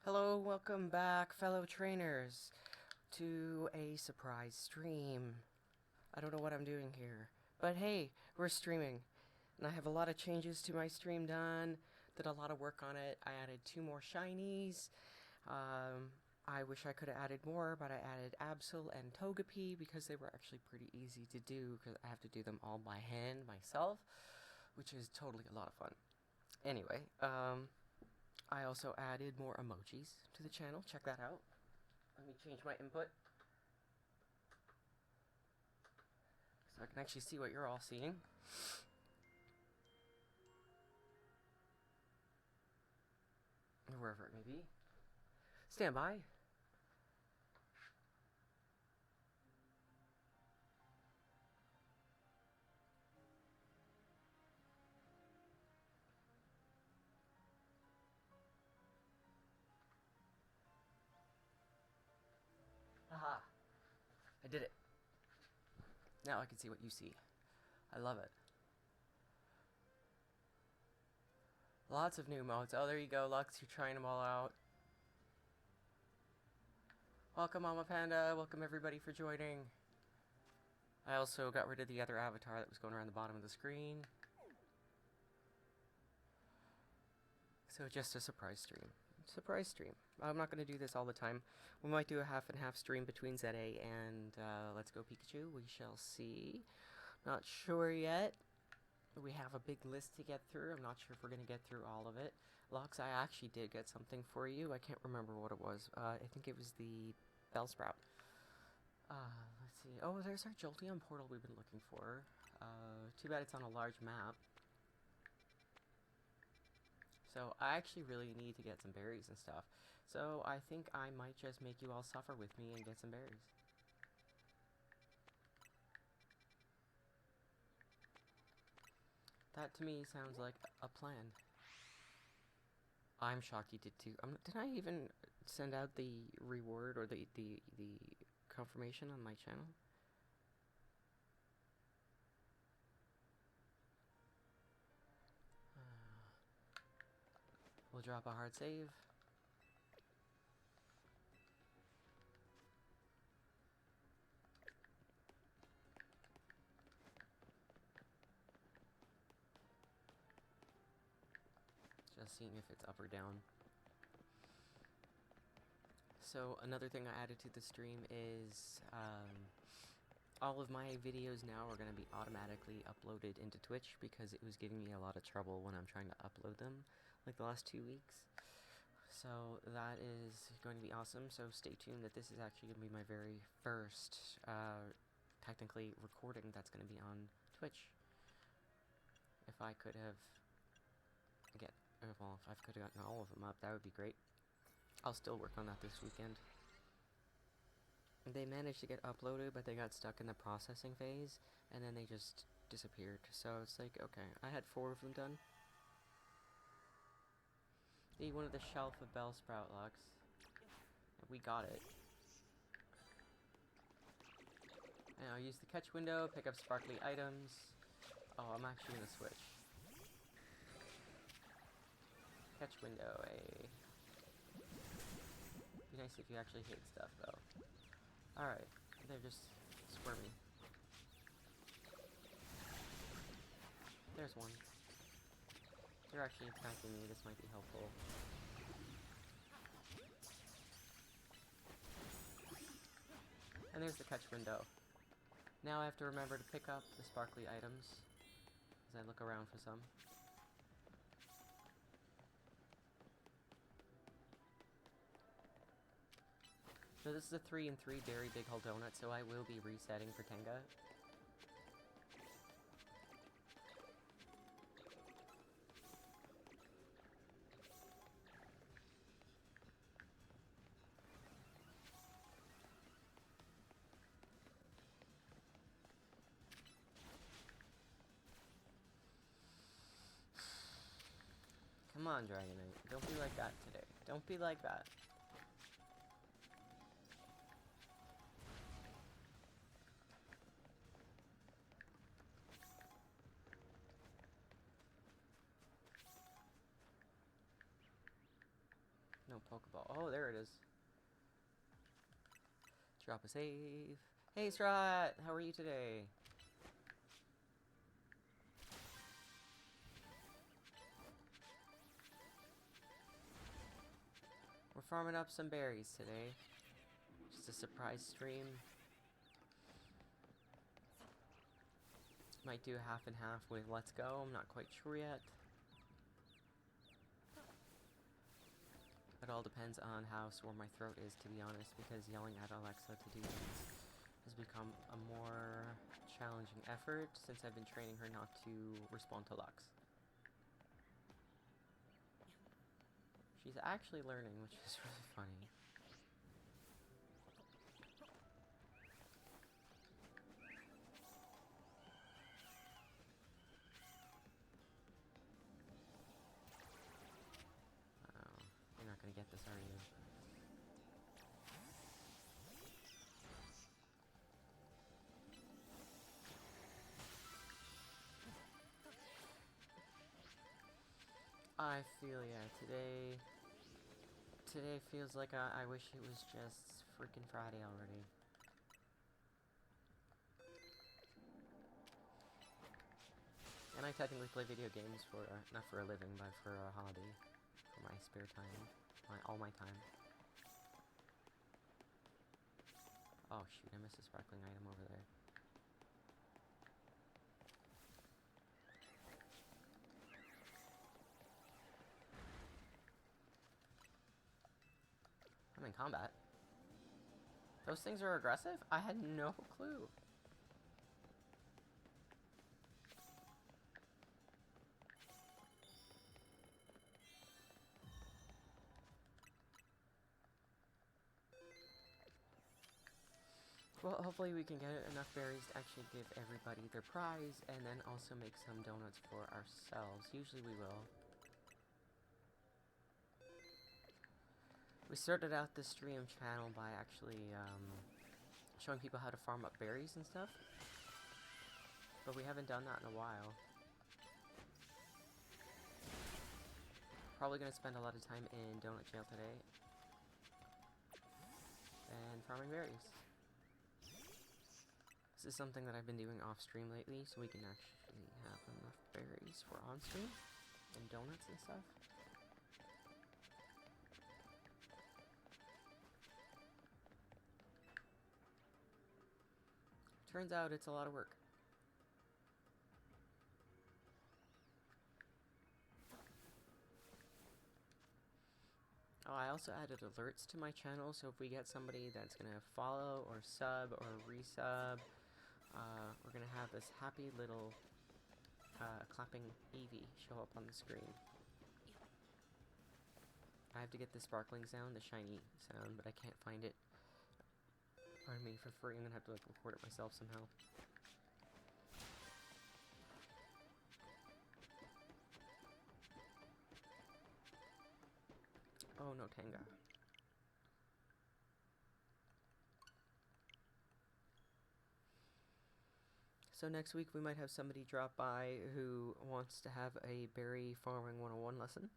Hello, welcome back, fellow trainers, to a surprise stream. I don't know what I'm doing here, but hey, we're streaming. And I have a lot of changes to my stream done, did a lot of work on it. I added 2 more shinies. I wish I could have added more, but I added Absol and Togepi because they were actually pretty easy to do because I have to do them all by hand myself, which is totally a lot of fun. Anyway, I also added more emojis to the channel. Check that out. Let me change my input so I can actually see what you're all seeing. Wherever it may be. Stand by. Haha. I did it. Now I can see what you see. I love it. Lots of new modes. Oh, there you go, Lux. You're trying them all out. Welcome, Mama Panda. Welcome, everybody, for joining. I also got rid of the other avatar that was going around the bottom of the screen. So just a surprise stream. Surprise stream. I'm not going to do this all the time. We might do a half and half stream between ZA and Let's Go Pikachu. We shall see. Not sure yet. We have a big list to get through. I'm not sure if we're going to get through all of it. Lux, I actually did get something for you. I can't remember what it was. I think it was the Bellsprout. Let's see. Oh, there's our Jolteon portal we've been looking for. Too bad it's on a large map. So I actually really need to get some berries and stuff. So I think I might just make you all suffer with me and get some berries. That to me sounds like a plan. I'm shocked you did too. Did I even send out the reward or the confirmation on my channel? We'll drop a hard save. Just seeing if it's up or down. So another thing I added to the stream is all of my videos now are going to be automatically uploaded into Twitch because it was giving me a lot of trouble when I'm trying to upload them, like the last 2 weeks. So that is going to be awesome, so stay tuned that this is actually going to be my very first, technically, recording that's going to be on Twitch. If I could have, well, if I could have gotten all of them up, that would be great. I'll still work on that this weekend. They managed to get uploaded, but they got stuck in the processing phase, and then they just disappeared. So it's like, okay, I had 4 of them done. They wanted the shelf of Bellsprout, Lux. And we got it. And I'll use the catch window, pick up sparkly items. Oh, I'm actually gonna switch. Catch window, Be nice if you actually hit stuff, though. Alright, they're just squirming. There's one. They're actually attacking me, this might be helpful. And there's the catch window. Now I have to remember to pick up the sparkly items as I look around for some. So this is a 3 and 3 Dairy Big Hole Donut, so I will be resetting for Tenga. Come on, Dragonite. Don't be like that today. Don't be like that. No Pokeball. Oh, there it is. Drop a save. Hey, Strat! How are you today? We're farming up some berries today. Just a surprise stream. Might do half and half with Let's Go. I'm not quite sure yet. It all depends on how sore my throat is, to be honest, because yelling at Alexa to do things has become a more challenging effort since I've been training her not to respond to Lux. She's actually learning, which is really funny. Oh, you're not gonna get this, are you? I feel ya. Today feels like I wish it was just freaking Friday already. And I technically play video games for, not for a living, but for a hobby. For my spare time. All my time. Oh shoot, I missed a sparkling item over there. I'm in combat. Those things are aggressive? I had no clue. Well, hopefully we can get enough berries to actually give everybody their prize, and then also make some donuts for ourselves. Usually we will. We started out the stream channel by actually showing people how to farm up berries and stuff. But we haven't done that in a while. Probably gonna spend a lot of time in donut jail today. And farming berries. This is something that I've been doing off stream lately, so we can actually have enough berries for on stream and donuts and stuff. Turns out it's a lot of work. Oh, I also added alerts to my channel, so if we get somebody that's gonna follow or sub or resub, we're gonna have this happy little clapping Eevee show up on the screen. I have to get the sparkling sound, the shiny sound, but I can't find it. Pardon me, for free. I'm gonna have to like record it myself somehow. Oh no, Tanga. So next week we might have somebody drop by who wants to have a berry farming 101 lesson,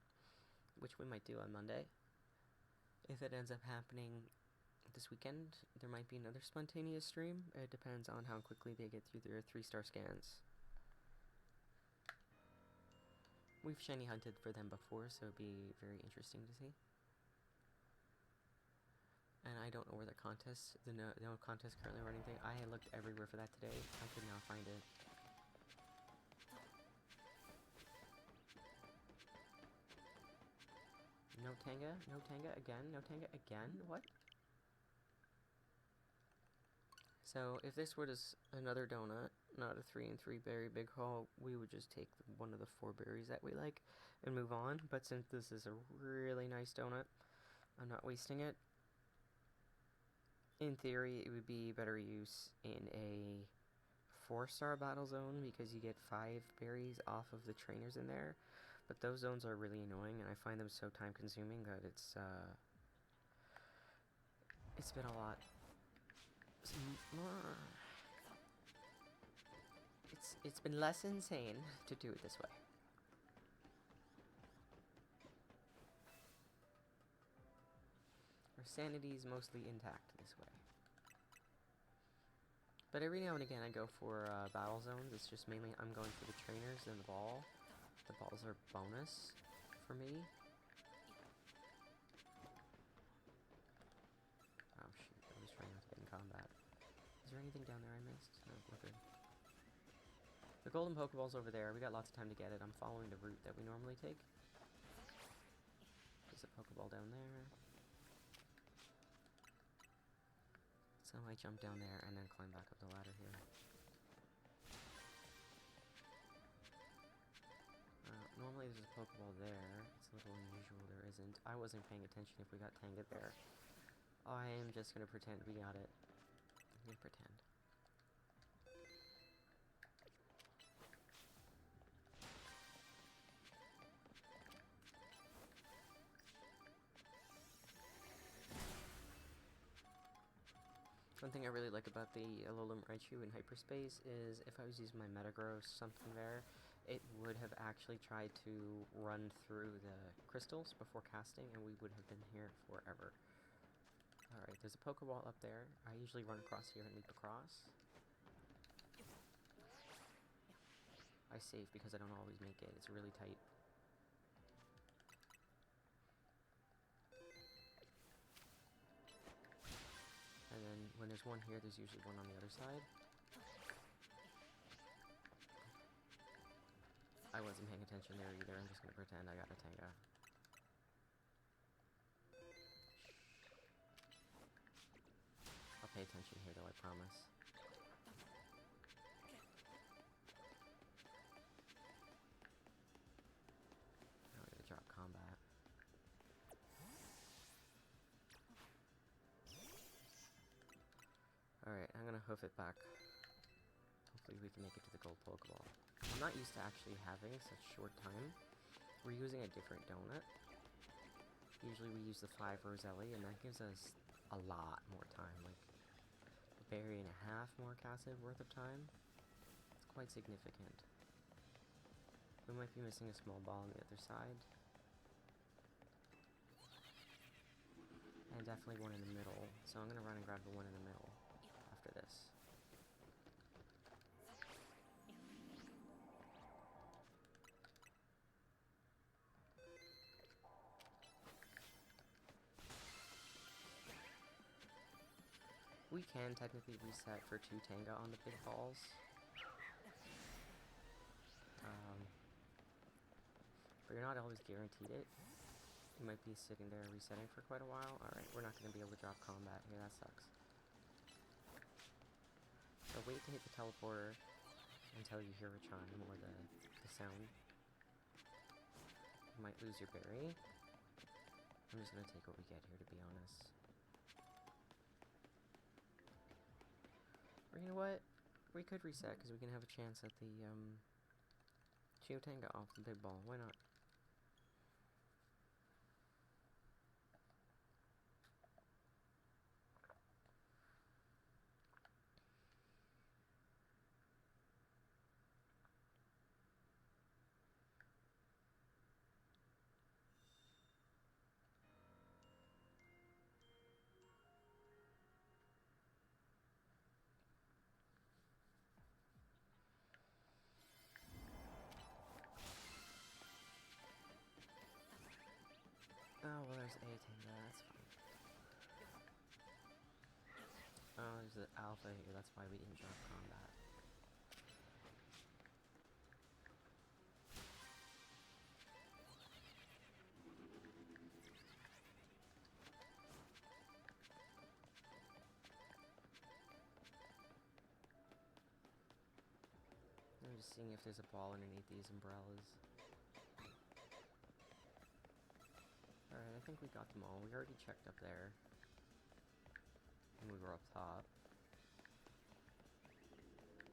which we might do on Monday. If it ends up happening this weekend, there might be another spontaneous stream. It depends on how quickly they get through their 3-star scans. We've shiny hunted for them before, so it'd be very interesting to see. And I don't know where the contest, the no contest currently running thing. I looked everywhere for that today. I could not find it. No Tanga? No Tanga again? No Tanga again? What? So, if this were just another donut, not a 3 and 3 berry big haul, we would just take one of the 4 berries that we like and move on. But since this is a really nice donut, I'm not wasting it. In theory, it would be better use in a 4-star battle zone because you get 5 berries off of the trainers in there. But those zones are really annoying, and I find them so time consuming that it's been a lot. It's been less insane to do it this way. Our sanity is mostly intact this way. But every now and again I go for battle zones. It's just mainly I'm going for the trainers and the ball. The balls are bonus for me. Oh shoot, I was trying not to get in combat. Is there anything down there I missed? No, we're good. The golden Pokeball's over there. We got lots of time to get it. I'm following the route that we normally take. There's a Pokeball down there. So I jump down there and then climb back up the ladder here. Normally there's a Pokeball there. It's a little unusual there isn't. I wasn't paying attention if we got Tangled there. I am just gonna pretend we got it. I'm gonna pretend. One thing I really like about the Alolan Raichu in hyperspace is if I was using my Metagross something there, it would have actually tried to run through the crystals before casting, and we would have been here forever. Alright, there's a Pokeball up there. I usually run across here and leap across. I save because I don't always make it. It's really tight. And then when there's one here, there's usually one on the other side. I wasn't paying attention there either. I'm just gonna pretend I got a Tanga. I'll pay attention here though, I promise. Now we're gonna drop combat. Alright, I'm gonna hoof it back. Hopefully we can make it to the gold Pokeball. I'm not used to actually having such short time. We're using a different donut. Usually we use the 5 Roselli, and that gives us a lot more time, like a berry and a half more Cassid worth of time. It's quite significant. We might be missing a small ball on the other side. And definitely one in the middle, so I'm gonna run and grab the one in the middle after this. We can technically reset for 2 Tanga on the big balls. But you're not always guaranteed it. You might be sitting there resetting for quite a while. Alright, we're not going to be able to drop combat here, that sucks. So wait to hit the teleporter until you hear a chime or the sound. You might lose your berry. I'm just going to take what we get here, to be honest. Or you know what? We could reset, because we can have a chance at the, Geotanga off the big ball. Why not? Oh, well, there's a Tanga, that's fine. Oh, there's the alpha here, that's why we didn't drop combat. I'm just seeing if there's a ball underneath these umbrellas. Alright, I think we got them all. We already checked up there. And we were up top.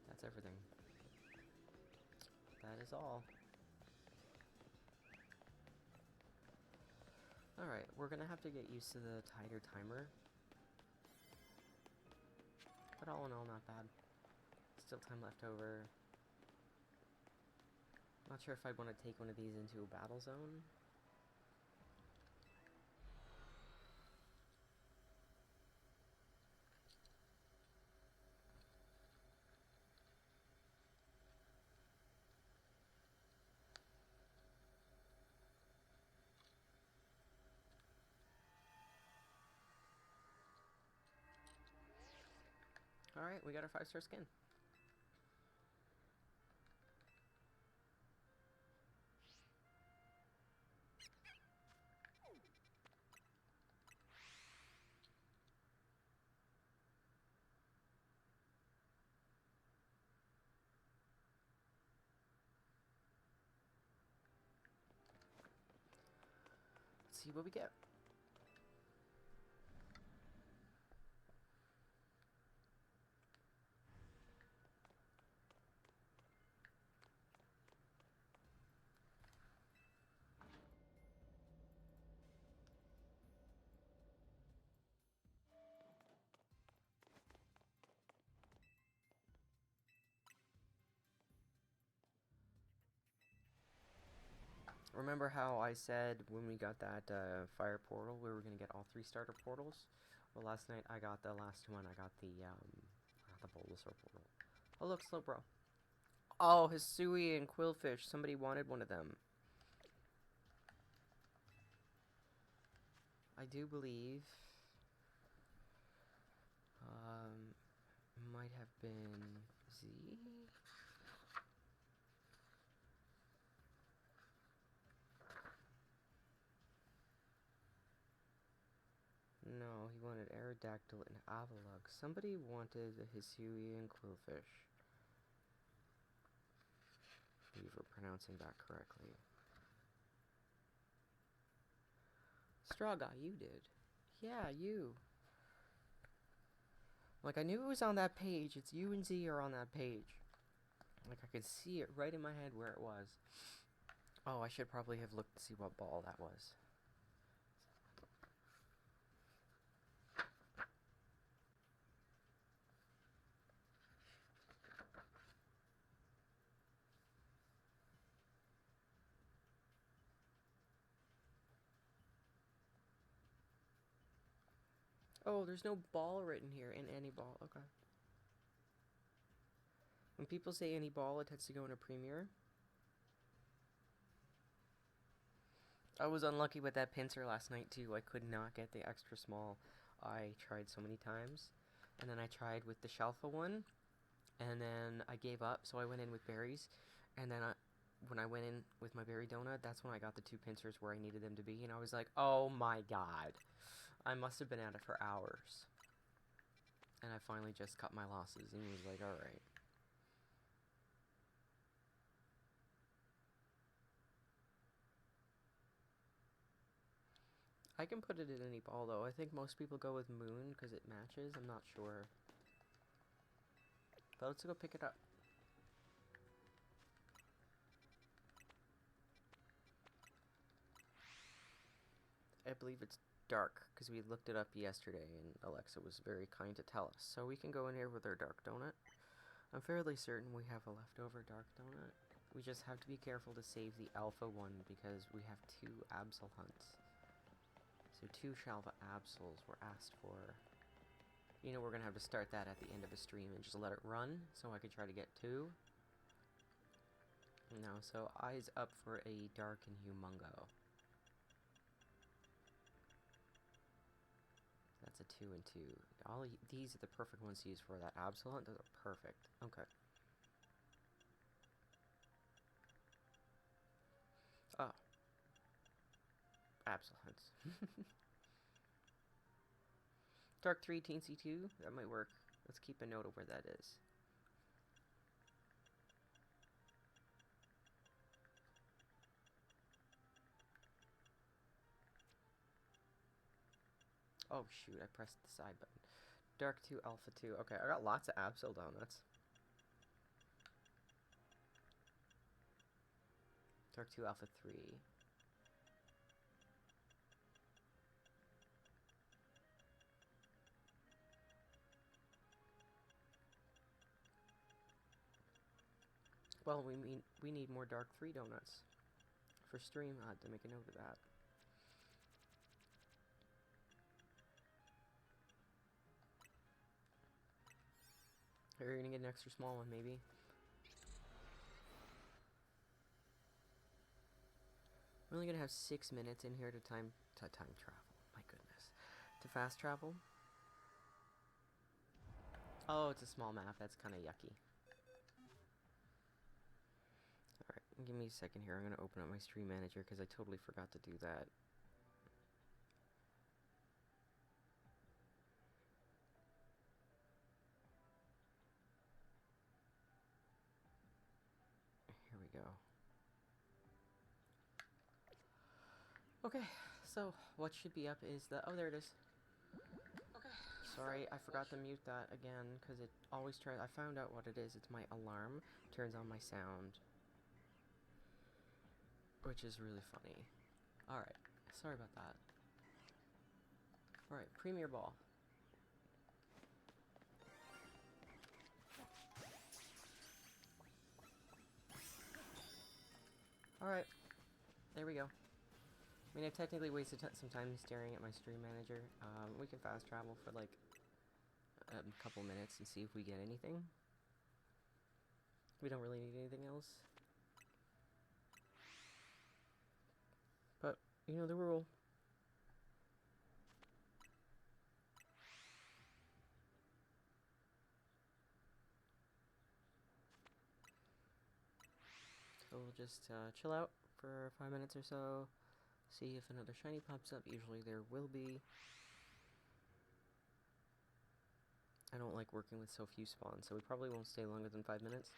That's everything. That is all. Alright, we're gonna have to get used to the tighter timer. But all in all, not bad. Still time left over. Not sure if I'd want to take one of these into a battle zone. Alright, we got our 5-star skin. Let's see what we get. Remember how I said when we got that fire portal, we were going to get all 3 starter portals? Well, last night I got the last one. I got the Bulbasaur portal. Oh, look, Slowbro. Oh, Hisui and Quillfish. Somebody wanted one of them. I do believe... might have been Z? No, he wanted Aerodactyl and Avalugg. Somebody wanted Hisui and Quillfish. I believe we're pronouncing that correctly. Straw Guy, you did. Yeah, you. Like, I knew it was on that page. It's you and Z are on that page. Like, I could see it right in my head where it was. Oh, I should probably have looked to see what ball that was. Oh, there's no ball written here in any ball. Okay. When people say any ball, it tends to go in a premiere. I was unlucky with that pincer last night too. I could not get the extra small. I tried so many times. And then I tried with the Shalfa one. And then I gave up, so I went in with berries. And then when I went in with my berry donut, that's when I got the 2 pincers where I needed them to be. And I was like, oh my god. I must have been at it for hours. And I finally just cut my losses and was like, alright. I can put it in any ball though. I think most people go with moon because it matches. I'm not sure. But let's go pick it up. I believe it's dark because we looked it up yesterday and Alexa was very kind to tell us. So we can go in here with our dark donut. I'm fairly certain we have a leftover dark donut. We just have to be careful to save the alpha one because we have 2 Absol hunts. So 2 Shalva Absols were asked for. You know, we're going to have to start that at the end of a stream and just let it run so I can try to get 2. No, so eyes up for a dark and humongo. That's a 2 and 2. These are the perfect ones to use for that Absol hunt. Those are perfect. Okay. Oh. Absol hunts. Dark 3, Teensy 2. That might work. Let's keep a note of where that is. Oh shoot, I pressed the side button. Dark 2, Alpha 2. Okay, I got lots of Absol donuts. Dark 2, Alpha 3. Well, we need more Dark 3 donuts for stream. I had to make a note of that. You're gonna get an extra small one, maybe. We're only gonna have 6 minutes in here to time travel. My goodness, to fast travel. Oh, it's a small map. That's kind of yucky. Alright, give me a second here. I'm going to open up my stream manager because I totally forgot to do that. Here we go. Okay, so what should be up is the... Oh, there it is. Okay. Sorry, I forgot to mute that again because it always tries... I found out what it is. It's my alarm. Turns on my sound. Which is really funny. Alright, sorry about that. Alright, Premier Ball. Alright, there we go. I mean, I technically wasted some time staring at my stream manager. We can fast travel for like a couple minutes and see if we get anything. We don't really need anything else. But, you know the rule. So we'll just chill out for 5 minutes or so. See if another shiny pops up. Usually there will be. I don't like working with so few spawns, so we probably won't stay longer than 5 minutes.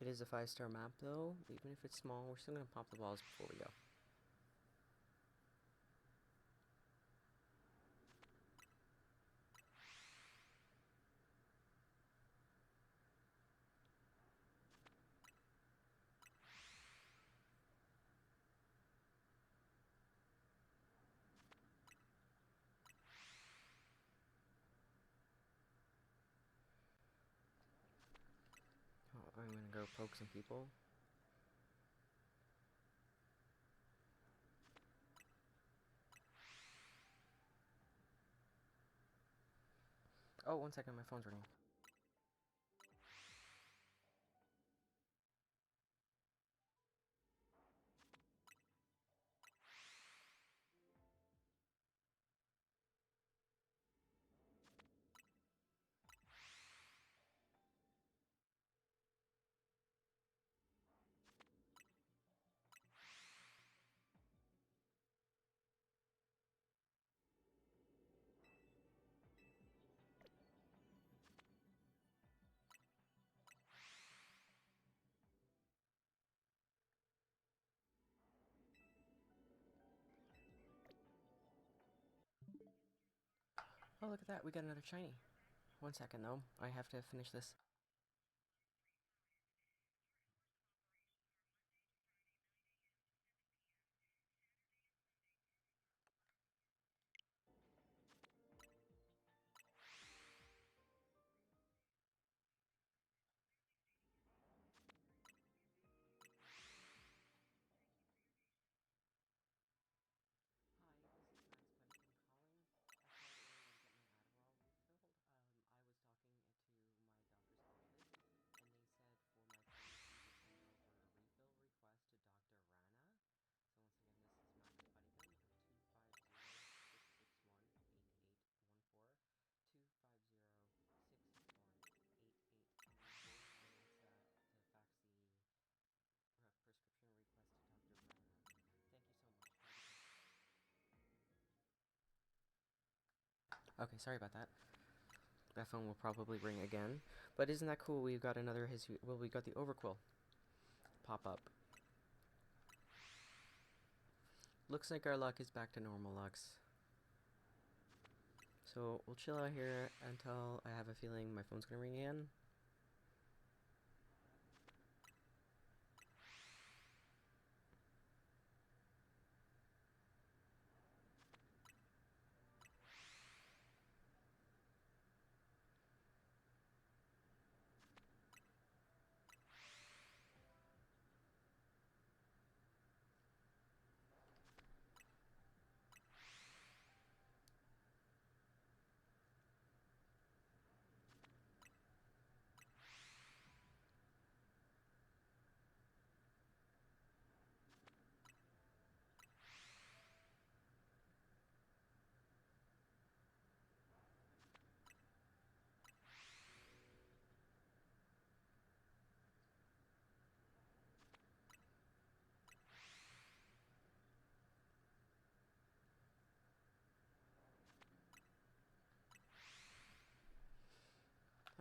It is a 5-star map though. Even if it's small, we're still going to pop the balls before we go. Oh, I'm going to go poke some people. Oh, 1 second, my phone's ringing. Oh, look at that, we got another shiny. 1 second though, I have to finish this. Okay, sorry about that. That phone will probably ring again. But isn't that cool? We've got another well, we got the Overquill pop up. Looks like our luck is back to normal Lux. So we'll chill out here until I have a feeling my phone's gonna ring again.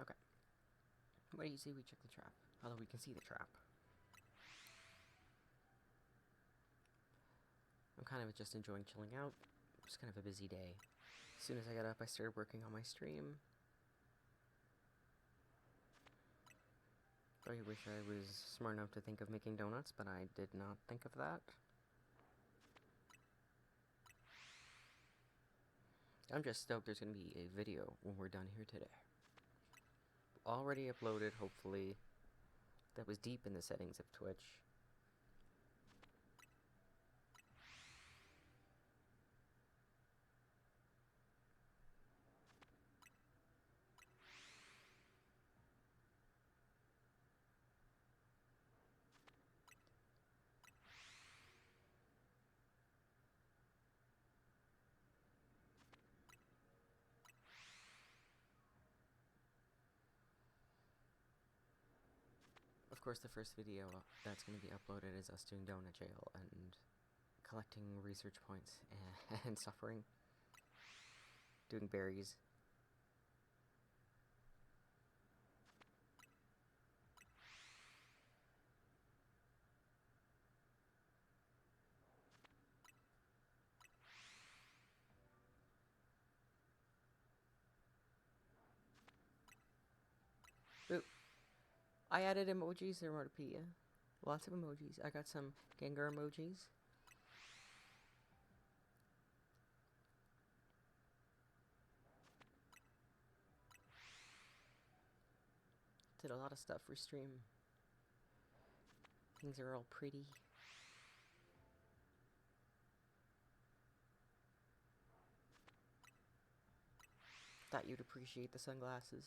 Okay. What do you say we check the trap? Although we can see the trap. I'm kind of just enjoying chilling out. It's kind of a busy day. As soon as I got up, I started working on my stream. I wish I was smart enough to think of making donuts, but I did not think of that. I'm just stoked there's going to be a video when we're done here today. Already uploaded, hopefully. That was deep in the settings of Twitch. Of course, the first video that's going to be uploaded is us doing donut jail and collecting research points and suffering. Doing berries. Oop. I added emojis in Rotopia. Lots of emojis. I got some Gengar emojis. Did a lot of stuff for stream. Things are all pretty. Thought you'd appreciate the sunglasses.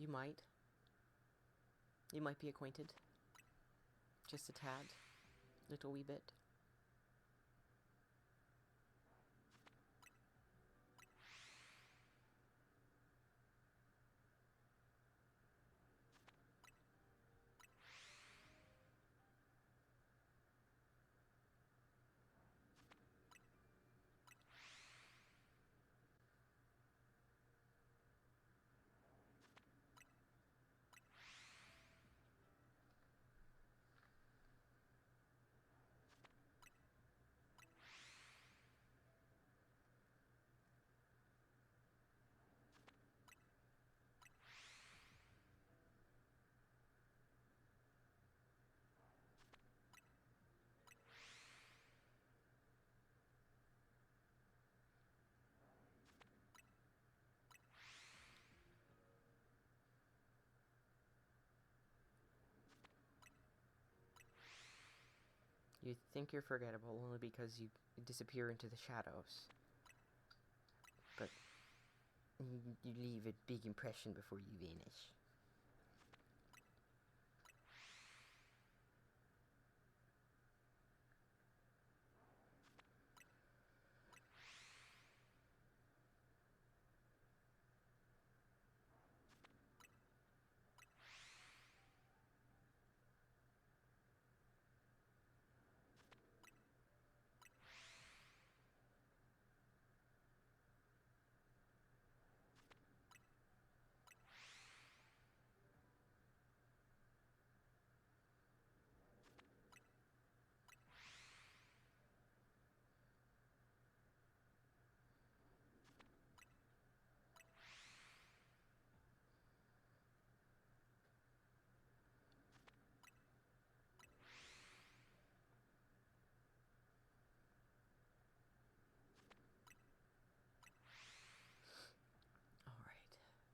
You might. You might be acquainted. Just a tad. Little wee bit. You think you're forgettable only because you disappear into the shadows. But you leave a big impression before you vanish.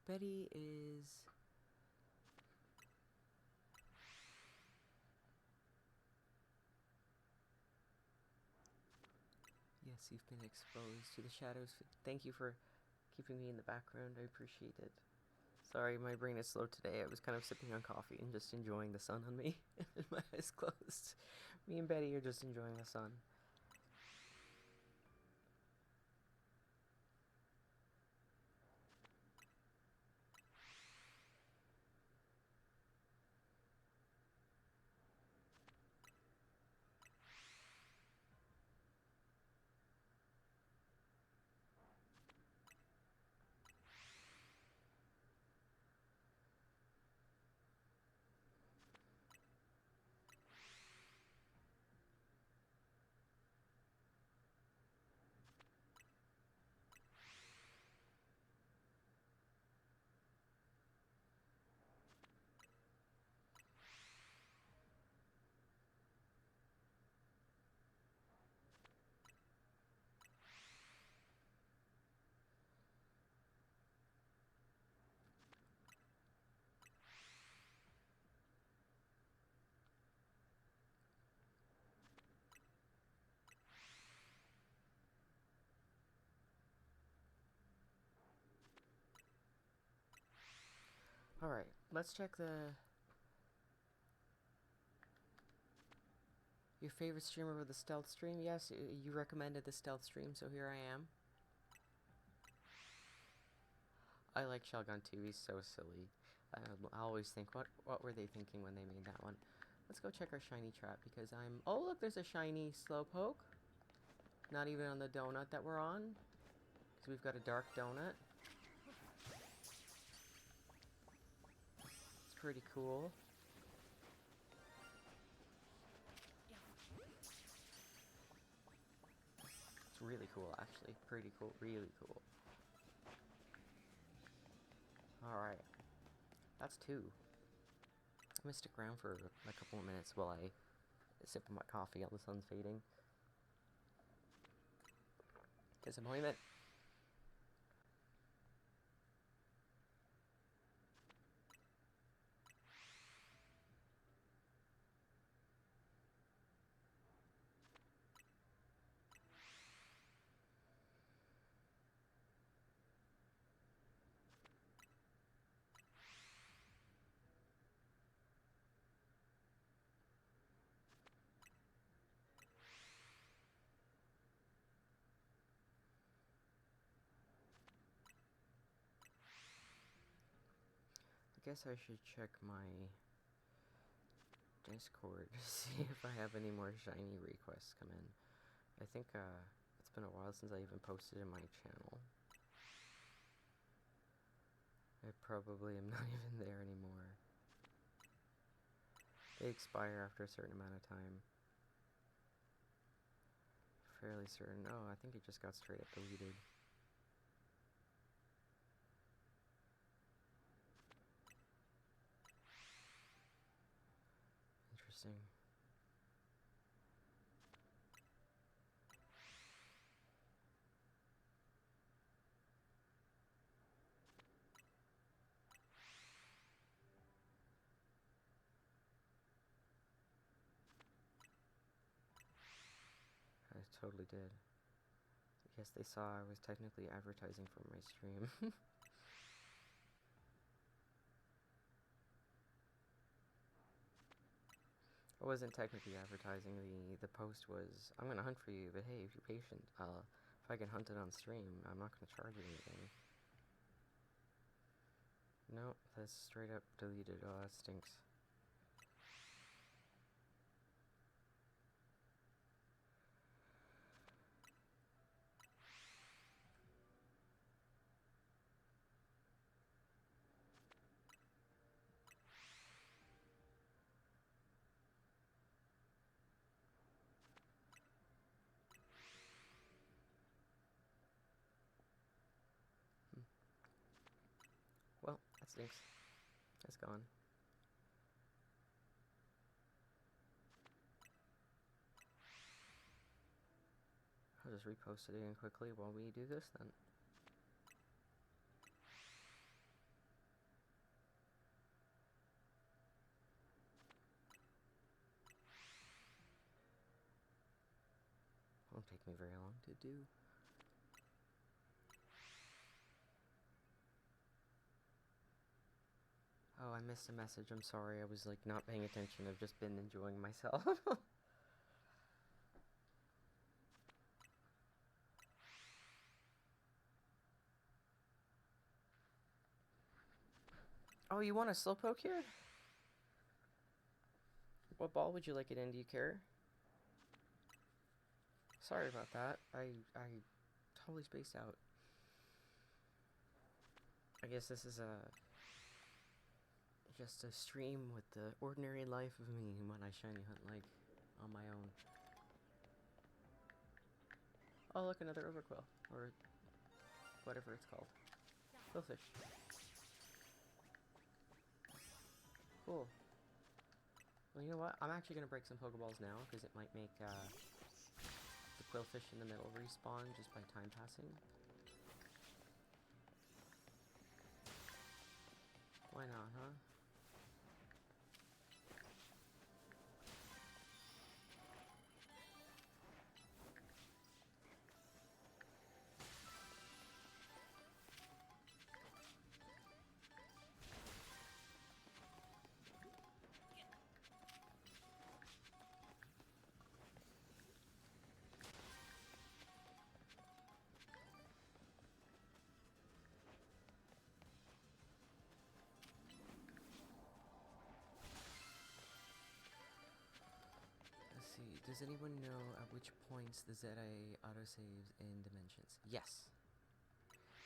Betty is... Yes, you've been exposed to the shadows. Thank you for keeping me in the background. I appreciate it. Sorry, my brain is slow today. I was kind of sipping on coffee and just enjoying the sun on me. My eyes closed. Me and Betty are just enjoying the sun. Alright, let's check your favorite streamer with the stealth stream. Yes, you recommended the stealth stream, so here I am. I like Shotgun too, he's so silly. I always think, what were they thinking when they made that one? Let's go check our shiny trap, because oh look, there's a shiny Slowpoke. Not even on the donut that we're on, because we've got a dark donut. It's pretty cool. It's really cool, actually. Pretty cool, really cool. Alright. That's 2. I'm gonna stick around for a couple of minutes while I sip of my coffee while the sun's fading. Disappointment. I guess I should check my Discord to see if I have any more shiny requests come in. I think it's been a while since I even posted in my channel. I probably am not even there anymore. They expire after a certain amount of time. Fairly certain. Oh, I think it just got straight up deleted. Interesting. I totally did. I guess they saw I was technically advertising for my stream. I wasn't technically advertising. The post was, I'm gonna hunt for you, but hey, if you're patient, if I can hunt it on stream, I'm not gonna charge you anything. Nope, that's straight up deleted. Oh, that stinks. Well, that stinks. That's gone. I'll just repost it again quickly while we do this then. Won't take me very long to do. Oh, I missed a message. I'm sorry. I was like not paying attention. I've just been enjoying myself. Oh, you want a Slowpoke here? What ball would you like it in? Do you care? Sorry about that. I totally spaced out. I guess this is just a stream with the ordinary life of me when I shiny hunt like on my own. Oh look, another overquill, or whatever it's called. Quillfish. Cool. Well, you know what? I'm actually gonna break some Pokeballs now because it might make the Quillfish in the middle respawn just by time passing. Why not, huh? Does anyone know at which points the ZA autosaves in Dimensions? Yes.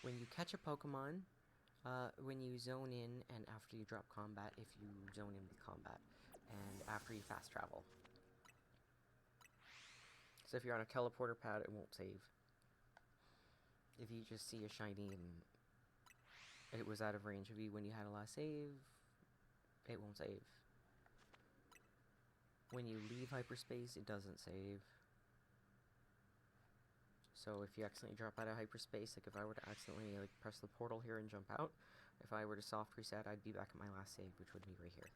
When you catch a Pokemon, when you zone in and after you drop combat, if you zone in with combat, and after you fast travel. So if you're on a teleporter pad, it won't save. If you just see a shiny and it was out of range of you when you had a last save, it won't save. When you leave hyperspace, it doesn't save. So if you accidentally drop out of hyperspace, like if I were to accidentally like press the portal here and jump out, if I were to soft reset, I'd be back at my last save, which would be right here.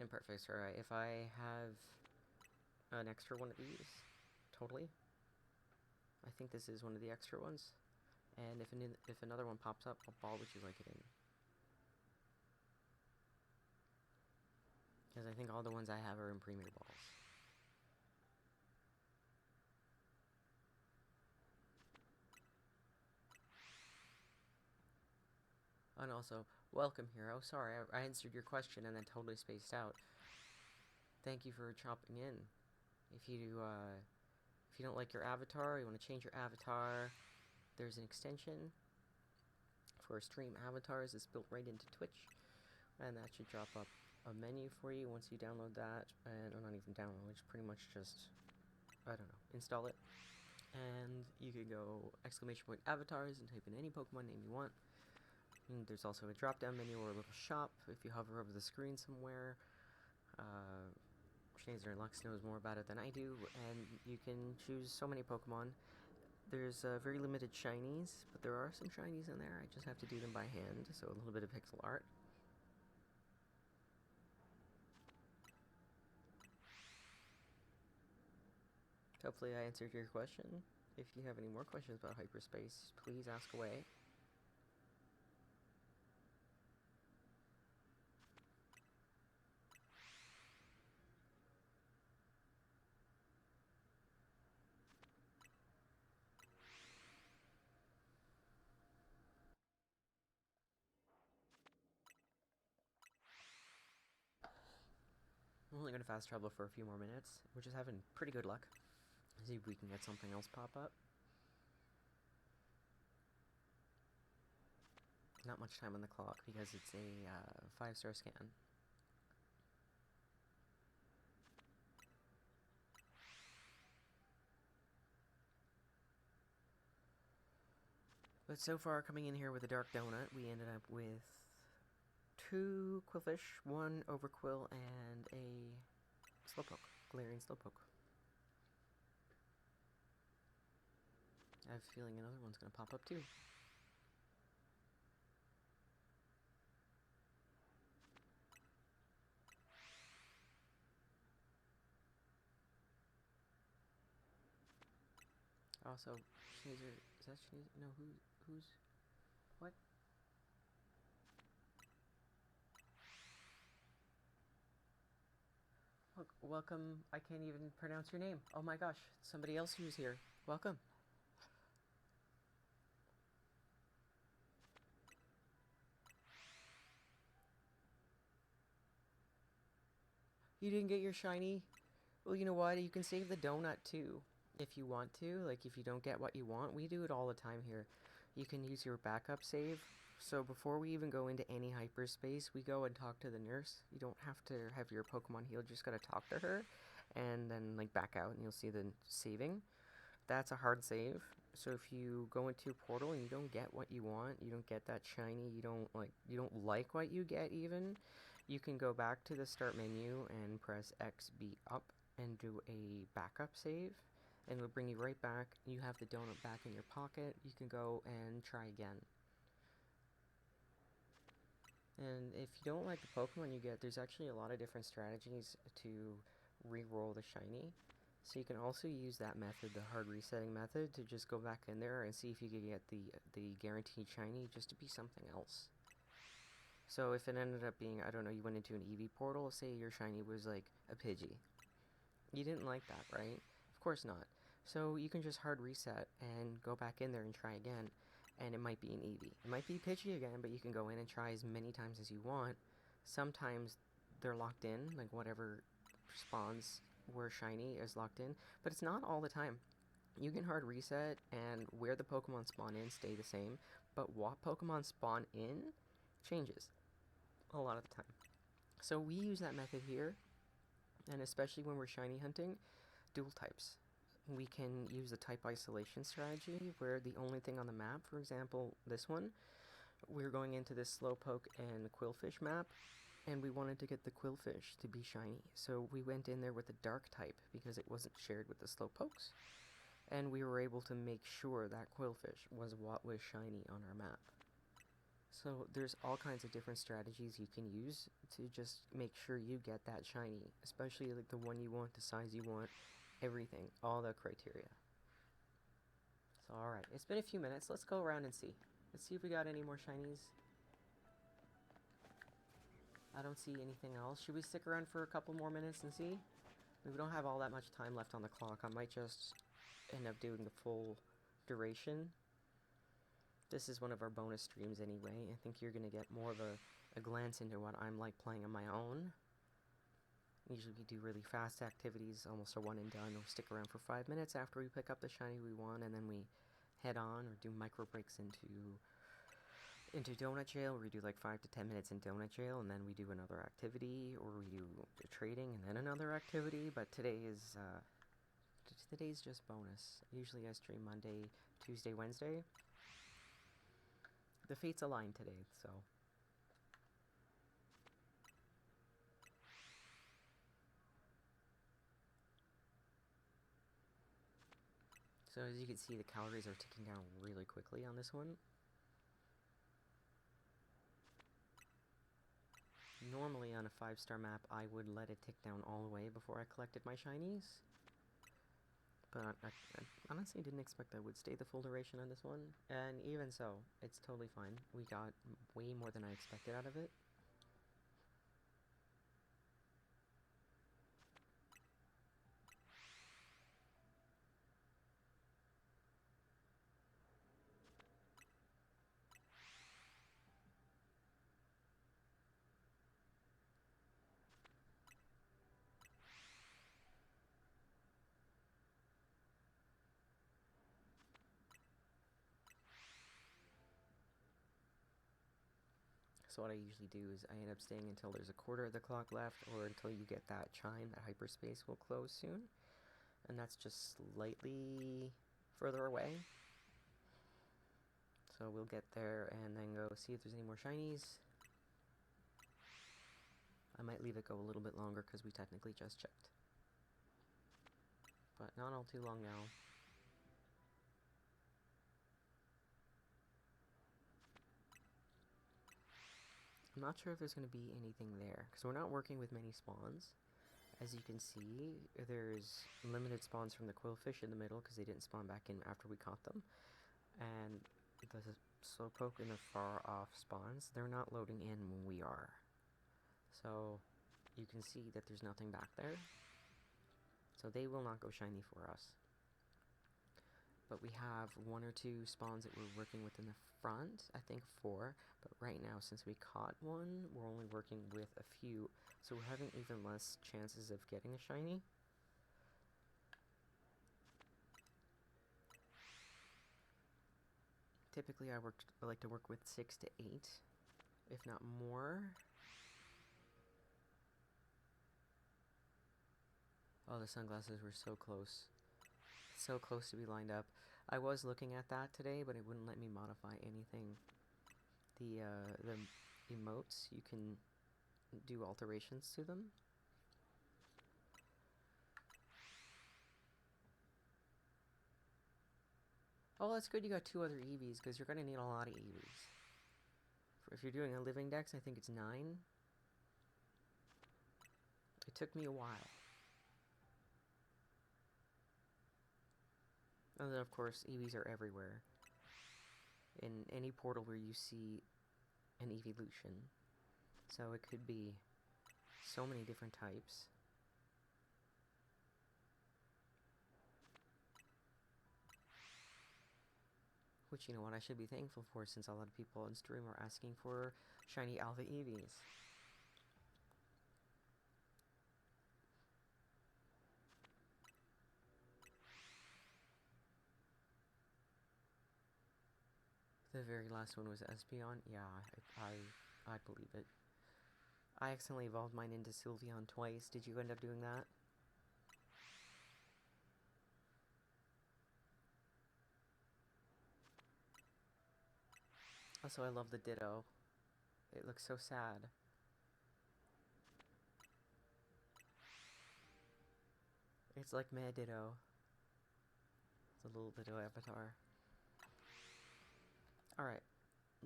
Imperfect, alright. If I have an extra one of these, totally. I think this is one of the extra ones. And if another one pops up, what ball would you like it in? Because I think all the ones I have are in Premier Balls. And also, welcome, Hero. Sorry, I answered your question and then totally spaced out. Thank you for chopping in. If you don't like your avatar, you want to change your avatar, there's an extension for stream avatars that's built right into Twitch, and that should drop up a menu for you once you download that, and or not even download, it's pretty much just, I don't know, install it, and you can go !avatars and type in any Pokemon name you want. And there's also a drop down menu or a little shop if you hover over the screen somewhere. Schneezer and Lux knows more about it than I do, and you can choose so many Pokemon. There's very limited shinies, but there are some shinies in there. I just have to do them by hand, so a little bit of pixel art. Hopefully I answered your question. If you have any more questions about hyperspace, please ask away. I'm only going to fast travel for a few more minutes. We're just having pretty good luck. See if we can get something else pop up. Not much time on the clock because it's a 5-star scan. But so far, coming in here with a Dark Donut, we ended up with 2 Quillfish, 1 Overquill, and a Slowpoke, Galarian Slowpoke. I have a feeling another one's going to pop up too. Also, Schneezer, is that Schneezer? No, who's, what? Look, welcome, I can't even pronounce your name. Oh my gosh, somebody else who's here. Welcome. You didn't get your shiny? Well, you know what? You can save the donut too, if you want to. Like, if you don't get what you want, we do it all the time here. You can use your backup save. So before we even go into any hyperspace, we go and talk to the nurse. You don't have to have your Pokemon healed, just gotta talk to her, and then like back out, and you'll see the saving. That's a hard save. So if you go into a portal and you don't get what you want, you don't get that shiny, you don't like what you get even, you can go back to the start menu and press XB up and do a backup save, and it'll bring you right back. You have the donut back in your pocket. You can go and try again. And if you don't like the Pokemon you get, there's actually a lot of different strategies to re-roll the shiny. So you can also use that method, the hard resetting method, to just go back in there and see if you can get the guaranteed shiny just to be something else. So if it ended up being, I don't know, you went into an EV portal, say your shiny was like a Pidgey. You didn't like that, right? Of course not. So you can just hard reset and go back in there and try again. and it might be an Eevee. It might be Pidgey again, but you can go in and try as many times as you want. Sometimes they're locked in, like whatever spawns were shiny is locked in, but it's not all the time. You can hard reset, and where the Pokemon spawn in stay the same, but what Pokemon spawn in changes a lot of the time. So we use that method here, and especially when we're shiny hunting, dual types. We can use the type isolation strategy, where the only thing on the map, for example, this one, we're going into this Slowpoke and Quillfish map, and we wanted to get the Quillfish to be shiny. So we went in there with the dark type, because it wasn't shared with the Slowpokes, and we were able to make sure that Quillfish was what was shiny on our map. So there's all kinds of different strategies you can use to just make sure you get that shiny, especially like the one you want, the size you want, everything, all the criteria. So alright, it's been a few minutes, let's go around and see. Let's see if we got any more shinies. I don't see anything else. Should we stick around for a couple more minutes and see? We don't have all that much time left on the clock. I might just end up doing the full duration. This is one of our bonus streams anyway. I think you're going to get more of a glance into what I'm like playing on my own. Usually we do really fast activities, almost a one and done. We'll stick around for 5 minutes after we pick up the shiny we want, and then we head on or do micro breaks into Donut Jail, where we do like 5 to 10 minutes in Donut Jail, and then we do another activity, or we do trading and then another activity. But today's just bonus. Usually I stream Monday, Tuesday, Wednesday. The fates align today, so. So as you can see, the calories are ticking down really quickly on this one. Normally on a 5-star map, I would let it tick down all the way before I collected my shinies. But I honestly didn't expect I would stay the full duration on this one. And even so, it's totally fine. We got way more than I expected out of it. So what I usually do is I end up staying until there's a quarter of the clock left, or until you get that chime that hyperspace will close soon. And that's just slightly further away. So we'll get there and then go see if there's any more shinies. I might leave it go a little bit longer because we technically just checked. But not all too long now. I'm not sure if there's going to be anything there, because we're not working with many spawns. As you can see, there's limited spawns from the Quillfish in the middle, because they didn't spawn back in after we caught them. And the Slowpoke and the far off spawns, they're not loading in when we are. So you can see that there's nothing back there. So they will not go shiny for us. But we have 1 or 2 spawns that we're working with in the front, I think 4, but right now, since we caught one, we're only working with a few, so we're having even less chances of getting a shiny. Typically I like to work with 6 to 8, if not more. Oh, the sunglasses were so close. So close to be lined up. I was looking at that today, but it wouldn't let me modify anything. The emotes, you can do alterations to them. Oh, that's good you got 2 other Eevees, because you're going to need a lot of Eevees. If you're doing a living dex, I think it's 9. It took me a while. And then, of course, Eevees are everywhere. In any portal where you see an evolution. So it could be so many different types. Which, you know what, I should be thankful for, since a lot of people on stream are asking for shiny alpha EVs. The very last one was Espeon? Yeah, I believe it. I accidentally evolved mine into Sylveon twice. Did you end up doing that? Also, I love the Ditto. It looks so sad. It's like Mad Ditto. It's a little Ditto avatar. Alright,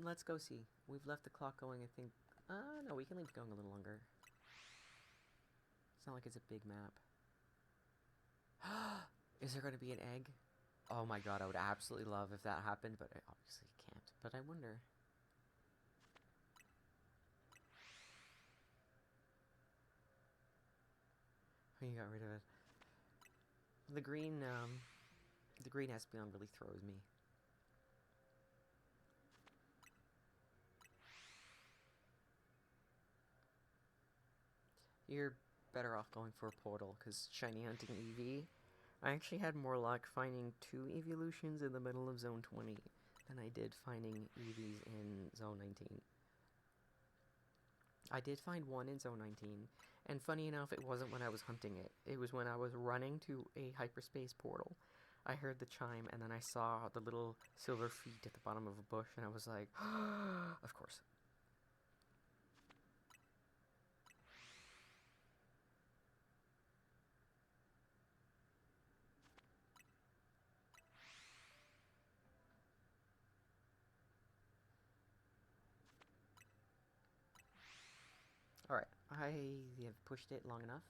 let's go see. We've left the clock going, I think. No, we can leave it going a little longer. It's not like it's a big map. Is there going to be an egg? Oh my god, I would absolutely love if that happened, but I obviously can't. But I wonder. Oh, you got rid of it. The green Espeon really throws me. You're better off going for a portal, because shiny hunting EV, I actually had more luck finding 2 evolutions in the middle of Zone 20 than I did finding EVs in Zone 19. I did find one in Zone 19, and funny enough, it wasn't when I was hunting it. It was when I was running to a hyperspace portal. I heard the chime, and then I saw the little silver feet at the bottom of a bush, and I was like, of course. Alright, I have pushed it long enough.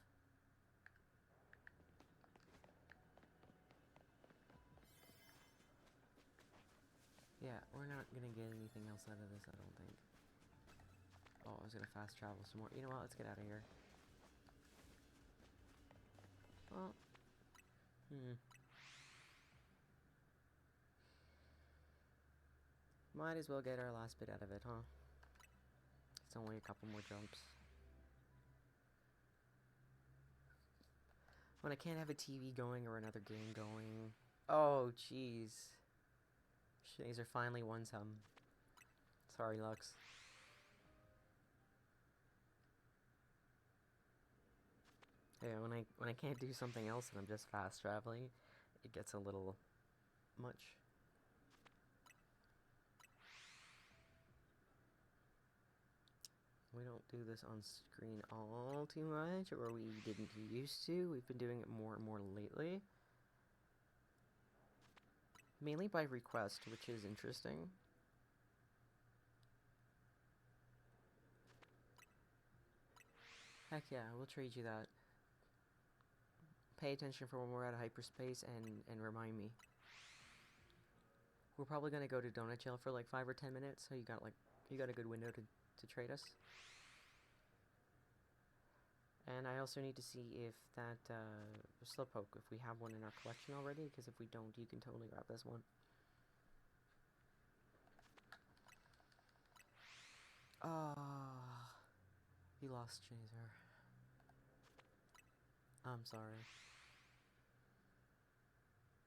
Yeah, we're not gonna get anything else out of this, I don't think. Oh, I was gonna fast travel some more. You know what, let's get out of here. Well, might as well get our last bit out of it, huh? It's only a couple more jumps. When I can't have a TV going or another game going. Oh, jeez. These are finally won some. Sorry, Lux. Yeah, when I can't do something else and I'm just fast traveling, it gets a little much. We don't do this on screen all too much, or we didn't used to. We've been doing it more and more lately. Mainly by request, which is interesting. Heck yeah, we'll trade you that. Pay attention for when we're out of hyperspace and remind me. We're probably gonna go to Donut Jail for like 5 or 10 minutes, so you got a good window to trade us. And I also need to see if that Slowpoke, if we have one in our collection already, because if we don't, you can totally grab this one. Ah, you lost Chaser. I'm sorry.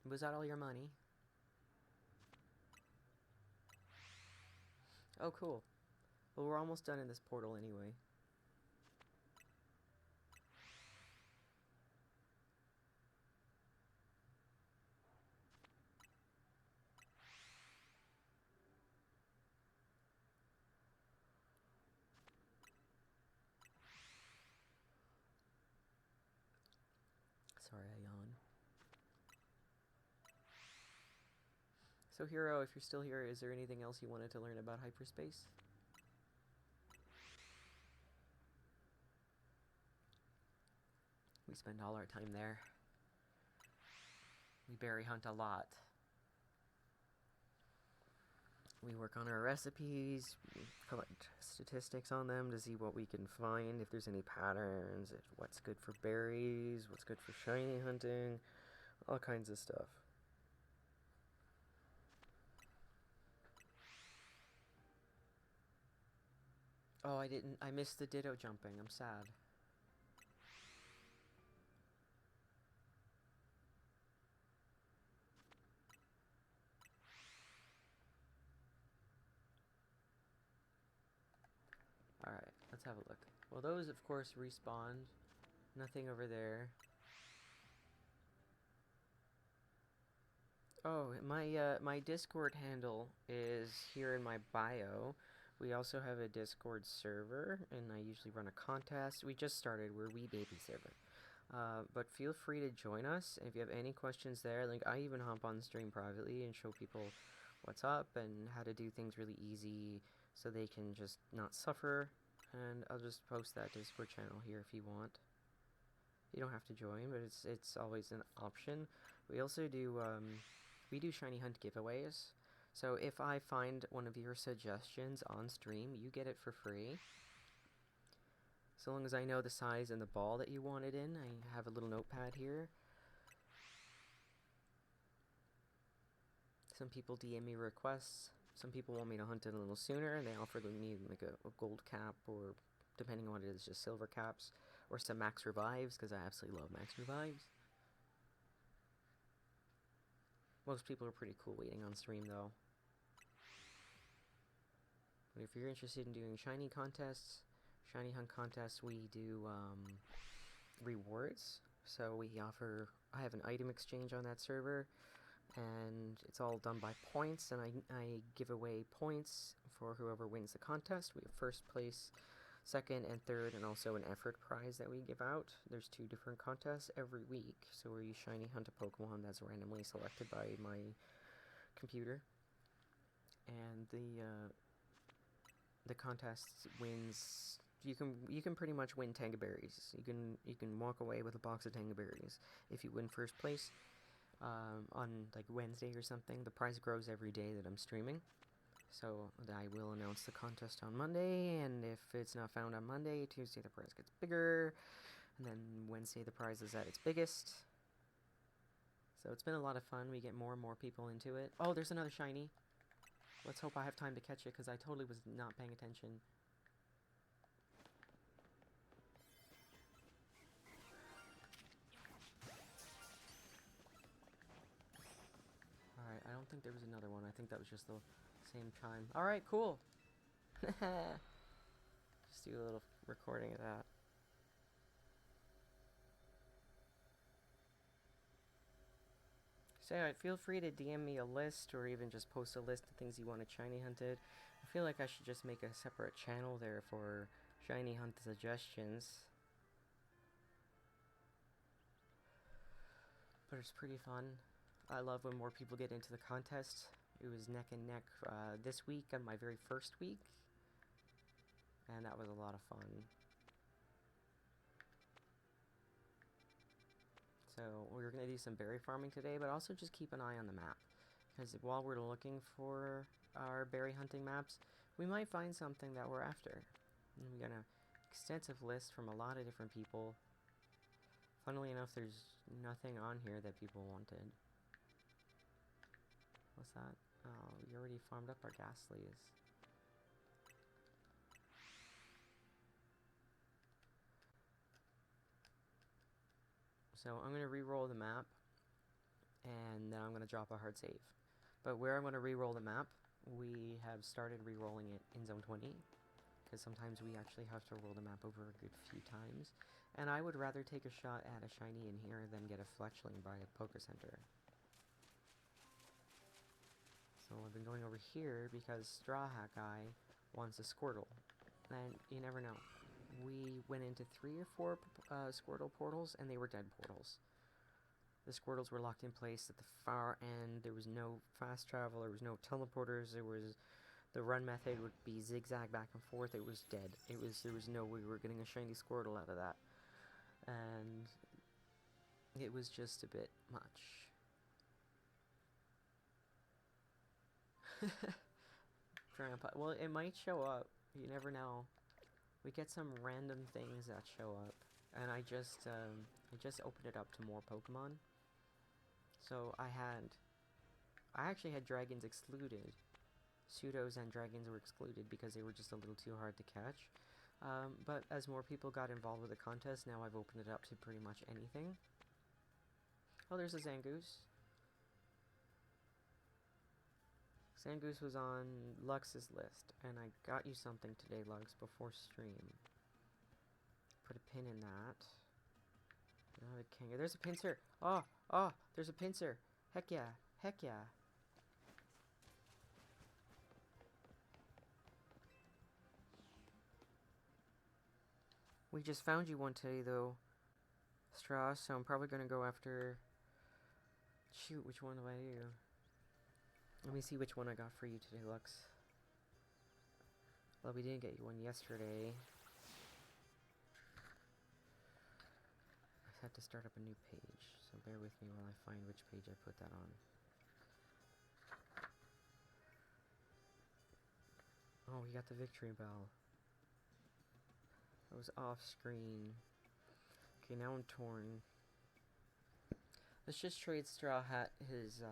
Was that all your money? Oh, cool. Well, we're almost done in this portal anyway. Sorry, I yawned. So, Hero, if you're still here, is there anything else you wanted to learn about hyperspace? We spend all our time there. We berry hunt a lot. We work on our recipes, we collect statistics on them to see what we can find, if there's any patterns, what's good for berries, what's good for shiny hunting, all kinds of stuff. Oh, I missed the ditto jumping. I'm sad. Alright, let's have a look. Well, those, of course, respawned. Nothing over there. Oh, my Discord handle is here in my bio. We also have a Discord server, and I usually run a contest. We just started. We're Wee Baby server. But feel free to join us if you have any questions there. Like, I even hop on stream privately and show people what's up and how to do things really easy so they can just not suffer. And I'll just post that Discord channel here if you want. You don't have to join, but it's always an option. We also do we do shiny hunt giveaways. So if I find one of your suggestions on stream, you get it for free. So long as I know the size and the ball that you want it in. I have a little notepad here. Some people DM me requests. Some people want me to hunt it a little sooner, and they offer me like a gold cap, or depending on what it is, just silver caps, or some max revives, because I absolutely love max revives. Most people are pretty cool waiting on stream, though. But if you're interested in doing shiny contests, shiny hunt contests, we do rewards. So I have an item exchange on that server, and it's all done by points, and I give away points for whoever wins the contest. We have first place, second, and third, and also an effort prize that we give out. There's 2 different contests every week, so where you shiny hunt a Pokemon that's randomly selected by my computer, and the contest wins. You can pretty much win Tanga berries. You can walk away with a box of Tanga berries if you win first place. On like Wednesday or something, the prize grows every day that I'm streaming. So I will announce the contest on Monday, and if it's not found on Monday, Tuesday the prize gets bigger, and then Wednesday the prize is at its biggest. So it's been a lot of fun. We get more and more people into it. Oh, there's another shiny. Let's hope I have time to catch it, because I totally was not paying attention. Alright, I don't think there was another one. I think that was just the same chime. Alright, cool. Just do a little recording of that. So feel free to DM me a list, or even just post a list of things you want shiny hunted. I feel like I should just make a separate channel there for shiny hunt suggestions. But it's pretty fun. I love when more people get into the contest. It was neck and neck this week on my very first week, and that was a lot of fun. So we're going to do some berry farming today, but also just keep an eye on the map, because while we're looking for our berry hunting maps, we might find something that we're after. And we got an extensive list from a lot of different people. Funnily enough, there's nothing on here that people wanted. What's that? Oh, we already farmed up our ghastlies. So I'm going to re-roll the map, and then I'm going to drop a hard save. But where I'm going to re-roll the map, we have started re-rolling it in Zone 20, because sometimes we actually have to roll the map over a good few times. And I would rather take a shot at a shiny in here than get a fletchling by a Poké Center. So I've been going over here because Straw Hat Guy wants a Squirtle. And you never know. We went into 3 or 4 Squirtle portals, and they were dead portals. The Squirtles were locked in place at the far end. There was no fast travel. There was no teleporters. The run method would be zigzag back and forth. It was dead. There was no way we were getting a shiny Squirtle out of that. And it was just a bit much. Grandpa. Well, it might show up. You never know. We get some random things that show up, and I just opened it up to more Pokemon. So I actually had dragons excluded. pseudos and dragons were excluded because they were just a little too hard to catch. But as more people got involved with the contest, now I've opened it up to pretty much anything. Oh, there's a Zangoose. Zangoose was on Lux's list, and I got you something today, Lux, before stream. Put a pin in that. Another Kanga. There's a pincer! Oh! Oh! There's a pincer! Heck yeah! Heck yeah! We just found you one today, though, Strauss, so I'm probably gonna go after... Shoot, which one do I do? Let me see which one I got for you today, Lux. Well, we didn't get you one yesterday. I had to start up a new page, so bear with me while I find which page I put that on. Oh, we got the victory bell. That was off screen. Okay, now I'm torn. Let's just trade Straw Hat his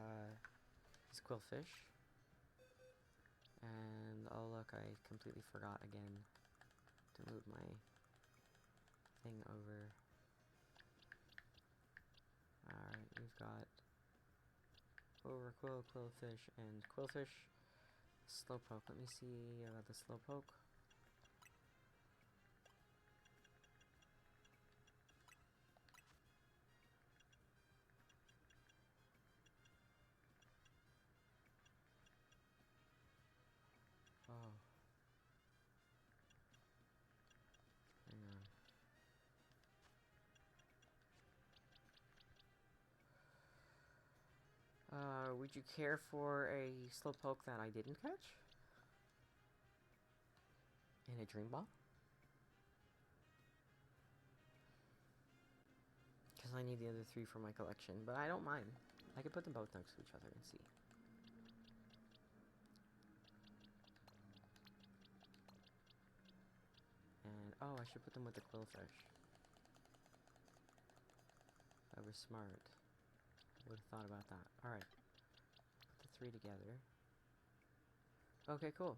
quillfish. And oh look, I completely forgot again to move my thing over. Alright, we've got Overquill, Quillfish, and Quillfish. Slowpoke. Let me see about the Slowpoke. Oh. Hang on. Would you care for a Slowpoke that I didn't catch? And a Dream Ball? Because I need the other 3 for my collection, but I don't mind. I could put them both next to each other and see. And, oh, I should put them with the Quillfish. I was smart. Would have thought about that. Alright. Put the 3 together. Okay, cool.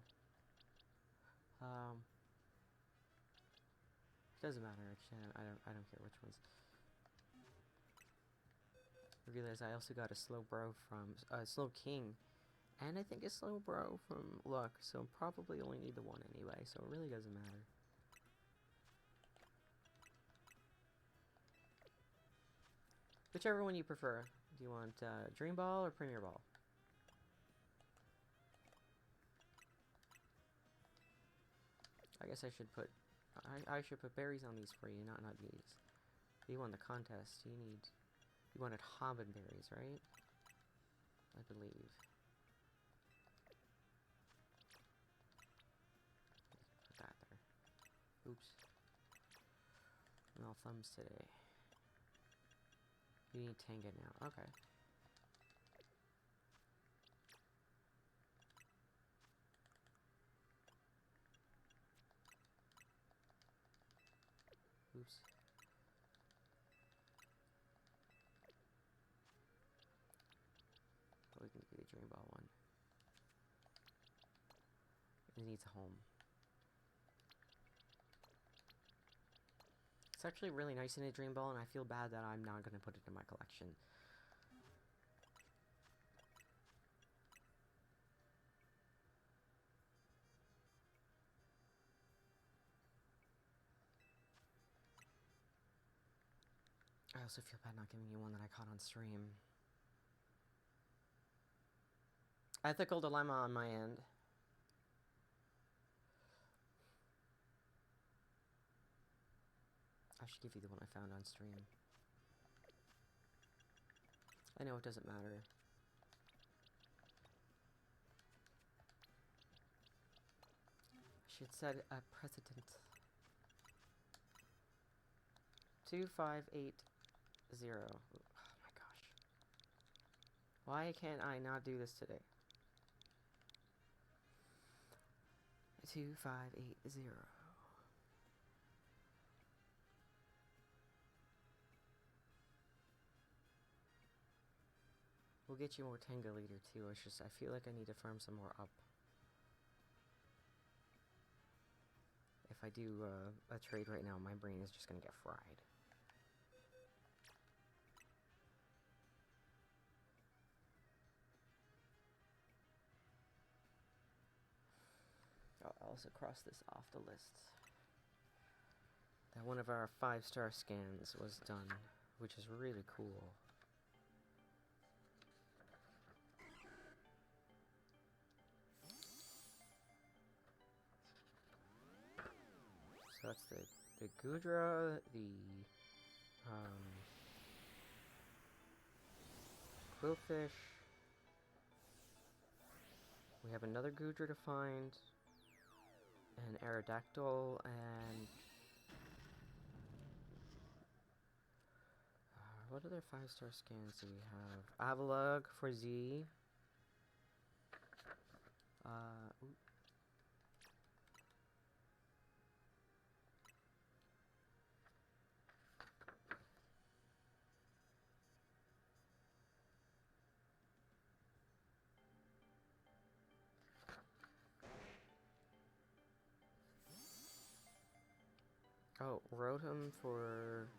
Doesn't matter, actually. I don't care which ones. I realize I also got a Slowbro from, Slow King. And I think a Slowbro from Luck, so probably only need the one anyway, so it really doesn't matter. Whichever one you prefer. Do you want, Dream Ball or Premier Ball? I guess I should put... I should put berries on these for you, not these. You won the contest. You wanted Hobbit berries, right? I believe. Put that there. Oops. No thumbs today. You need Tenga now. Okay. Oops. We can do the Dream Ball one. It needs a home. It's actually really nice in a Dream Ball, and I feel bad that I'm not going to put it in my collection. I also feel bad not giving you one that I caught on stream. Ethical dilemma on my end. I should give you the one I found on stream. I know it doesn't matter. I should set a precedent. 2580. Oh my gosh. Why can't I not do this today? 2580. We'll get you more Tenga later too. It's just I feel like I need to farm some more up. if I do a trade right now, my brain is just gonna get fried. I'll also cross this off the list. That one of our 5-star scans was done, which is really cool. So that's the Gudra, the Quillfish. We have another Gudra to find, an Aerodactyl, and what other 5-star scans do we have? Avalugg for Z. Ooh. Oh, Rotom for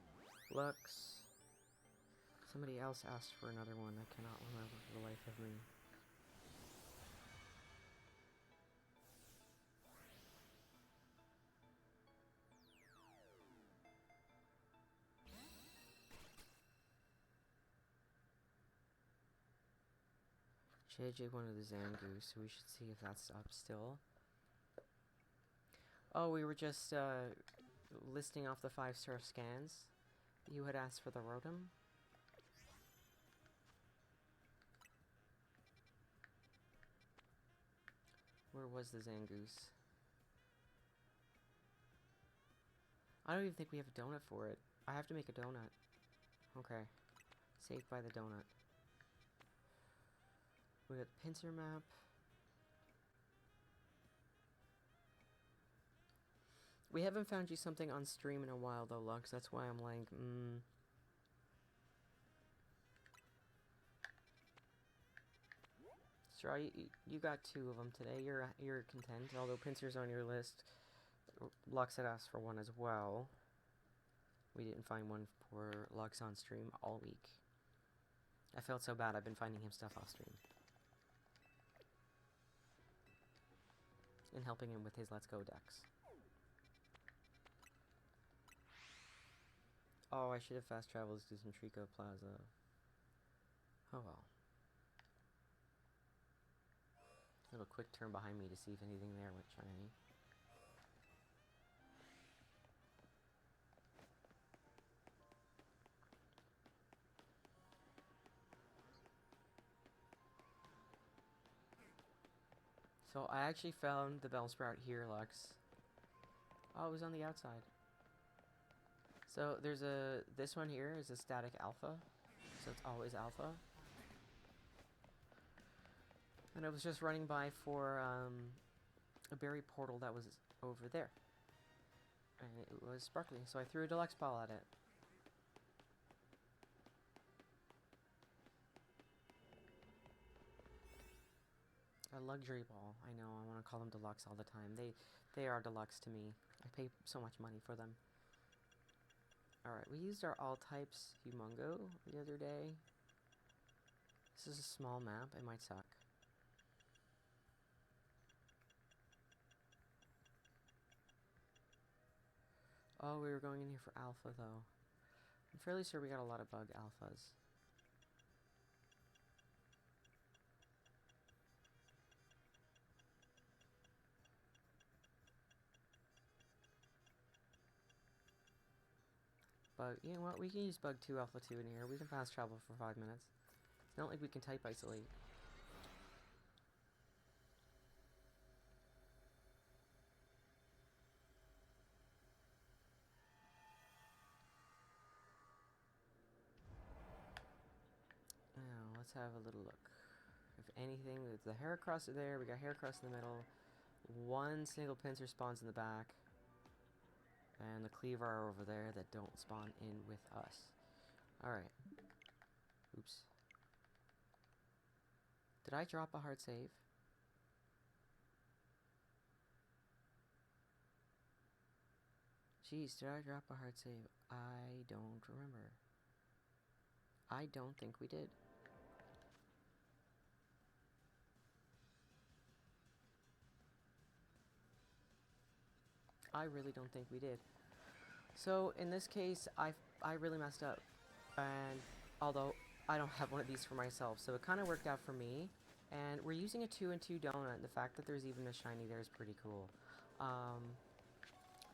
Lux. Somebody else asked for another one. I cannot remember for the life of me. JJ wanted the Zangoose, so we should see if that's up still. Oh, we were just listing off the 5-star scans. You had asked for the Rotom. Where was the Zangoose? I don't even think we have a donut for it. I have to make a donut. Okay. Saved by the donut. We got the pincer map. We haven't found you something on stream in a while though, Lux. That's why I'm like, Straw, you got 2 of them today. You're content. Although Pincer's on your list. Lux had asked for one as well. We didn't find one for Lux on stream all week. I felt so bad. I've been finding him stuff off stream. And helping him with his Let's Go decks. Oh, I should have fast traveled to some Trico Plaza. Oh well. A little quick turn behind me to see if anything there went shiny. So I actually found the Bellsprout here, Lux. Oh, it was on the outside. So there's this one here is a static alpha. So it's always alpha. And I was just running by for a berry portal that was over there. And it was sparkly, so I threw a deluxe ball at it. A luxury ball. I know, I want to call them deluxe all the time. They are deluxe to me. I pay so much money for them. Alright, we used our all types Humongo the other day. This is a small map, it might suck. Oh, we were going in here for alpha though. I'm fairly sure we got a lot of bug alphas. Bug, you know what, we can use bug 2 alpha 2 in here. We can fast travel for 5 minutes. It's not like we can type isolate. Now, let's have a little look. If anything, there's the Heracross there, we got Heracross in the middle. One single pincer spawns in the back. And the Cleaver are over there that don't spawn in with us. Alright. Oops. Did I drop a hard save? Jeez, did I drop a hard save? I don't remember. I don't think we did. I really don't think we did. So, in this case, I really messed up. And, although, I don't have one of these for myself, so it kind of worked out for me. And we're using a 2 and 2 donut, and the fact that there's even a shiny there is pretty cool.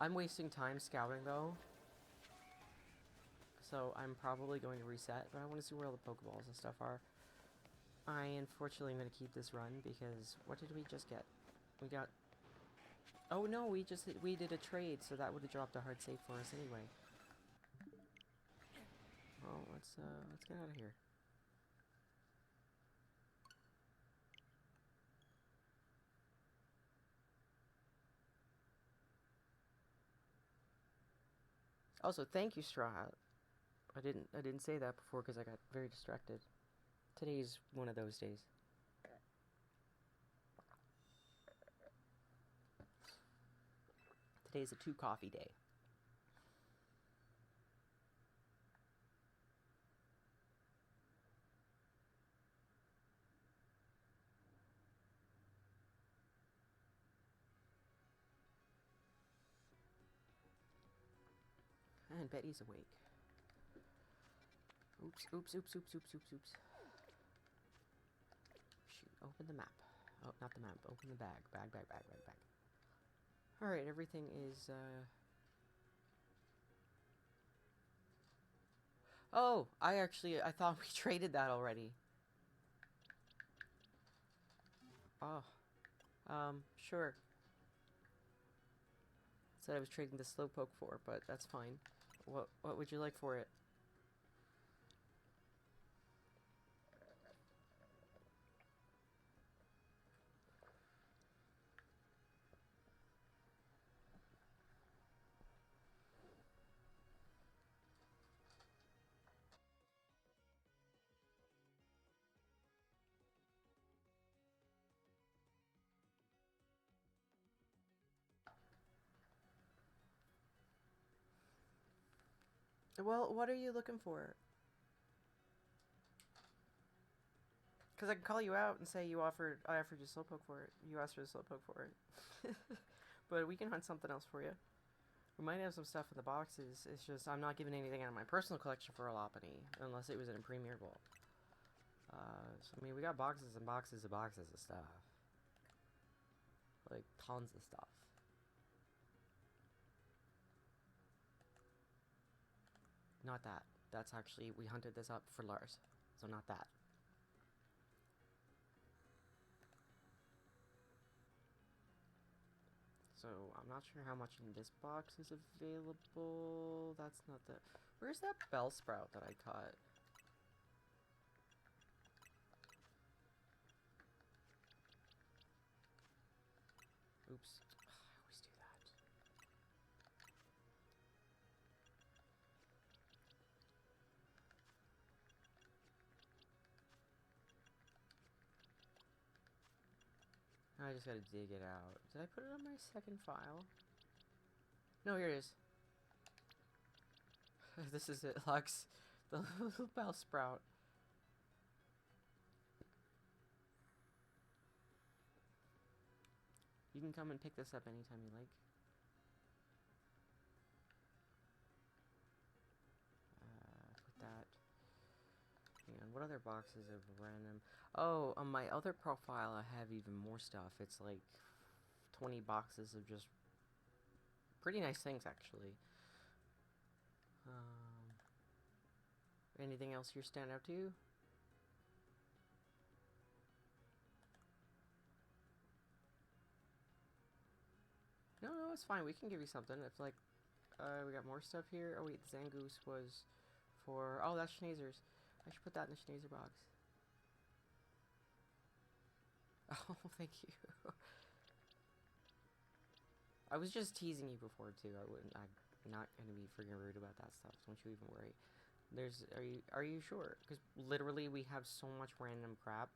I'm wasting time scouting, though. So, I'm probably going to reset, but I want to see where all the Pokeballs and stuff are. I, unfortunately, am going to keep this run, because what did we just get? We got... Oh, no, we did a trade, so that would have dropped a hard save for us anyway. Well, let's get out of here. Also, thank you, Straw Hat. I didn't say that before because I got very distracted. Today's one of those days. Today's a 2 coffee day. And Betty's awake. Oops, oops, oops, oops, oops, oops, oops. Shoot, open the map. Oh, not the map, open the bag. Bag. Alright, everything is, Oh, I thought we traded that already. Oh, sure. Said I was trading the Slowpoke for, but that's fine. What would you like for it? Well, what are you looking for? Because I can call you out and say I offered you Slowpoke for it. You asked for the Slowpoke for it. But we can hunt something else for you. We might have some stuff in the boxes. It's just I'm not giving anything out of my personal collection for a Lopunny unless it was in a Premier Bowl. So, I mean, we got boxes and boxes and boxes of stuff. Like, tons of stuff. Not that. That's actually, we hunted this up for Lars. So not that. So, I'm not sure how much in this box is available. That's not the... Where's that Bellsprout that I caught? Oops. I always do that. I just gotta dig it out. Did I put it on my second file? No, here it is. This is it, Lux. The little Bellsprout. You can come and pick this up anytime you like. Put that. Hang on, what other boxes of random... Oh, on my other profile I have even more stuff. It's like 20 boxes of just pretty nice things, actually. Anything else here stand out to you? No, it's fine. We can give you something. If, like, we got more stuff here. Oh, wait, the Zangoose was for... Oh, that's Schnazer's. I should put that in the Schnazer box. Oh, thank you. I was just teasing you before, too. I'm not gonna be freaking rude about that stuff. Don't you even worry. Are you sure? Because literally we have so much random crap.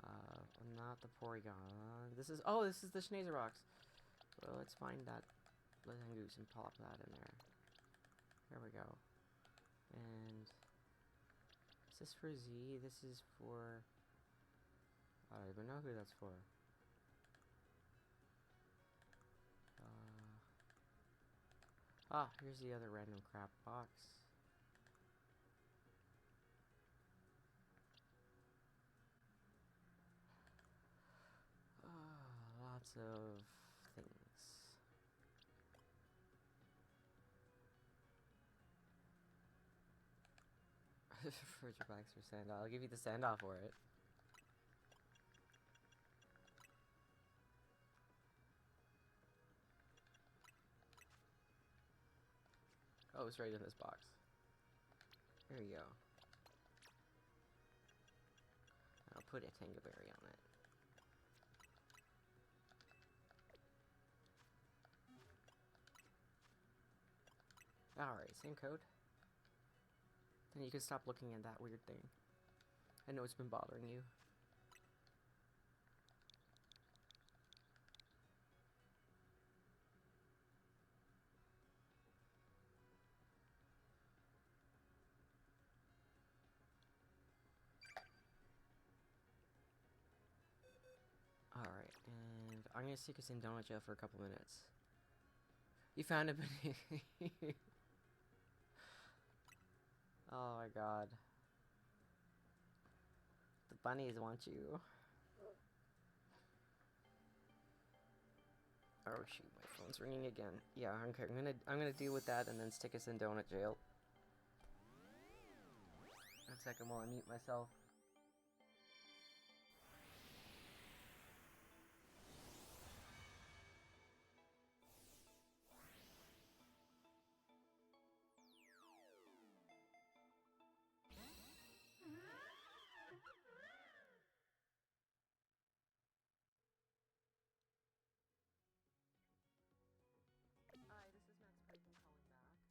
I'm not the Porygon. This is, oh, this is the Schneezer box. Well, let's find that Goose and pop that in there. There we go. And is this for Z? This is for, I don't even know who that's for. Here's the other random crap box. Lots of things. Fridge bags for sand. I'll give you the sand off for it. Oh, it's right in this box. There you go. I'll put a Tangaberry on it. Alright, same code. Then you can stop looking at that weird thing. I know it's been bothering you. Alright, and I'm gonna stick us in donut jail for a couple minutes. You found a banana. Oh my god. The bunnies want you. Oh shoot, my phone's ringing again. Yeah, okay, I'm gonna deal with that and then stick us in donut jail. 1 second while I mute myself. Hi, this is Max Clayton calling back.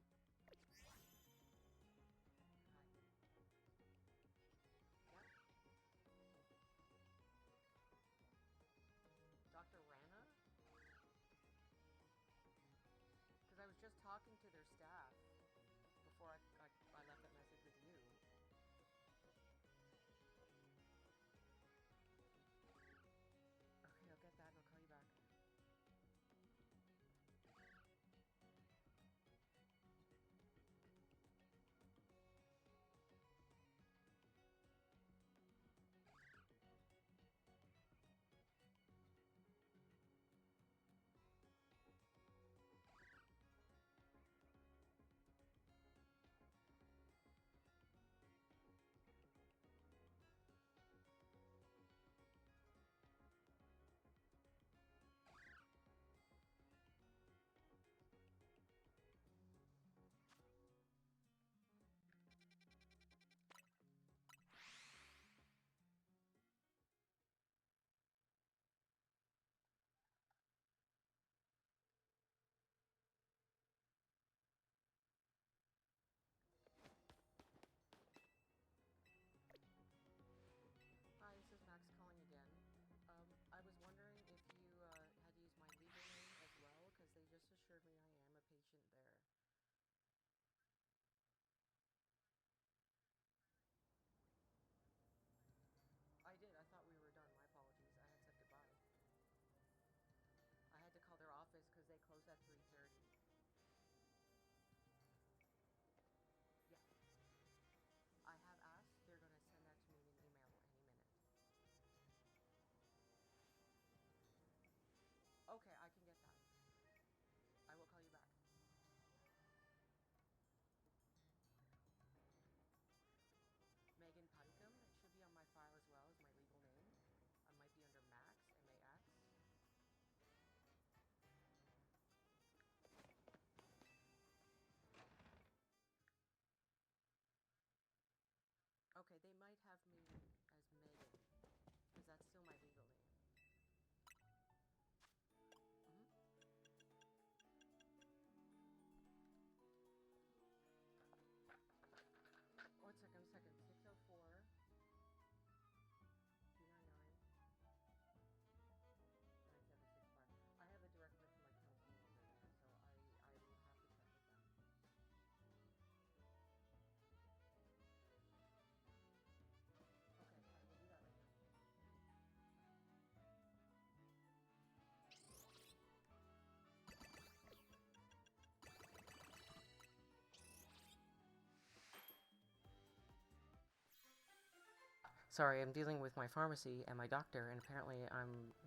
Sorry, I'm dealing with my pharmacy and my doctor, and apparently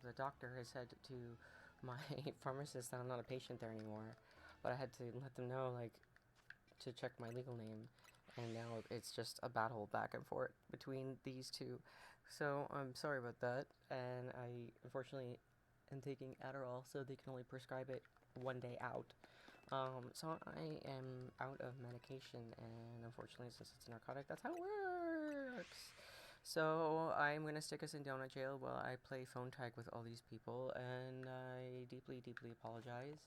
the doctor has said to my pharmacist that I'm not a patient there anymore. But I had to let them know, like, to check my legal name, and now it's just a battle back and forth between these two. So I'm sorry about that, and I unfortunately am taking Adderall, so they can only prescribe it one day out. So I am out of medication, and unfortunately, since it's a narcotic, that's how it works. So I'm gonna stick us in donut jail while I play phone tag with all these people, and I deeply, deeply apologize.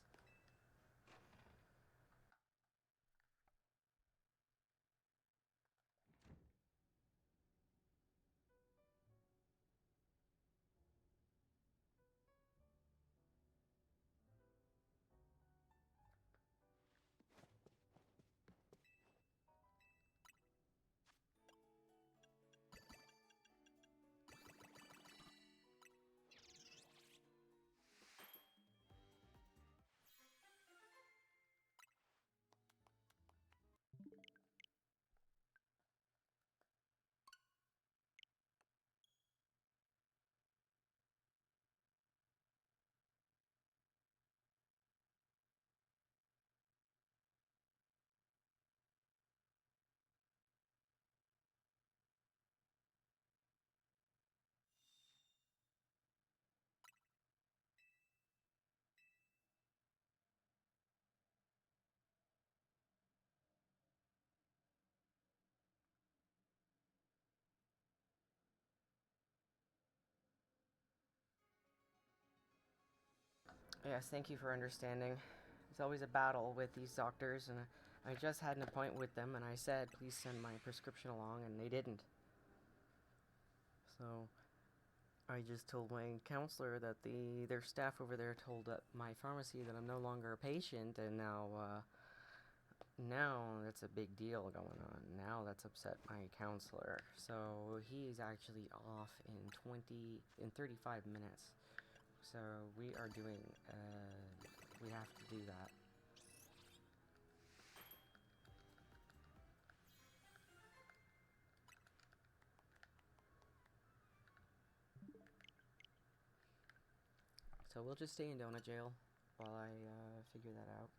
Yes, thank you for understanding. It's always a battle with these doctors, and I just had an appointment with them, and I said, please send my prescription along, and they didn't. So I just told my counselor that their staff over there told my pharmacy that I'm no longer a patient, and now that's a big deal going on. Now that's upset my counselor. So he's actually off in 35 minutes. So we are doing, we have to do that. So we'll just stay in donut jail while I figure that out.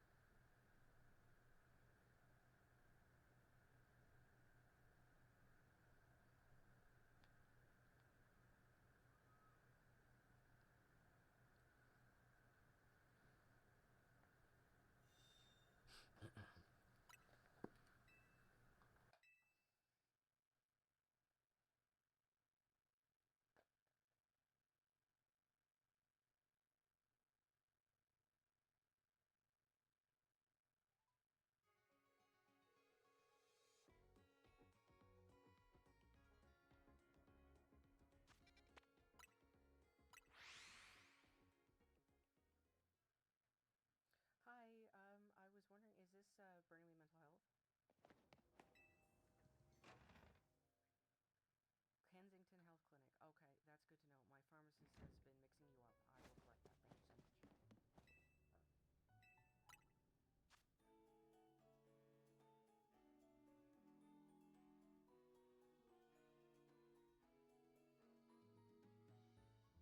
Hi, I was wondering, is this Burnley Mental Health? Kensington Health Clinic. Okay, that's good to know. My pharmacist has been mixing you up. I will collect that. Thank you so much.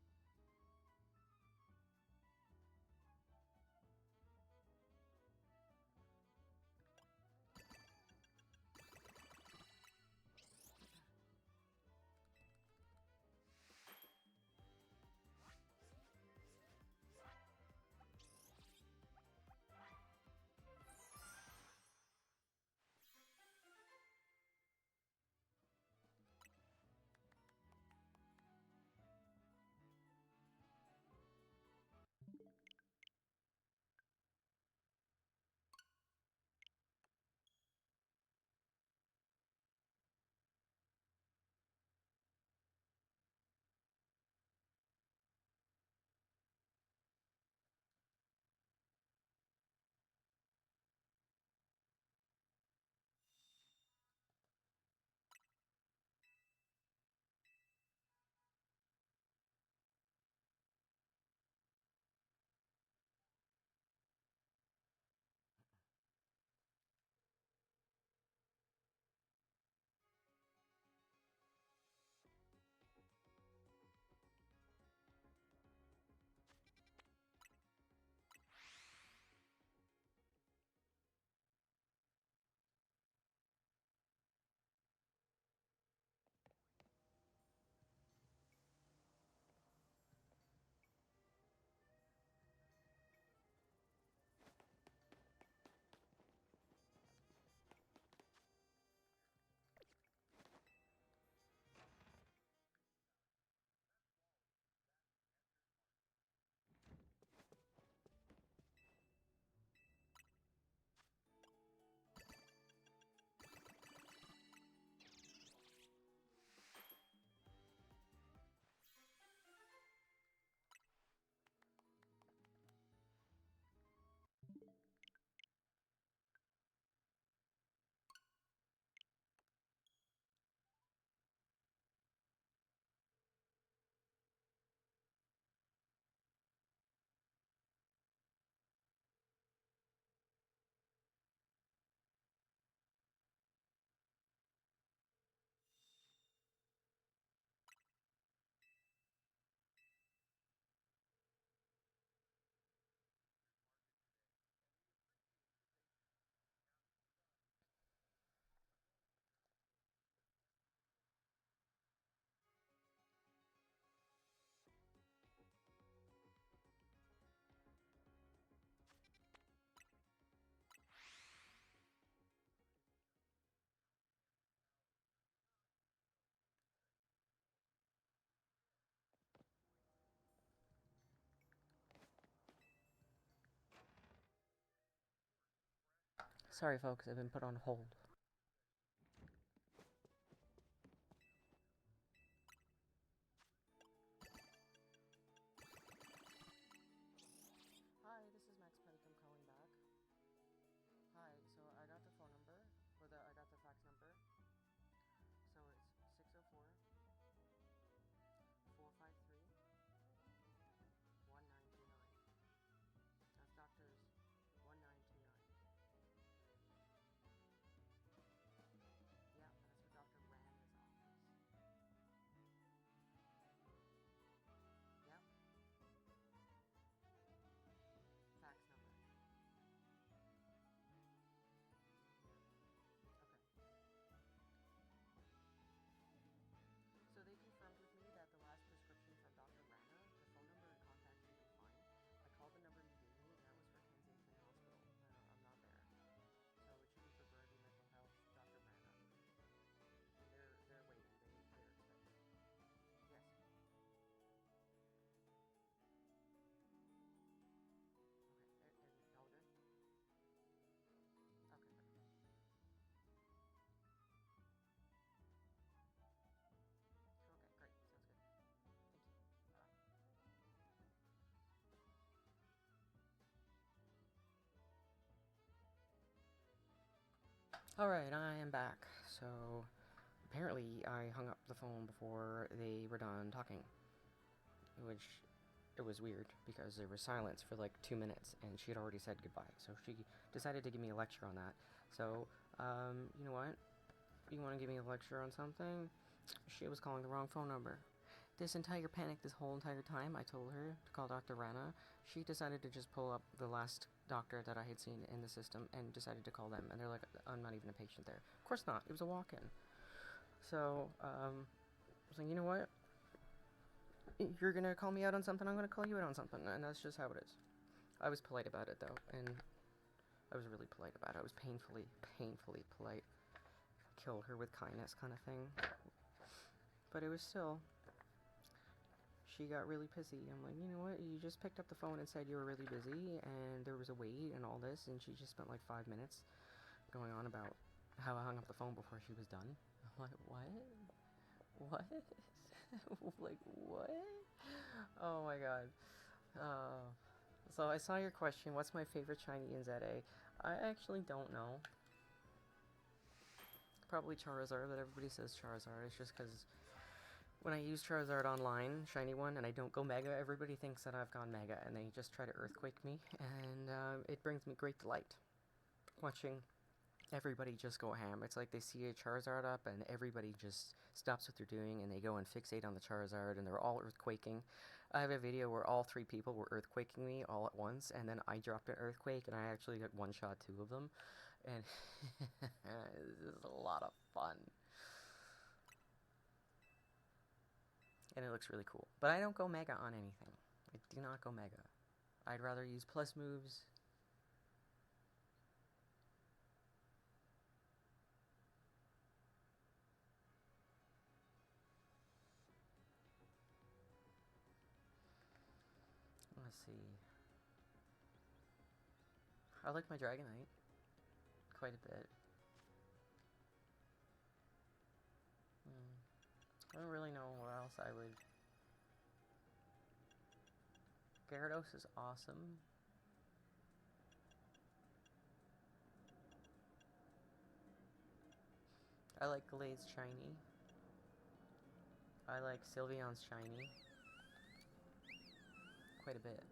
Sorry, folks, I've been put on hold. Hi, this is Max Pike. I'm calling back. Hi, so I got the phone number, or I got the fax number. So it's 604 453 1929. That's doctor's 1929. Yeah, that's for Dr. Rana's office. Yep, fax number. Okay. So they confirmed with me that the last prescription from Dr. Rana, the phone number and contact should be fine. I called the number you gave me, and that was for Kensington Hospital. I'm not there. So it should be for Burnaby Mental Health, Dr. Rana. And they're waiting. They're expecting. Yes. Okay. And all good? Okay, good. Okay, great. Sounds good. Thank you. Bye. Alright, I am back. So, apparently I hung up the phone before they were done talking. Which, it was weird, because there was silence for like 2 minutes, and she had already said goodbye. So she decided to give me a lecture on that. So, you know what? You want to give me a lecture on something? She was calling the wrong phone number. This entire panic, this whole entire time, I told her to call Dr. Rana. She decided to just pull up the last doctor that I had seen in the system and decided to call them. And they're like, I'm not even a patient there. Of course not. It was a walk-in. So, I was like, you know what? You're gonna call me out on something, I'm gonna call you out on something. And that's just how it is. I was polite about it, though. And I was really polite about it. I was painfully polite. Killed her with kindness kind of thing. But it was still... She got really pissy. I'm like, you know what? You just picked up the phone and said you were really busy and there was a wait and all this, and she just spent like 5 minutes going on about how I hung up the phone before she was done. I'm like, what? What? Like, what? Oh my god. So I saw your question, what's my favorite shiny in ZA? I actually don't know. Probably Charizard, but everybody says Charizard. It's just because when I use Charizard online, shiny one, and I don't go Mega, everybody thinks that I've gone Mega, and they just try to Earthquake me, and it brings me great delight watching everybody just go ham. It's like they see a Charizard up, and everybody just stops what they're doing, and they go and fixate on the Charizard, and they're all Earthquaking. I have a video where all 3 people were Earthquaking me all at once, and then I dropped an Earthquake, and I actually got one-shot 2 of them, and this is a lot of fun. And it looks really cool. But I don't go Mega on anything. I do not go Mega. I'd rather use plus moves. Let's see. I like my Dragonite quite a bit. I don't really know what else I would... Gyarados is awesome. I like Glade's shiny. I like Sylveon's shiny quite a bit.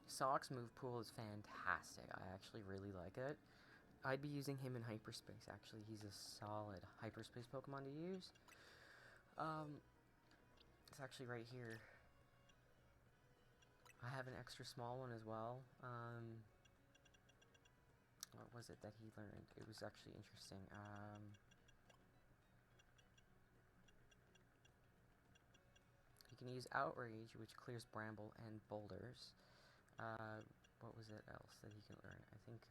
Sock's move pool is fantastic. I actually really like it. I'd be using him in Hyperspace, actually. He's a solid Hyperspace Pokemon to use. It's actually right here. I have an extra small one as well. What was it that he learned? It was actually interesting. You can use Outrage, which clears Bramble and Boulders. What was it else that he can learn? I think,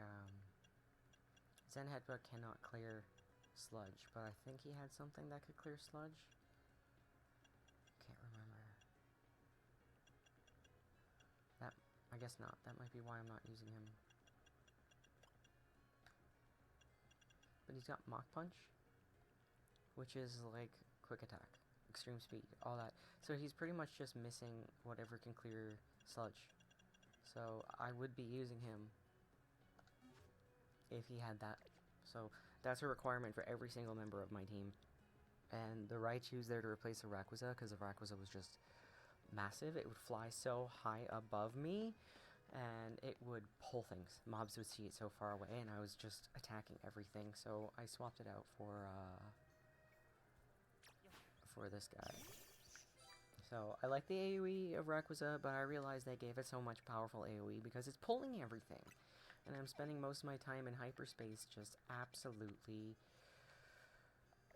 Zen Headbutt cannot clear Sludge, but I think he had something that could clear Sludge. Can't remember. That, I I guess not. That might be why I'm not using him. But he's got Mach Punch, which is like quick attack, extreme speed, all that. So he's pretty much just missing whatever can clear sludge. So I would be using him if he had that. So that's a requirement for every single member of my team. And the Raichu's there to replace the Rayquaza, because the Rayquaza was just massive. It would fly so high above me, and it would pull things. Mobs would see it so far away, and I was just attacking everything. So I swapped it out for this guy. So I like the AoE of Rayquaza, but I realized they gave it so much powerful AoE because it's pulling everything. And I'm spending most of my time in hyperspace just absolutely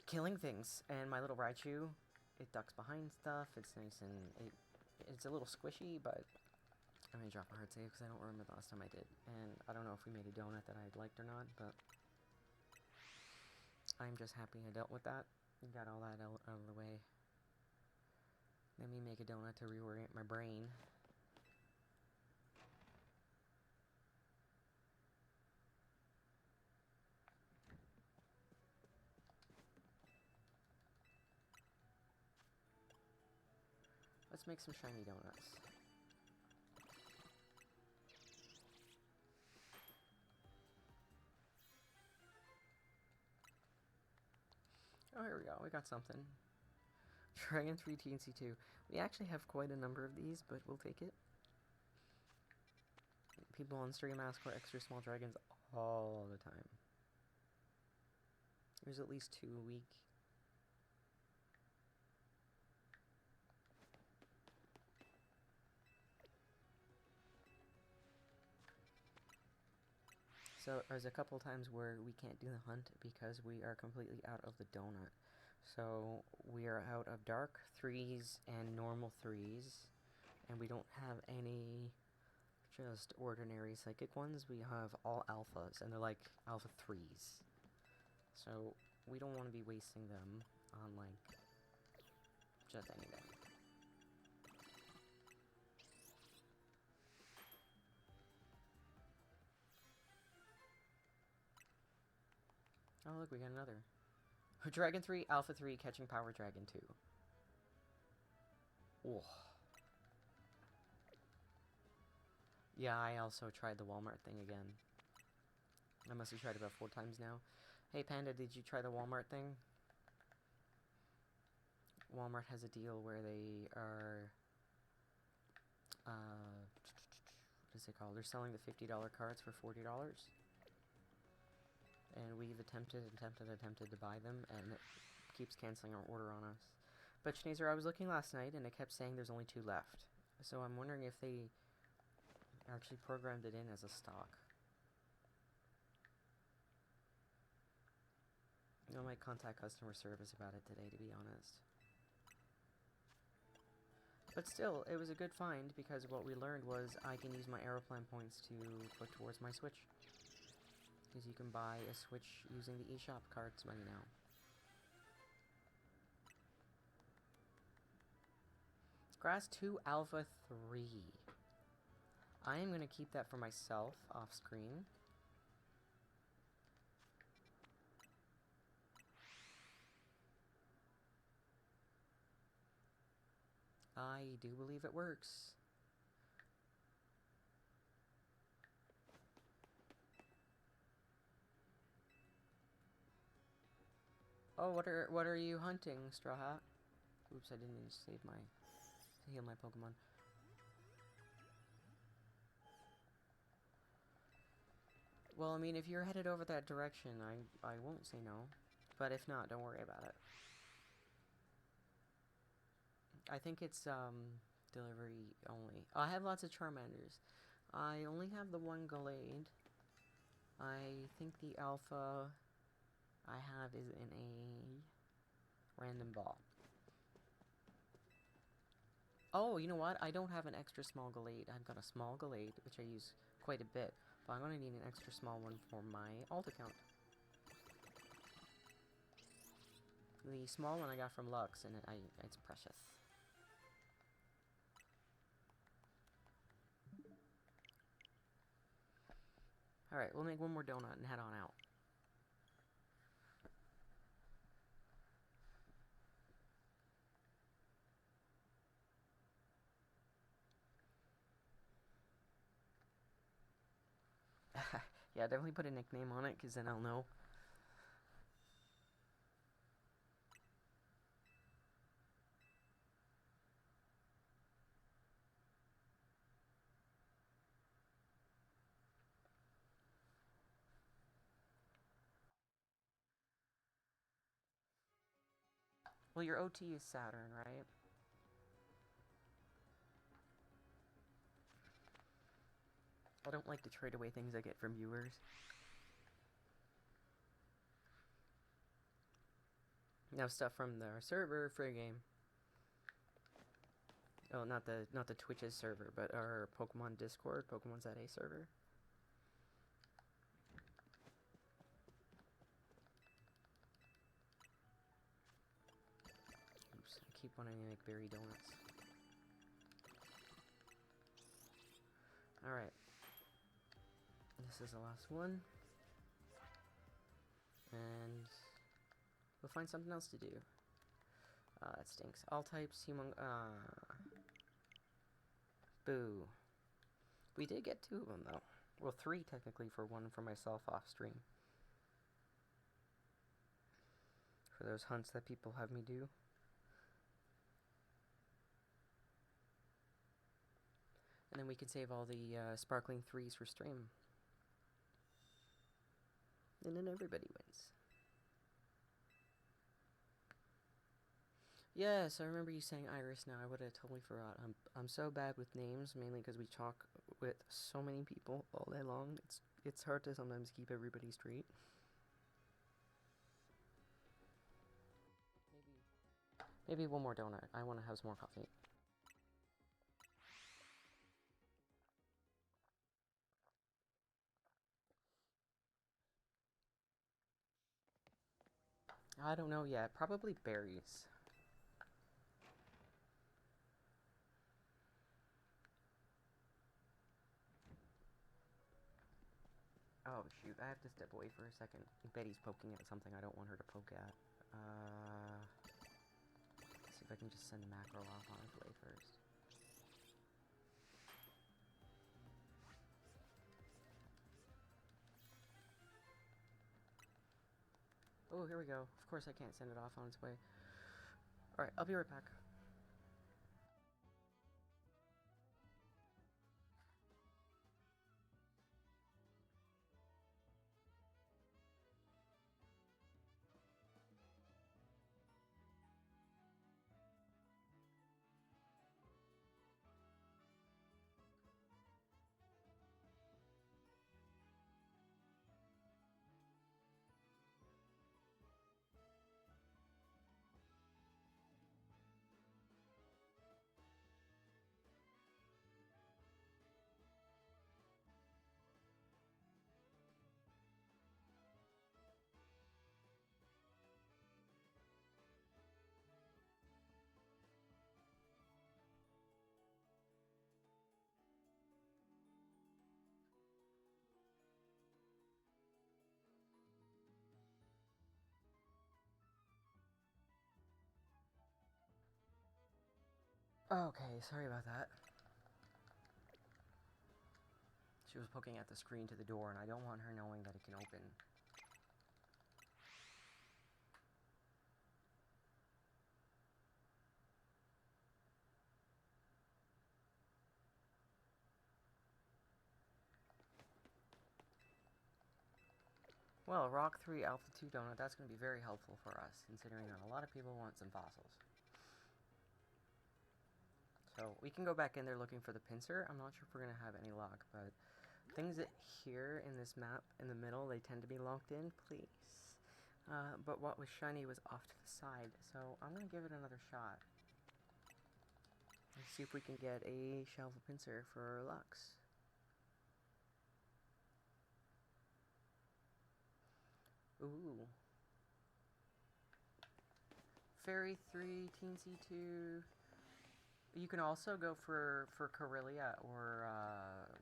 killing things. And my little Raichu, it ducks behind stuff. It's nice and it's a little squishy, but I'm gonna drop a hard save because I don't remember the last time I did. And I don't know if we made a donut that I liked or not, but I'm just happy I dealt with that. Got all that out of the way. Let me make a donut to reorient my brain. Let's make some shiny donuts. Oh, here we go. We got something. Dragon 3 TNC2. We actually have quite a number of these, but we'll take it. People on stream ask for extra small dragons all the time. There's at least 2 a week. So there's a couple times where we can't do the hunt because we are completely out of the donut. So we are out of dark 3s and normal 3s, and we don't have any just ordinary psychic ones. We have all alphas, and they're like alpha 3s. So we don't want to be wasting them on like just anything. Oh look, we got another. Dragon 3, Alpha 3, catching Power Dragon 2. Oh. Yeah, I also tried the Walmart thing again. I must have tried it about 4 times now. Hey Panda, did you try the Walmart thing? Walmart has a deal where they are... what is it called? They're selling the $50 cards for $40. And we've attempted to buy them, and it keeps canceling our order on us. But Schneezer, I was looking last night, and it kept saying there's only 2 left. So I'm wondering if they actually programmed it in as a stock. I might contact customer service about it today, to be honest. But still, it was a good find, because what we learned was I can use my Aeroplan points to put towards my Switch. Because you can buy a Switch using the eShop cards money now. Grass 2 Alpha 3. I am going to keep that for myself off screen. I do believe it works. Oh, what are you hunting, Straw Hat? Oops, I didn't even save my heal my Pokemon. Well, I mean, if you're headed over that direction, I won't say no. But if not, don't worry about it. I think it's delivery only. I have lots of Charmanders. I only have the 1 Gallade. I think the Alpha I have is in a random ball. Oh, you know what? I don't have an extra small Gallade. I've got a small Gallade, which I use quite a bit. But I'm going to need an extra small one for my alt account. The small one I got from Lux, and it's precious. Alright, we'll make one more donut and head on out. Yeah, definitely put a nickname on it, because then I'll know. Well, your OT is Saturn, right? I don't like to trade away things I get from viewers. Now stuff from the server for a game. Oh, not the Twitch's server, but our Pokemon Discord, Pokemon ZA server. Oops, I keep wanting to make berry donuts. Alright. This is the last one. And we'll find something else to do. That stinks. All types, boo. We did get 2 of them, though. Well, 3 technically, for one for myself off stream. For those hunts that people have me do. And then we can save all the sparkling 3s for stream. And then everybody wins. Yes, I remember you saying Iris now. I would have totally forgot. I'm so bad with names, mainly because we talk with so many people all day long. It's hard to sometimes keep everybody straight. Maybe one more donut. I want to have some more coffee. I don't know yet. Probably berries. Oh, shoot. I have to step away for a second. Betty's poking at something I don't want her to poke at. Let's see if I can just send the macro off on its way first. Oh, here we go. Of course I can't send it off on its way. Alright, I'll be right back. Okay, sorry about that. She was poking at the screen to the door, and I don't want her knowing that it can open. Well, Rock 3 Alpha 2 donut, that's going to be very helpful for us, considering that a lot of people want some fossils. So, we can go back in there looking for the pincer. I'm not sure if we're going to have any luck, but things that here in this map, in the middle, they tend to be locked in, please. But what was shiny was off to the side, so I'm going to give it another shot. Let's see if we can get a shelf of pincer for Lux. Ooh. Fairy 3, Teensy 2. You can also go for Corellia or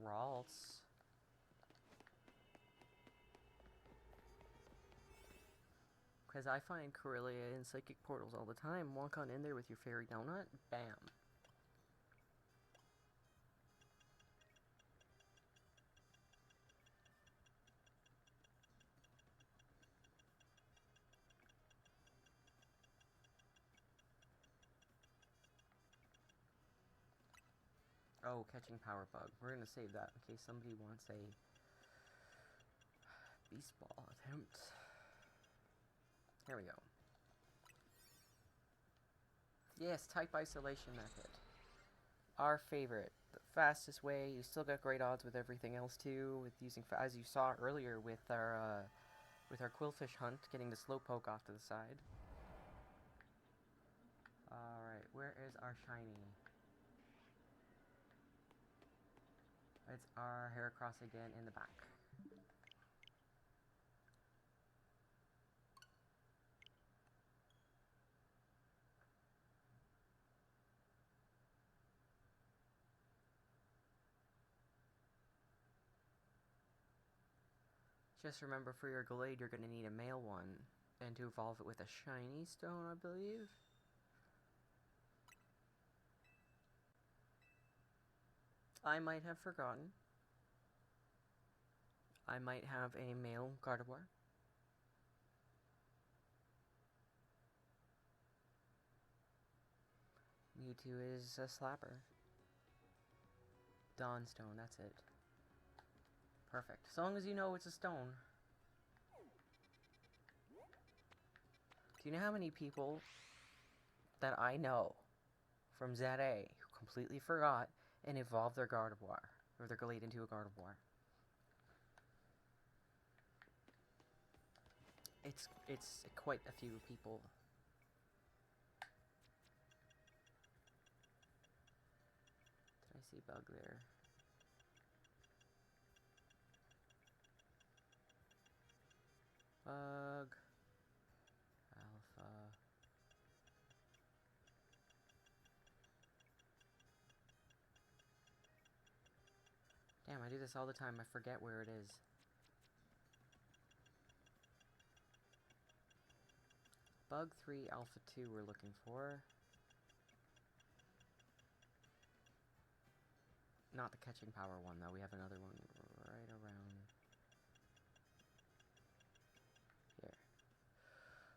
Ralts. Because I find Corellia in psychic portals all the time. Walk on in there with your fairy donut, bam. Oh, catching power bug. We're gonna save that in case somebody wants a beast ball attempt. Here we go. Yes, type isolation method. Our favorite. The fastest way. You still got great odds with everything else too. With using, as you saw earlier with our quillfish hunt, getting the slowpoke off to the side. Alright, where is our shiny? It's our Heracross again in the back. Just remember for your Glade, you're going to need a male one. And to evolve it with a shiny stone, I believe. I might have forgotten. I might have a male Gardevoir. Mewtwo is a slapper. Dawnstone, that's it. Perfect. As long as you know it's a stone. Do you know how many people that I know from ZA who completely forgot and evolved their Gardevoir, or their Glade into a Gardevoir? It's quite a few people. Did I see bug there? Bug. Alpha. Damn, I do this all the time. I forget where it is. Bug 3, Alpha 2 we're looking for. Not the catching power one, though. We have another one right around here.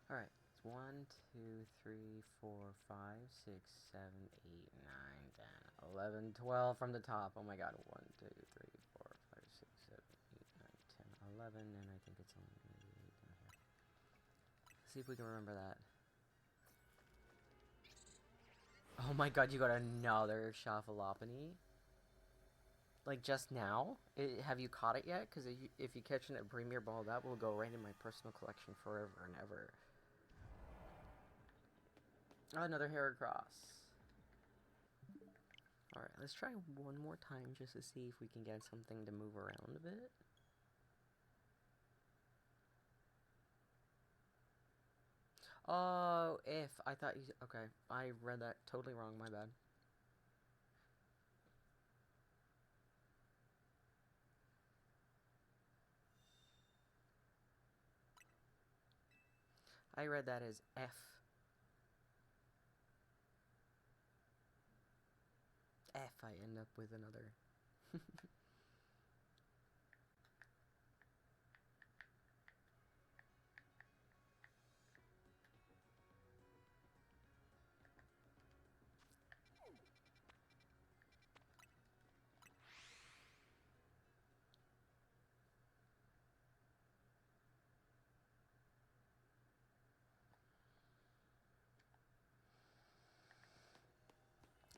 Alright. It's 1, 2, 3, 4, 5, 6, 7, 8, 9, 10, 11, 12 from the top. Oh my god. 1, 2, 3, 4, 5, 6, 7, 8, 9, 10, 11, and I think it's only 8 down here. See if we can remember that. Oh my god, you got another Shuffleopony? Like, just now? Have you caught it yet? Because if you catch it at Premier Ball, that will go right in my personal collection forever and ever. Another Heracross. Alright, let's try one more time just to see if we can get something to move around a bit. Oh, if. I thought you... Okay, I read that totally wrong, my bad. I read that as F. F, I end up with another.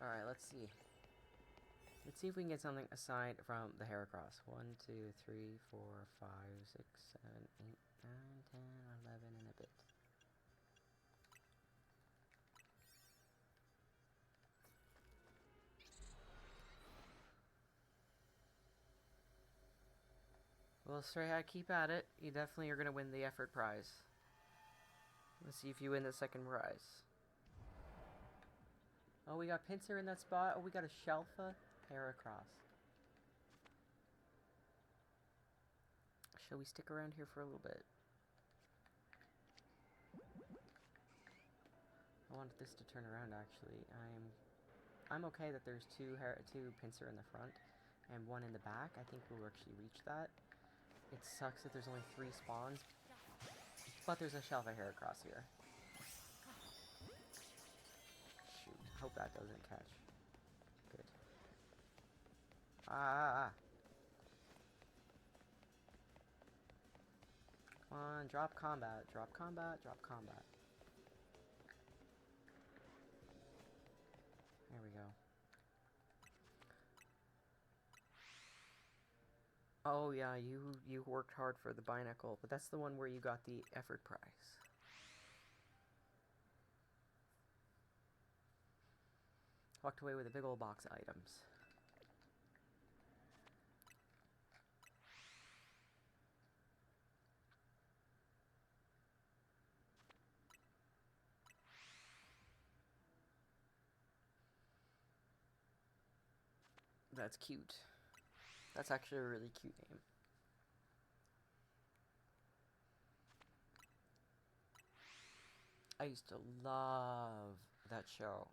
Alright, let's see. Let's see if we can get something aside from the Heracross. 1, 2, 3, 4, 5, 6, 7, 8, 9, 10, 11, and a bit. Well, Stray, keep at it. You definitely are going to win the effort prize. Let's see if you win the second prize. Oh, we got Pinsir in that spot. Oh, we got a Shelfa Heracross. Shall we stick around here for a little bit? want this to turn around actually. I'm okay that there's two pincer in the front and one in the back. I think we'll actually reach that. It sucks that there's only 3 spawns, but there's a shelf of hair across here. Shoot, hope that doesn't catch. Good. Ah! Come on, drop combat, drop combat, drop combat. There we go. Oh yeah, you worked hard for the binacle, but that's the one where you got the effort prize. Walked away with a big old box of items. That's cute. That's actually a really cute name. I used to love that show.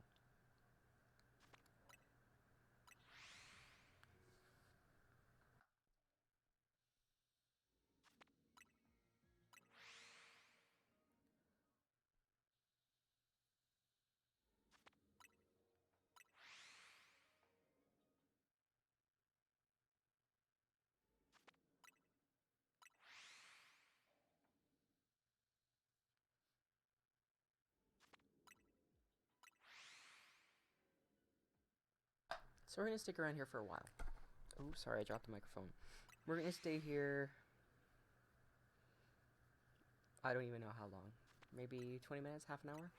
So we're gonna stick around here for a while. Oh, sorry, I dropped the microphone. We're gonna stay here. I don't even know how long. Maybe 20 minutes, half an hour?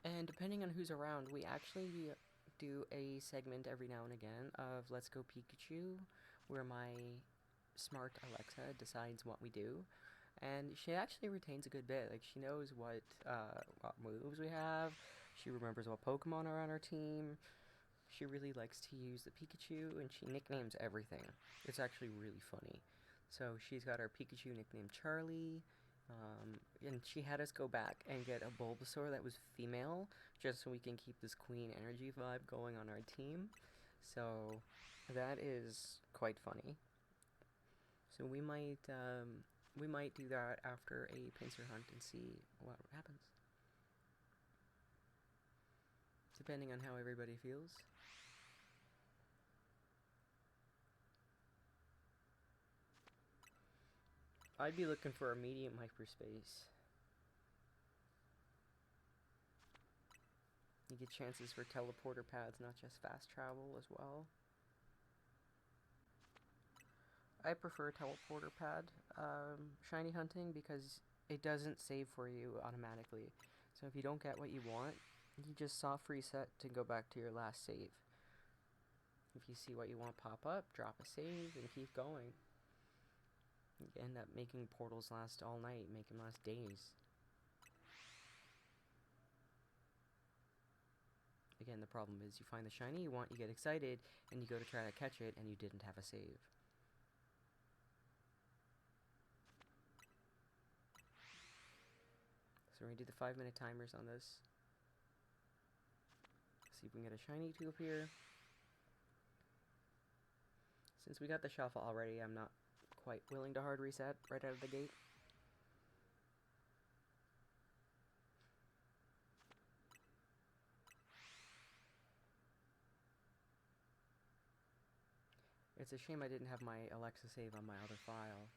And depending on who's around, we actually do a segment every now and again of Let's Go Pikachu, where my smart Alexa decides what we do. And she actually retains a good bit. Like, she knows what moves we have. She remembers what Pokemon are on our team. She really likes to use the Pikachu, and she nicknames everything. It's actually really funny. So she's got our Pikachu nicknamed Charlie, and she had us go back and get a Bulbasaur that was female, just so we can keep this queen energy vibe going on our team. So that is quite funny. So we might do that after a pincer hunt and see what happens. Depending on how everybody feels. I'd be looking for a medium hyperspace. You get chances for teleporter pads, not just fast travel as well. I prefer teleporter pad shiny hunting because it doesn't save for you automatically. So if you don't get what you want, you just soft reset to go back to your last save. If you see what you want pop up, drop a save and keep going. You end up making portals last all night, make them last days. Again, the problem is you find the shiny you want, you get excited, and you go to try to catch it, and you didn't have a save. So we're going to do the 5-minute timers on this. See if we can get a shiny to appear. Since we got the shuffle already, I'm not quite willing to hard reset right out of the gate. It's a shame I didn't have my Alexa save on my other file.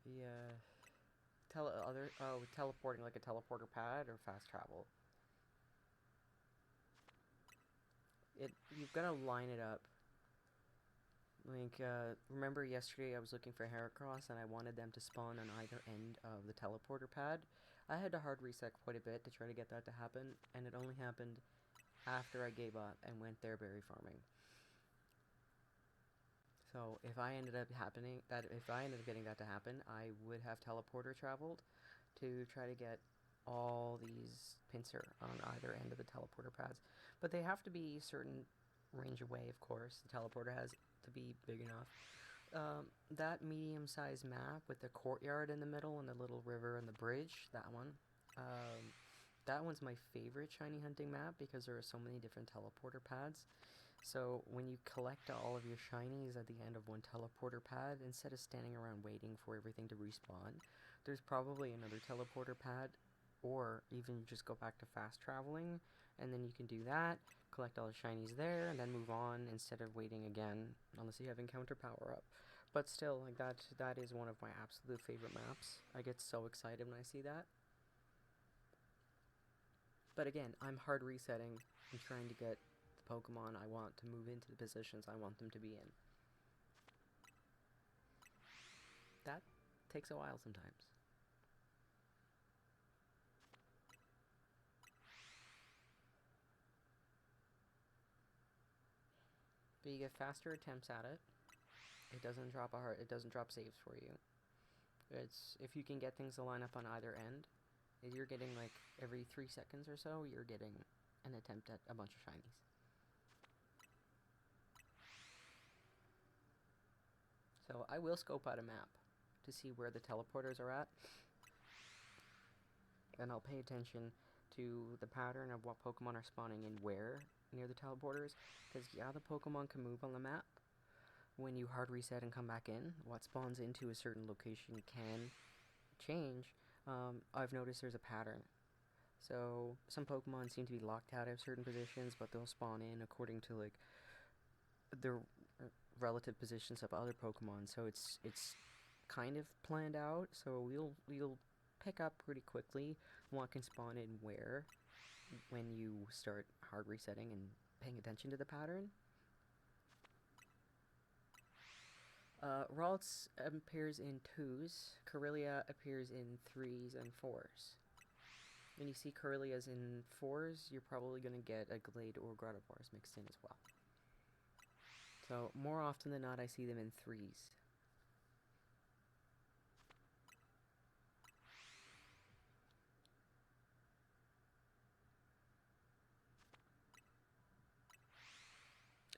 Yeah. Teleporting like a teleporter pad or fast travel. You've got to line it up. Like, remember yesterday I was looking for Heracross and I wanted them to spawn on either end of the teleporter pad? I had to hard reset quite a bit to try to get that to happen, and it only happened after I gave up and went there berry farming. So if I ended up getting that to happen, I would have teleporter traveled to try to get all these pincer on either end of the teleporter pads. But they have to be a certain range away, of course. The teleporter has to be big enough. That medium-sized map with the courtyard in the middle and the little river and the bridge, that one. Um, that one's my favorite shiny hunting map because there are so many different teleporter pads. So when you collect all of your shinies at the end of one teleporter pad, instead of standing around waiting for everything to respawn, there's probably another teleporter pad, or even just go back to fast traveling, and then you can do that, collect all the shinies there, and then move on instead of waiting again, unless you have encounter power up. But still, like that is one of my absolute favorite maps. I get so excited when I see that. But again, I'm hard resetting and trying to get the Pokemon I want to move into the positions I want them to be in. That takes a while sometimes. But you get faster attempts at it. It doesn't drop saves for you. It's if you can get things to line up on either end, if you're getting like every 3 seconds or so, you're getting an attempt at a bunch of shinies. So I will scope out a map to see where the teleporters are at, and I'll pay attention to the pattern of what Pokemon are spawning in where near the teleporters, because yeah, the Pokemon can move on the map. When you hard reset and come back in, what spawns into a certain location can change. I've noticed there's a pattern. So some Pokemon seem to be locked out of certain positions, but they'll spawn in according to like their relative positions of other Pokemon. So it's kind of planned out. So we'll pick up pretty quickly what can spawn in where when you start hard resetting and paying attention to the pattern. Ralts appears in 2s, Corellia appears in 3s and 4s. When you see Corellias in 4s, you're probably going to get a Glade or Grottovars mixed in as well. So, more often than not, I see them in 3s.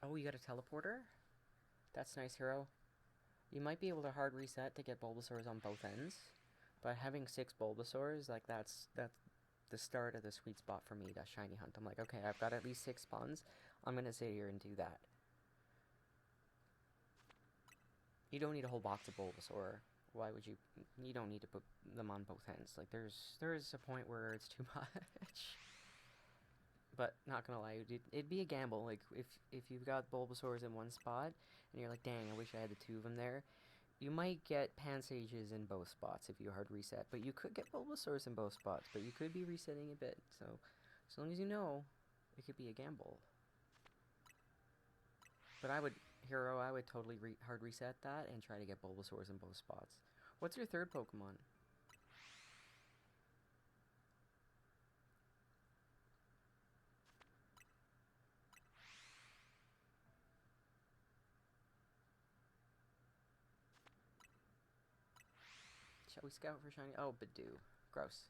Oh, you got a teleporter? That's nice, hero. You might be able to hard reset to get Bulbasaurs on both ends, but having 6 Bulbasaurs, like that's the start of the sweet spot for me, that shiny hunt. I'm like, okay, I've got at least 6 spawns. I'm gonna sit here and do that. You don't need a whole box of Bulbasaur. Why would you? You don't need to put them on both ends. Like there is a point where it's too much. But not gonna lie, it'd be a gamble. Like if you've got Bulbasaurs in one spot and you're like, dang, I wish I had the 2 of them there. You might get Pansages in both spots if you hard reset, but you could get Bulbasaurs in both spots, but you could be resetting a bit. So as long as you know, it could be a gamble. But I would totally hard reset that and try to get Bulbasaurs in both spots. What's your third Pokemon? Shall we scout for shiny? Oh, Badoo. Gross.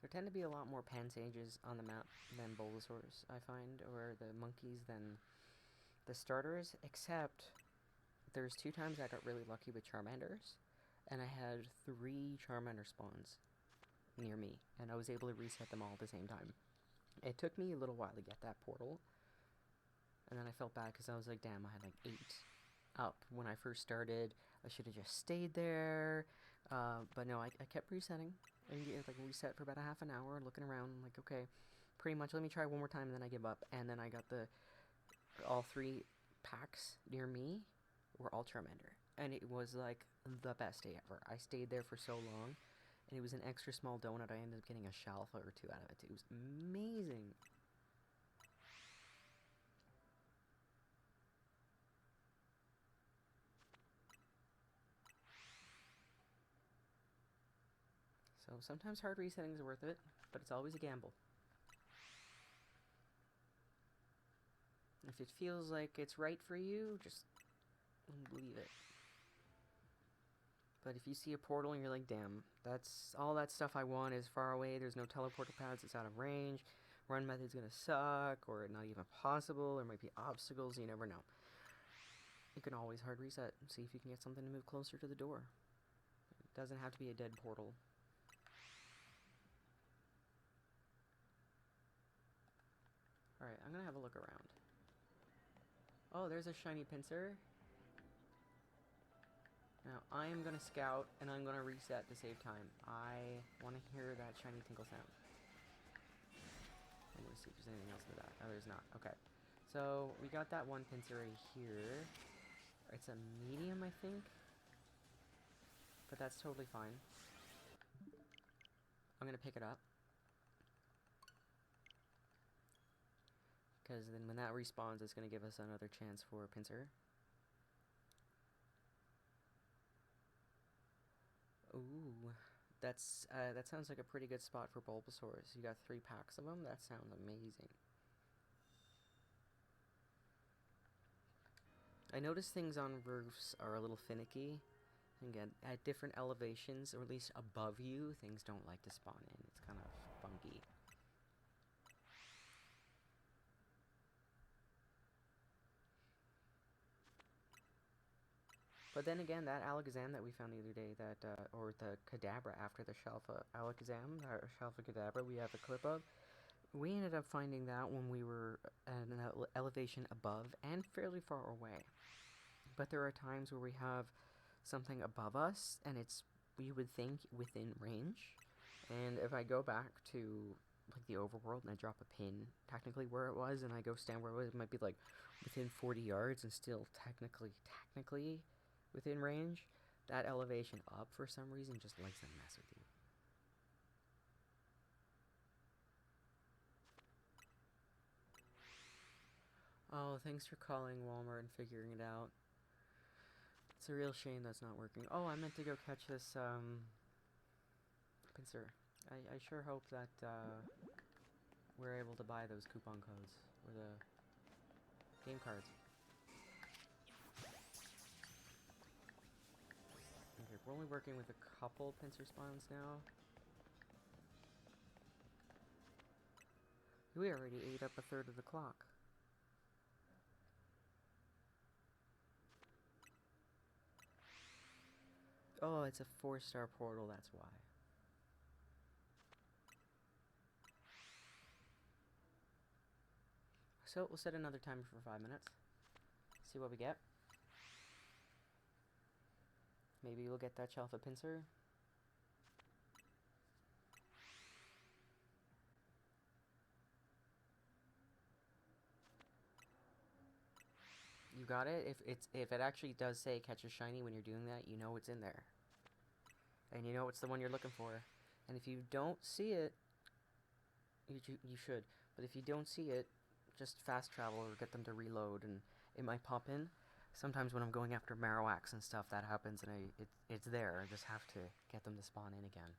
There tend to be a lot more Pansages on the map than Bulbasaurs, I find, or the monkeys than the starters, except there's 2 times I got really lucky with Charmanders, and I had 3 Charmander spawns near me, and I was able to reset them all at the same time. It took me a little while to get that portal, and then I felt bad because I was like, damn, I had like 8 up when I first started. I should have just stayed there, but no, I kept resetting, and like reset for about a half an hour, looking around, like, okay, pretty much let me try one more time, and then I give up, and then I got all 3 packs near me were all Charmander, and it was like the best day ever. I stayed there for so long, and it was an extra small donut. I ended up getting a Shalfa or 2 out of it. It was amazing. So sometimes hard resetting is worth it, but it's always a gamble. If it feels like it's right for you, just leave it. But if you see a portal and you're like, damn, that's all that stuff I want is far away, there's no teleporter pads, it's out of range, run method's gonna suck, or not even possible, there might be obstacles, you never know. You can always hard reset and see if you can get something to move closer to the door. It doesn't have to be a dead portal. Alright, I'm gonna have a look around. Oh, there's a shiny pincer. Now, I am going to scout, and I'm going to reset to save time. I want to hear that shiny tinkle sound. I'm going to see if there's anything else to that. Oh, there's not. Okay. So, we got that one pincer right here. It's a medium, I think. But that's totally fine. I'm going to pick it up. Because then when that respawns, it's going to give us another chance for a pincer. Ooh, that sounds like a pretty good spot for Bulbasaurs. You got 3 packs of them? That sounds amazing. I notice things on roofs are a little finicky. Again, at different elevations, or at least above you, things don't like to spawn in. It's kind of funky. But then again, that Alakazam that we found the other day, or the Kadabra after the Shelfa Alakazam, or Shelfa Kadabra we have a clip of, we ended up finding that when we were at an elevation above and fairly far away. But there are times where we have something above us, and it's, we would think, within range. And if I go back to, like, the overworld and I drop a pin technically where it was, and I go stand where it was, it might be, like, within 40 yards and still technically within range, that elevation up for some reason just likes to mess with you. Oh, thanks for calling Walmart and figuring it out. It's a real shame that's not working. Oh, I meant to go catch this, pincer. I sure hope that, we're able to buy those coupon codes, or the game cards. Okay, we're only working with a couple pincer spawns now. We already ate up a third of the clock. Oh, it's a 4-star portal, that's why. So, we'll set another timer for 5 minutes. See what we get. Maybe we'll get that Shelfa pincer. You got it? If it actually does say catch a shiny when you're doing that, you know it's in there. And you know it's the one you're looking for. And if you don't see it, you should. But if you don't see it, just fast travel or get them to reload, and it might pop in. Sometimes when I'm going after Marowaks and stuff, that happens, and it's there. I just have to get them to spawn in again,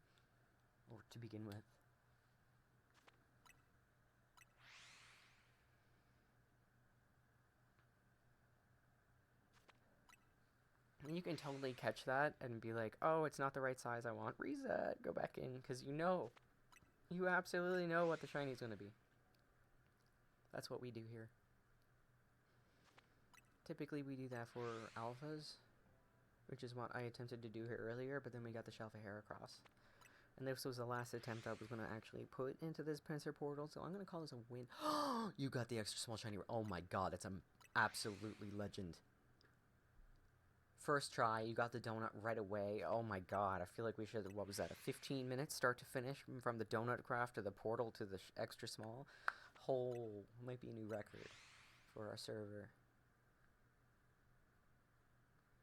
or to begin with. And you can totally catch that and be like, oh, it's not the right size I want. Reset, go back in, because you absolutely know what the shiny is going to be. That's what we do here. Typically we do that for alphas, which is what I attempted to do here earlier, but then we got the Shelfa Heracross. And this was the last attempt I was going to actually put into this pincer portal, so I'm going to call this a win. You got the extra small shiny. Oh my god, that's absolutely legend. First try, you got the donut right away. Oh my god, I feel like we should, what was that, a 15 minutes start to finish from the donut craft to the portal to the extra small? Might be a new record for our server.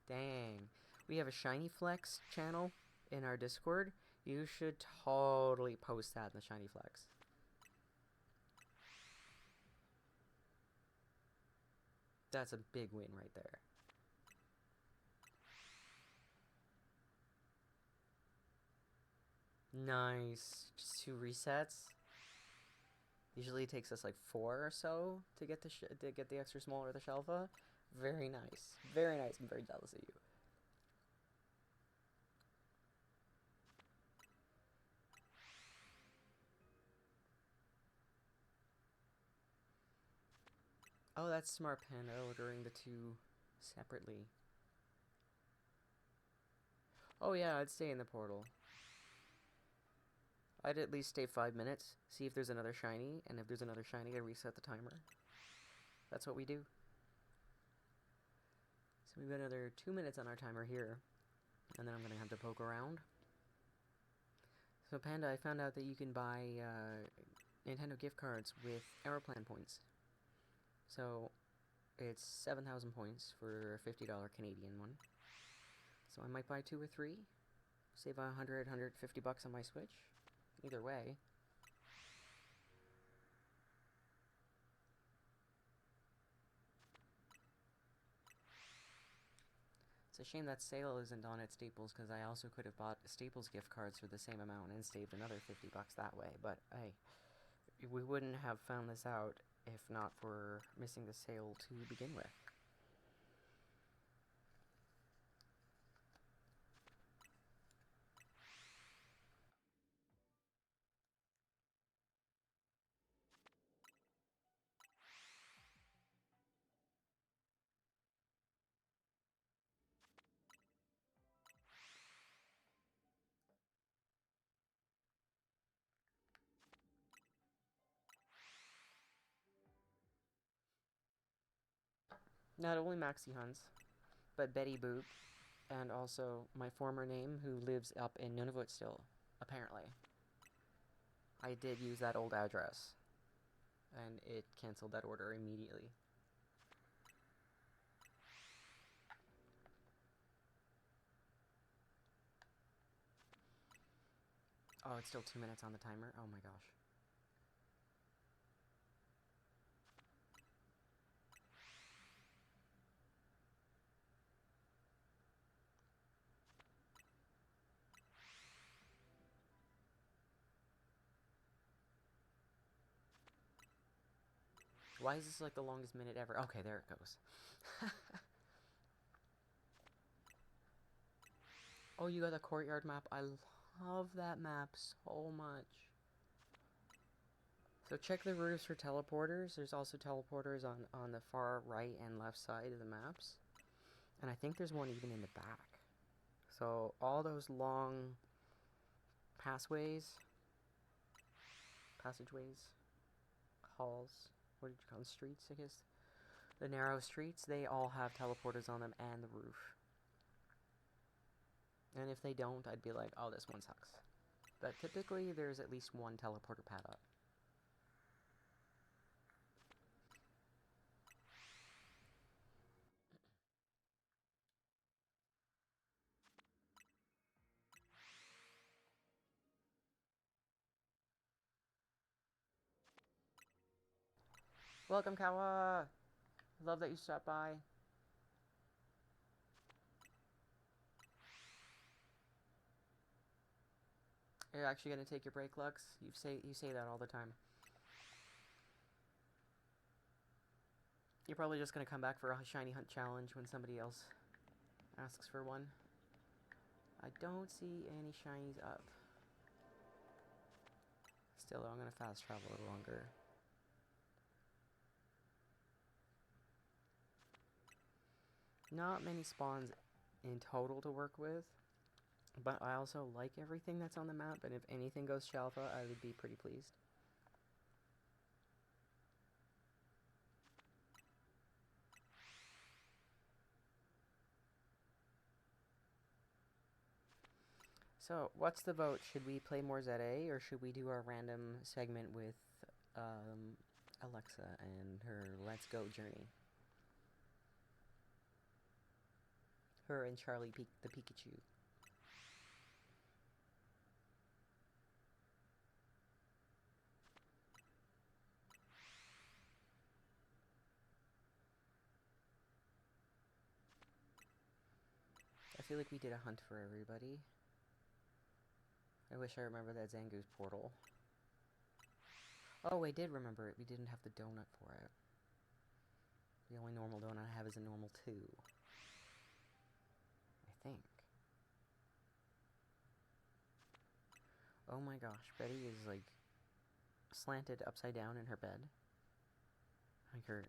Dang. We have a Shiny Flex channel in our Discord. You should totally post that in the Shiny Flex. That's a big win right there. Nice. Just 2 resets. Usually it takes us like 4 or so to get the extra small or the Shelfa. Very nice. Very nice. I'm very jealous of you. Oh, that's smart, Panda, ordering the two separately. Oh yeah, I'd stay in the portal. I'd at least stay 5 minutes, see if there's another shiny, and if there's another shiny, I reset the timer. That's what we do. So we've got another 2 minutes on our timer here, and then I'm gonna have to poke around. So Panda, I found out that you can buy Nintendo gift cards with Aeroplan points. So it's 7,000 points for a $50 Canadian one. So I might buy 2 or 3, save 150 bucks on my Switch. Either way. It's a shame that sale isn't on at Staples, because I also could have bought Staples gift cards for the same amount and saved another 50 bucks that way, but hey, we wouldn't have found this out if not for missing the sale to begin with. Not only Maxie Hunts, but Betty Boop, and also my former name, who lives up in Nunavut still, apparently. I did use that old address, and it canceled that order immediately. Oh, it's still 2 minutes on the timer? Oh my gosh. Why is this like the longest minute ever? Okay, there it goes. Oh, you got the courtyard map. I love that map so much. So check the roofs for teleporters. There's also teleporters on the far right and left side of the maps. And I think there's one even in the back. So all those long passageways, halls, what did you call them? Streets, I guess? The narrow streets, they all have teleporters on them and the roof. And if they don't, I'd be like, oh, this one sucks. But typically, there's at least one teleporter pad up. Welcome, Kawa! Love that you stopped by. You're actually gonna take your break, Lux? You say that all the time. You're probably just gonna come back for a shiny hunt challenge when somebody else asks for one. I don't see any shinies up. Still, I'm gonna fast travel a little longer. Not many spawns in total to work with, but I also like everything that's on the map, and if anything goes Shalfa, I would be pretty pleased. So, what's the vote? Should we play more ZA, or should we do our random segment with Alexa and her Let's Go journey? Her and Charlie the Pikachu. I feel like we did a hunt for everybody. I wish I remember that Zangoose portal. Oh, I did remember it. We didn't have the donut for it. The only normal donut I have is a normal 2. I think. Oh my gosh, Betty is like slanted upside down in her bed. Like her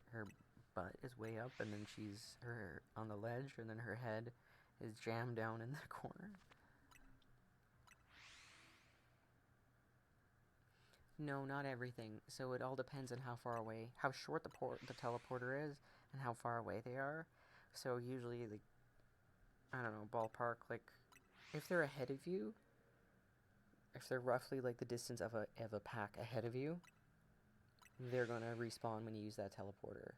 butt is way up, and then she's her on the ledge, and then her head is jammed down in the corner. No, not everything. So it all depends on how far away, how short the teleporter is, and how far away they are. So usually, like, I don't know, ballpark, like, if they're ahead of you, if they're roughly like the distance of a pack ahead of you, they're gonna respawn when you use that teleporter.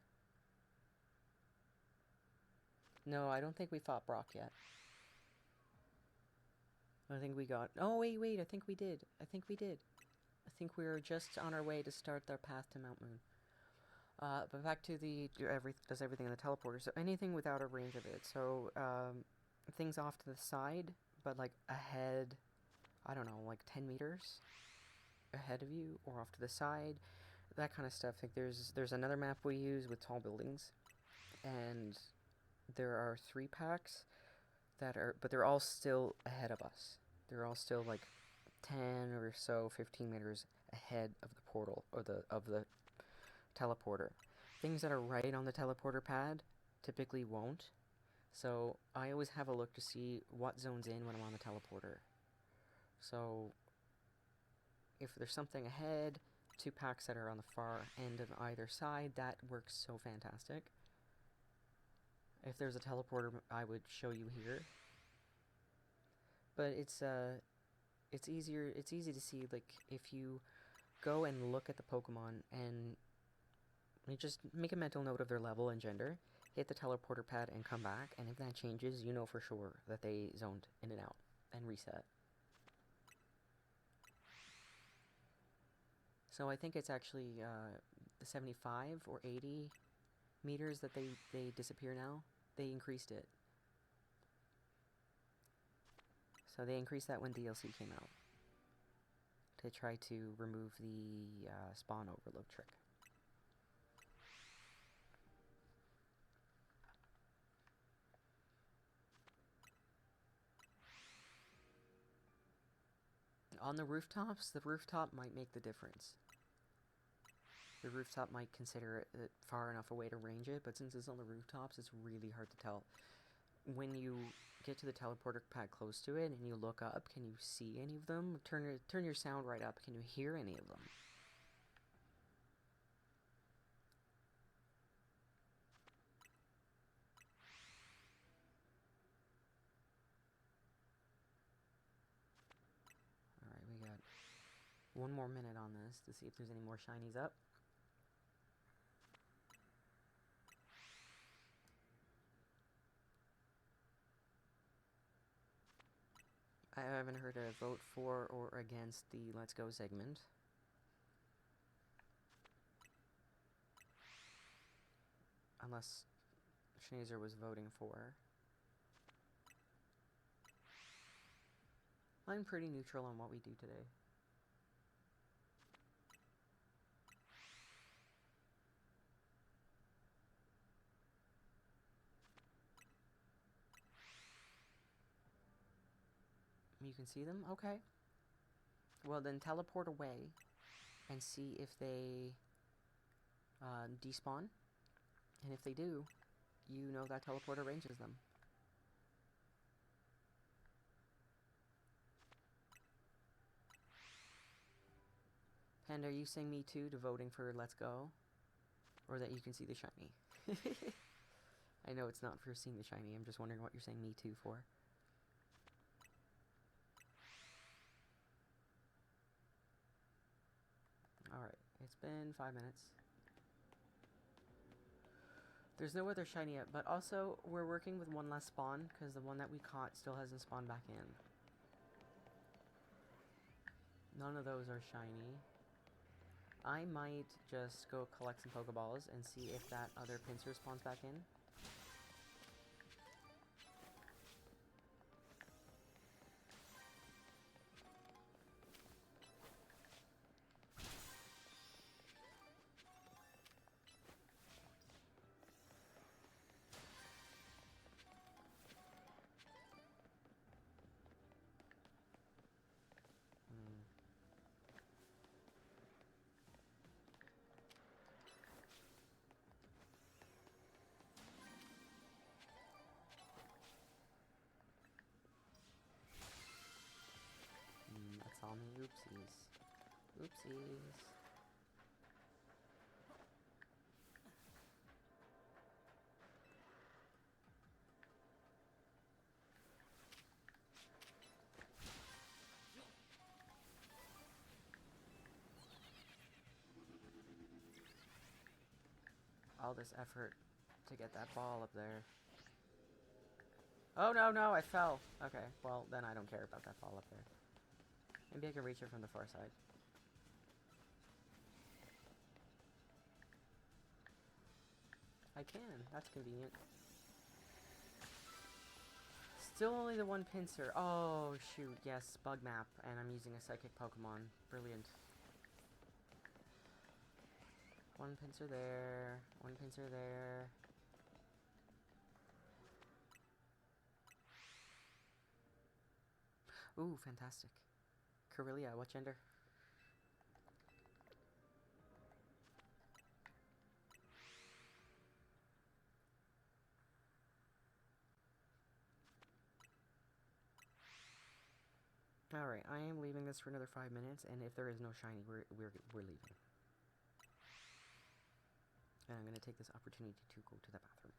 No, I don't think we fought Brock yet. I think we got... Oh, wait, I think we did. I think we were just on our way to start their path to Mount Moon. But back to the does everything in the teleporter. So anything without a range of it. So, things off to the side, but like ahead, I don't know, like 10 meters ahead of you or off to the side. That kind of stuff. Like there's another map we use with tall buildings, and there are 3 packs that are, but they're all still ahead of us. They're all still like 10 or so, 15 meters ahead of the portal or of the teleporter. Things that are right on the teleporter pad typically won't. So I always have a look to see what zone's in when I'm on the teleporter. So if there's something ahead, 2 packs that are on the far end of either side, that works so fantastic. If there's a teleporter, I would show you here. But it's easy to see, like, if you go and look at the Pokemon and you just make a mental note of their level and gender, hit the teleporter pad and come back, and if that changes, you know for sure that they zoned in and out and reset. So I think it's actually the 75 or 80 meters that they disappear now. They increased it. So they increased that when DLC came out, to try to remove the spawn overload trick. On the rooftops, the rooftop might make the difference. The rooftop might consider it far enough away to range it, but since it's on the rooftops, it's really hard to tell. When you get to the teleporter pad close to it and you look up, can you see any of them? Turn your sound right up. Can you hear any of them? Alright, we got 1 more minute on this to see if there's any more shinies up. I haven't heard a vote for or against the Let's Go segment. Unless Schneezer was voting for. I'm pretty neutral on what we do today. You can see them? Okay. Well, then teleport away and see if they despawn. And if they do, you know that teleporter ranges them. Panda, are you saying me too to voting for Let's Go? Or that you can see the shiny? I know it's not for seeing the shiny, I'm just wondering what you're saying me too for. Alright, it's been 5 minutes. There's no other shiny yet, but also we're working with one less spawn because the one that we caught still hasn't spawned back in. None of those are shiny. I might just go collect some Pokeballs and see if that other pincer spawns back in. Oopsies. Oopsies. All this effort to get that ball up there. Oh, no, no, I fell. Okay, well, then I don't care about that ball up there. Maybe I can reach it from the far side. I can. That's convenient. Still only the one pincer. Oh, shoot. Yes, bug map. And I'm using a psychic Pokemon. Brilliant. One pincer there. One pincer there. Ooh, fantastic. Corellia, what gender? Alright, I am leaving this for another 5 minutes, and if there is no shiny, we're leaving. And I'm gonna take this opportunity to go to the bathroom.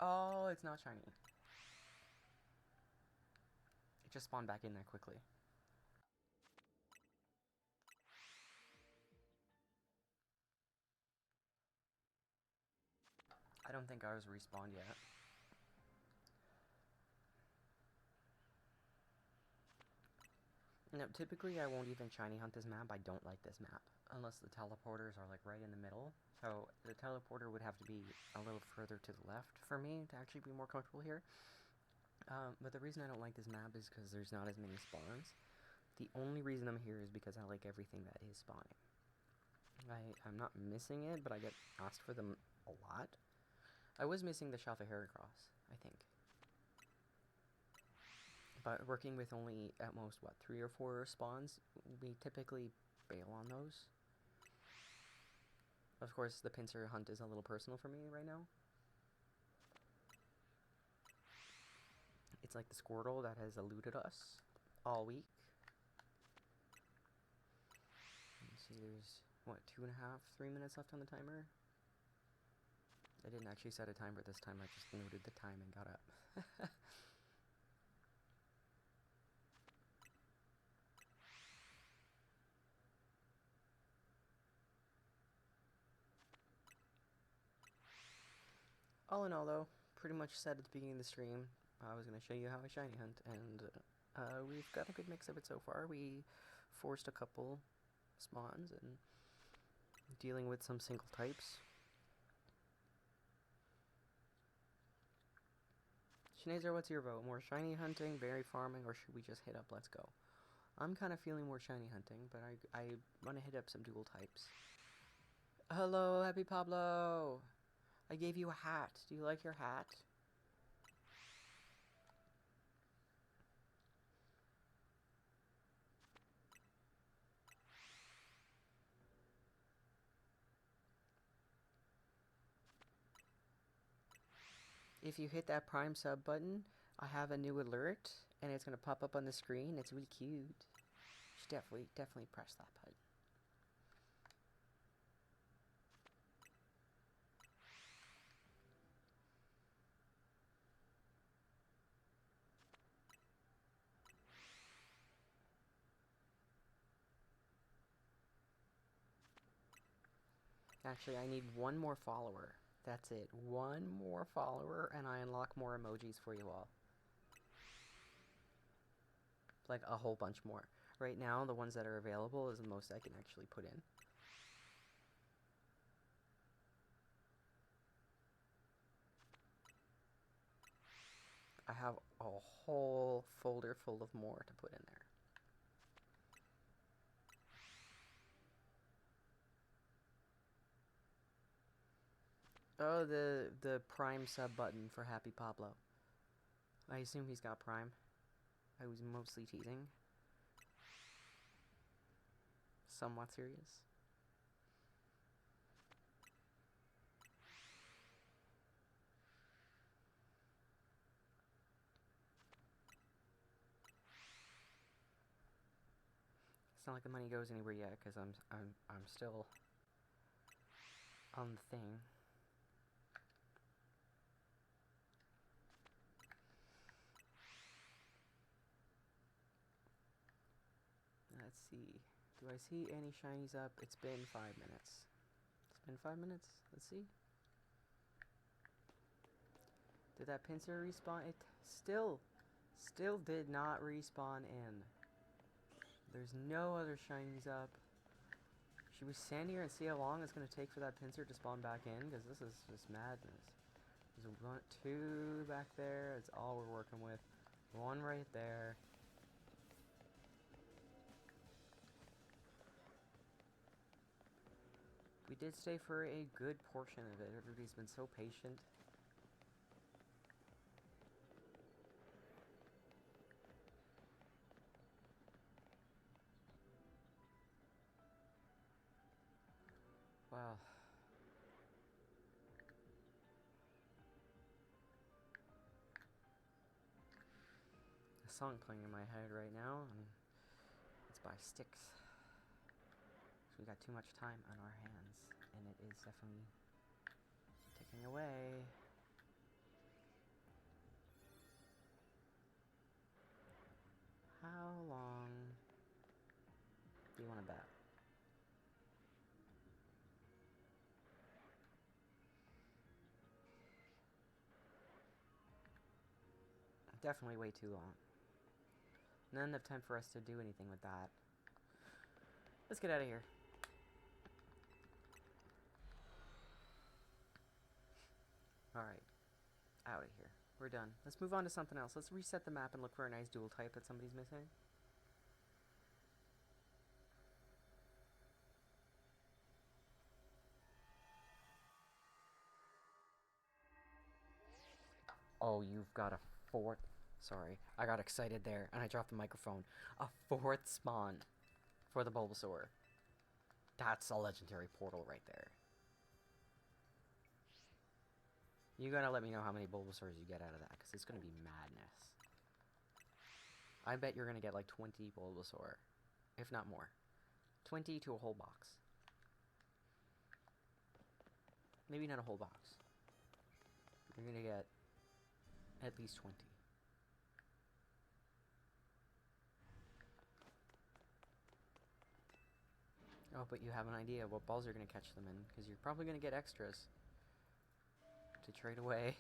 Oh, it's not shiny. It just spawned back in there quickly. I don't think ours respawned yet. No, typically I won't even shiny hunt this map. I don't like this map. Unless the teleporters are like right in the middle. So the teleporter would have to be a little further to the left for me to actually be more comfortable here. But the reason I don't like this map is because there's not as many spawns. The only reason I'm here is because I like everything that is spawning. I'm not missing it, but I get asked for them a lot. I was missing the Shelfa Heracross, I think. But working with only, at most, what, 3 or 4 spawns, we typically bail on those. Of course, the pincer hunt is a little personal for me right now. It's like the Squirtle that has eluded us all week. Let's see, there's, what, 2.5, 3 minutes left on the timer? I didn't actually set a timer this time, I just noted the time and got up. All in all, though, pretty much said at the beginning of the stream, I was going to show you how I shiny hunt, and we've got a good mix of it so far. We forced a couple spawns and dealing with some single types. Schneezer, what's your vote? More shiny hunting, berry farming, or should we just hit up Let's Go? I'm kind of feeling more shiny hunting, but I want to hit up some dual types. Hello, Happy Pablo! I gave you a hat. Do you like your hat? If you hit that Prime sub button, I have a new alert, and it's going to pop up on the screen. It's really cute. You should definitely press that button. Actually, I need one more follower. That's it. One more follower, and I unlock more emojis for you all. Like, a whole bunch more. Right now, the ones that are available is the most I can actually put in. I have a whole folder full of more to put in there. Oh, the Prime sub button for Happy Pablo. I assume he's got Prime. I was mostly teasing. Somewhat serious. It's not like the money goes anywhere yet, because I'm still on the thing. Let's see. Do I see any shinies up? It's been 5 minutes. It's been 5 minutes? Let's see. Did that pincer respawn? It still did not respawn in. There's no other shinies up. Should we stand here and see how long it's going to take for that pincer to spawn back in? Because this is just madness. There's one, two back there. That's all we're working with. One right there. We did stay for a good portion of it. Everybody's been so patient. Wow. A song playing in my head right now, and it's by Styx. So we got too much time on our hands, and it is definitely ticking away. How long do you want to bet? Definitely way too long. Not enough time for us to do anything with that. Let's get out of here. Alright. Out of here. We're done. Let's move on to something else. Let's reset the map and look for a nice dual type that somebody's missing. Oh, you've got a fourth... Sorry, I got excited there, and I dropped the microphone. A fourth spawn for the Bulbasaur. That's a legendary portal right there. You gotta let me know how many Bulbasaurs you get out of that, because it's gonna be madness. I bet you're gonna get like 20 Bulbasaur, if not more. 20 to a whole box. Maybe not a whole box. You're gonna get at least 20. Oh, but you have an idea what balls you're going to catch them in, because you're probably going to get extras to trade away.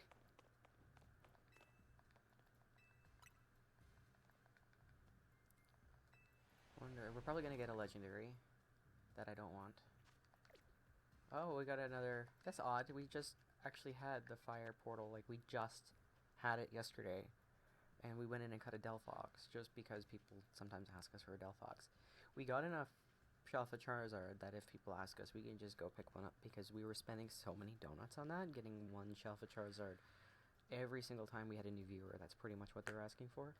Wonder, we're probably going to get a legendary that I don't want. Oh, we got another... That's odd. We just actually had the fire portal. Like, we just had it yesterday, and we went in and cut a Delphox, just because people sometimes ask us for a Delphox. We got enough Shelfa Charizard that if people ask us, we can just go pick one up, because we were spending so many donuts on that, getting one Shelfa Charizard every single time we had a new viewer. That's pretty much what they were asking for.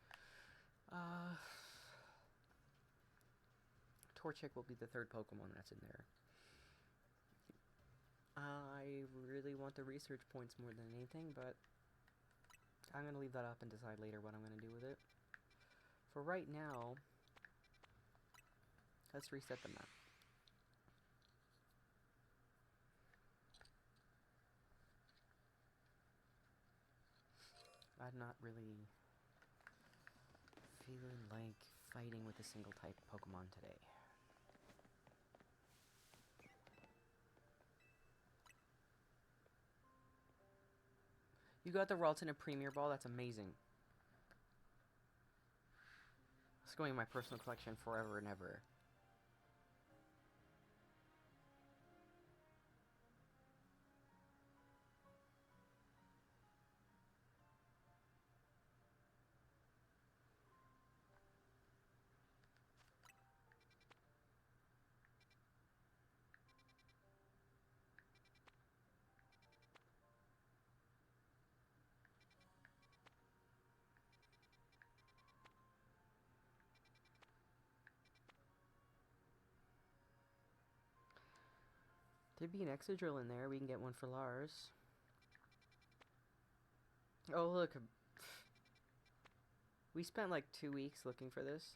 Torchic will be the third Pokemon that's in there. I really want the research points more than anything, but I'm going to leave that up and decide later what I'm going to do with it. For right now, let's reset the map. I'm not really feeling like fighting with a single type Pokemon today. You got the Ralton and Premier Ball, that's amazing. It's going in my personal collection forever and ever. There'd be an Excadrill in there. We can get one for Lars. Oh, look. We spent like 2 weeks looking for this.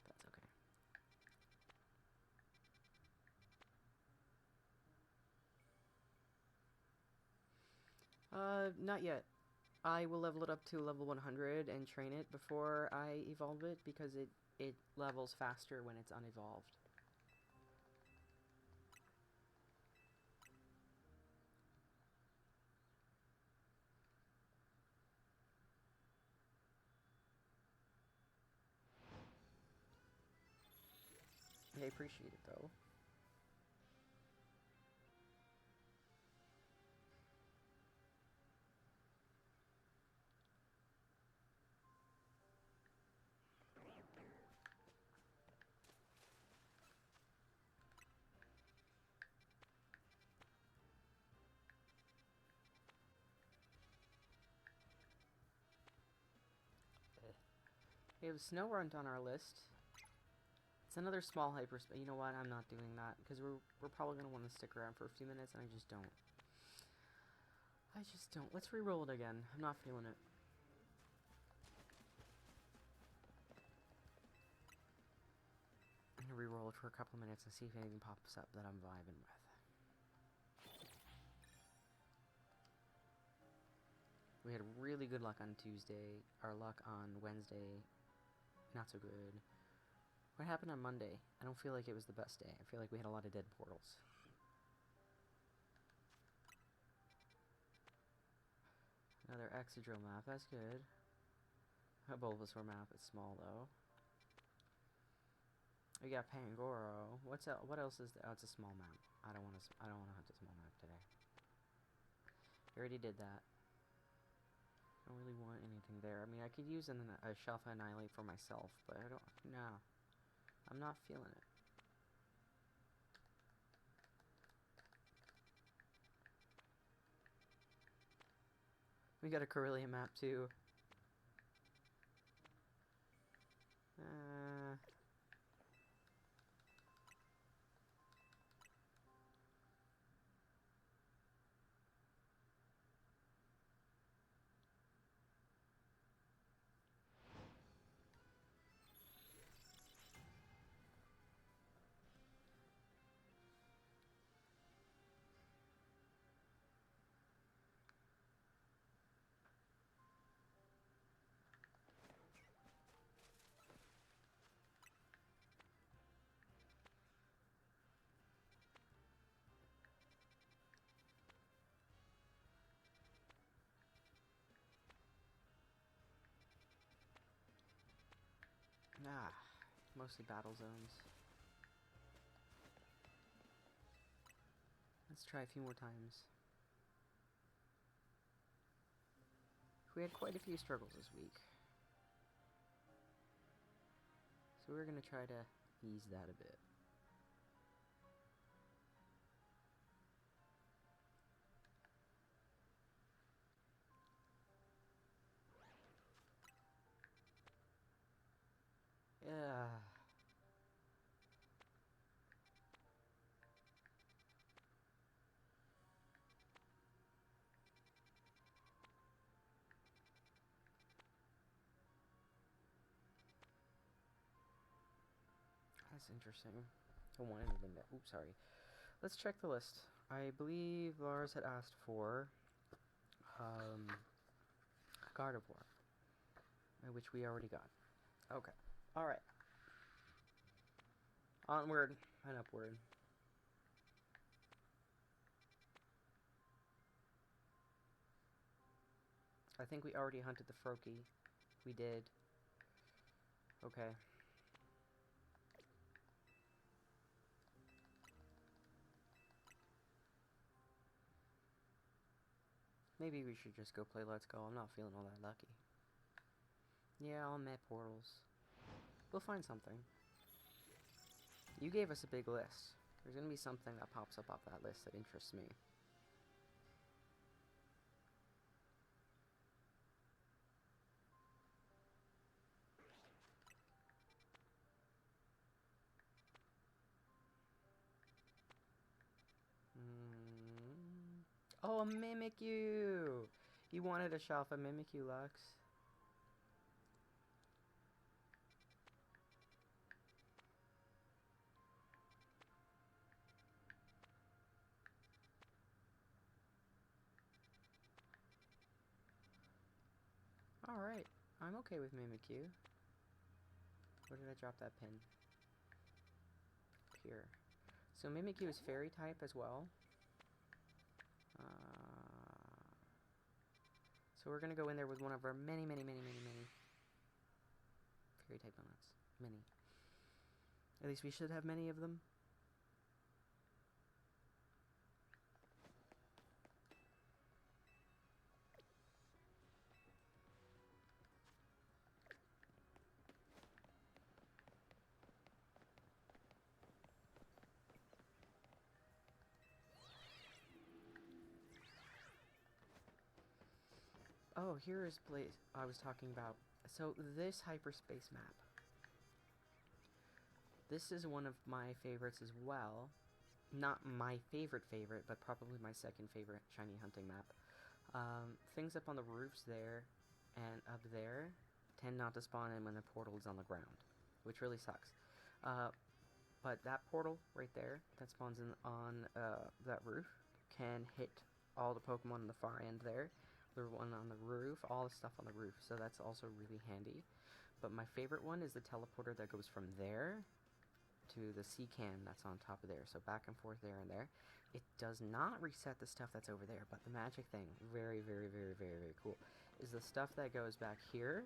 That's okay. Not yet. I will level it up to level 100 and train it before I evolve it, because it levels faster when it's unevolved. I appreciate it, though. We have Snorunt on our list. It's another small hyperspace. You know what? I'm not doing that, because we're probably going to want to stick around for a few minutes, and I just don't. Let's re-roll it again. I'm not feeling it. I'm going to re-roll it for a couple minutes and see if anything pops up that I'm vibing with. We had really good luck on Tuesday. Our luck on Wednesday, not so good. What happened on Monday? I don't feel like it was the best day. I feel like we had a lot of dead portals. Another Excadrill map, that's good. A Bulbasaur map, it's small though. We got Pangoro. What else is there? Oh, it's a small map. I don't want to hunt a small map today. We already did that. I don't really want anything there. I mean, I could use a Shelfa Annihilate for myself, but I don't. No. I'm not feeling it. We got a Corellia map too. Mostly battle zones. Let's try a few more times. We had quite a few struggles this week. So we're gonna try to ease that a bit. Yeah. That's interesting. I don't want anything that. Oops, sorry. Let's check the list. I believe Lars had asked for Guard of War, which we already got. Okay. Alright. Onward and upward. I think we already hunted the Froakie. We did. Okay. Maybe we should just go play Let's Go. I'm not feeling all that lucky. Yeah, I'll met portals. We'll find something. You gave us a big list. There's gonna be something that pops up off that list that interests me. Oh, a Mimikyu! You wanted to shelf a Mimikyu, Lux. Alright, I'm okay with Mimikyu. Where did I drop that pin? Here. So Mimikyu is fairy type as well. So we're gonna go in there with one of our many fairy type donuts. Many. At least we should have many of them. Oh, here is place I was talking about. So this hyperspace map. This is one of my favorites as well. Not my favorite, but probably my second favorite shiny hunting map. Things up on the roofs there and up there tend not to spawn in when the portal is on the ground, which really sucks. But that portal right there that spawns in on that roof can hit all the Pokemon on the far end there. The one on the roof, all the stuff on the roof, so that's also really handy. But my favorite one is the teleporter that goes from there to the sea can that's on top of there, so back and forth there and there. It does not reset the stuff that's over there, but the magic thing, very cool, is the stuff that goes back here.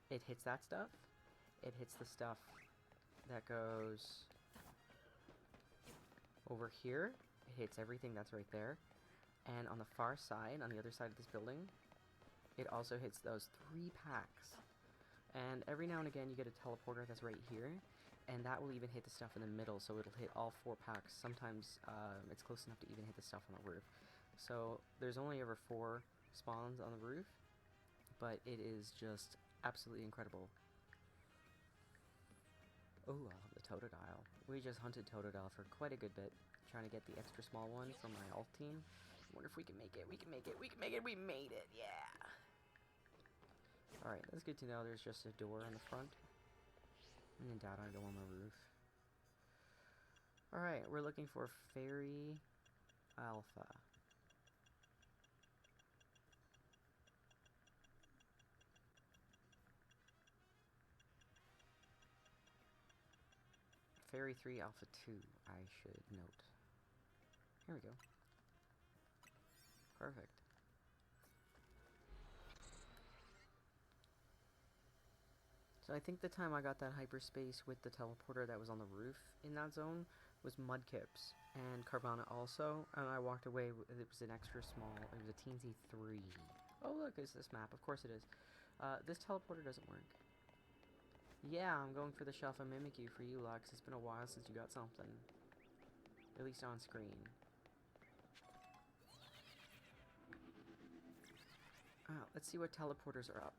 It hits that stuff. It hits the stuff that goes over here. It hits everything that's right there. And on the far side, on the other side of this building, it also hits those 3 packs. And every now and again you get a teleporter that's right here, and that will even hit the stuff in the middle, so it'll hit all 4 packs. Sometimes it's close enough to even hit the stuff on the roof. So there's only ever 4 spawns on the roof, but it is just absolutely incredible. Oh, I love the Totodile. We just hunted Totodile for quite a good bit, trying to get the extra small one for my alt team. I wonder if we can make it. We can make it. We made it. Yeah. Alright, that's good to know. There's just a door on the front. And in doubt, I go on the roof. Alright, we're looking for Fairy Alpha. Fairy 3 Alpha 2, I should note. Here we go. Perfect. So I think the time I got that hyperspace with the teleporter that was on the roof in that zone was Mudkips and Carvana also, and I walked away, it was an extra small, it was a teensy 3. Oh look, it's this map. Of course it is. This teleporter doesn't work. Yeah, I'm going for the Shelf and Mimikyu for you, Lux. It's been a while since you got something. At least on screen. Let's see what teleporters are up.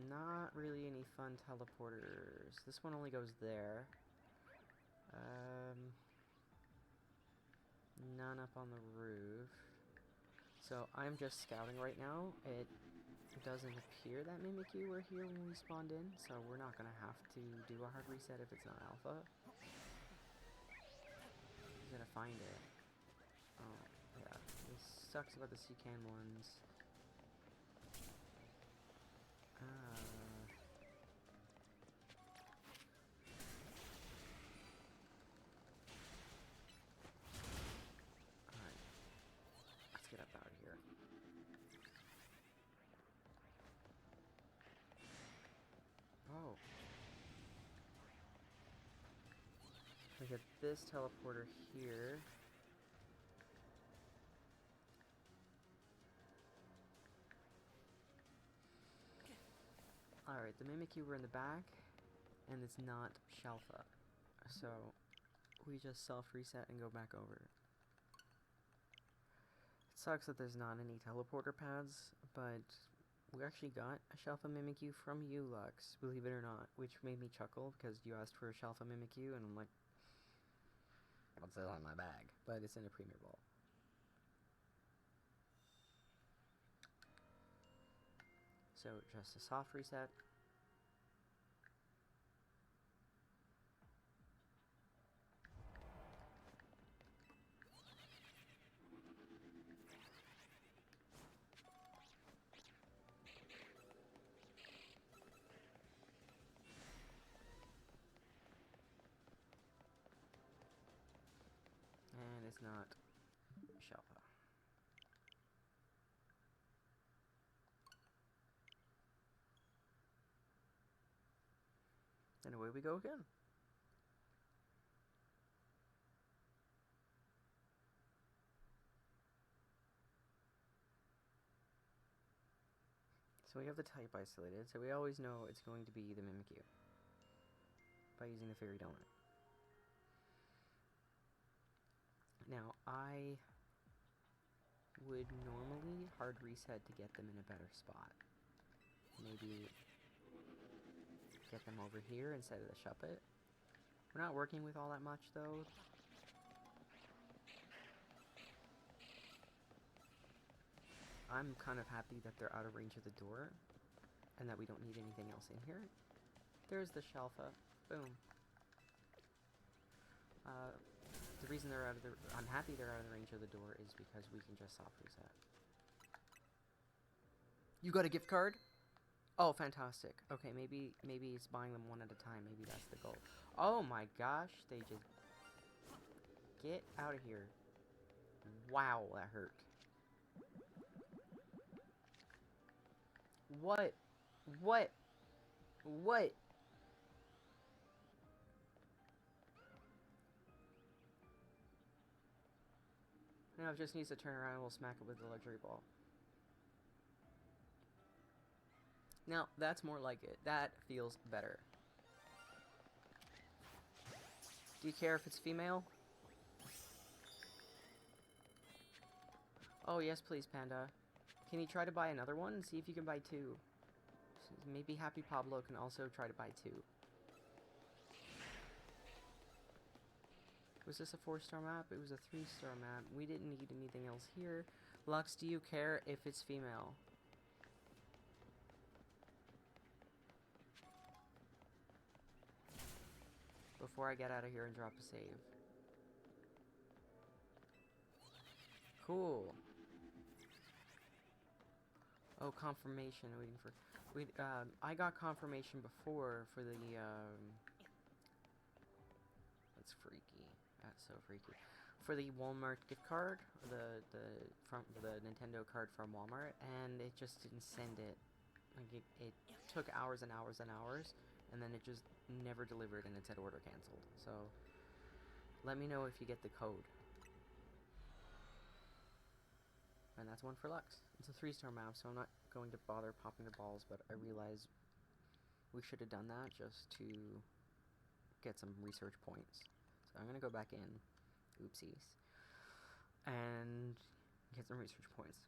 Not really any fun teleporters. This one only goes there. None up on the roof. So I'm just scouting right now. It doesn't appear that Mimikyu were here when we spawned in, so we're not gonna have to do a hard reset if it's not alpha. He's gonna find it. Oh, yeah. This sucks about the Seacan ones. Alright. Let's get up out of here. Oh. We get this teleporter here. Alright, the Mimikyu were in the back, and it's not Shelfa. So, we just self-reset and go back over. It sucks that there's not any teleporter pads, but we actually got a Shelfa Mimikyu from you, Lux, believe it or not, which made me chuckle because you asked for a Shelfa Mimikyu, and I'm like, what's that on my bag? But it's in a Premier Ball. So, just a soft reset. And it's not Shelfa. And away we go again. So we have the type isolated, so we always know it's going to be the Mimikyu by using the Fairy Donut. Now, I would normally hard reset to get them in a better spot. Maybe get them over here instead of the Shuppet. We're not working with all that much, though. I'm kind of happy that they're out of range of the door, and that we don't need anything else in here. There's the Shelfa. Boom. The reason they're out of the... I'm happy they're out of the range of the door is because we can just soft reset. You got a gift card? Oh, fantastic. Okay, maybe it's buying them one at a time. Maybe that's the goal. Oh my gosh, they just... Get out of here. Wow, that hurt. What? What? What? Now it just needs to turn around and we'll smack it with the luxury ball. Now, that's more like it. That feels better. Do you care if it's female? Oh, yes, please, Panda. Can you try to buy another one and see if you can buy two? Maybe Happy Pablo can also try to buy two. Was this a 4-star map? It was a 3-star map. We didn't need anything else here. Lux, do you care if it's female? Before I get out of here and drop a save. Cool. Oh, confirmation. Waiting for... Wait, I got confirmation before for the, That's freaky. That's so freaky. For the Walmart gift card, the Nintendo card from Walmart, and it just didn't send it. Like, it took hours and hours and hours, and then it just never delivered, and it said order canceled. So, let me know if you get the code. And that's 1 for Lux. It's a 3-star map, so I'm not going to bother popping the balls, but I realize we should have done that just to get some research points. So I'm going to go back in. Oopsies. And get some research points.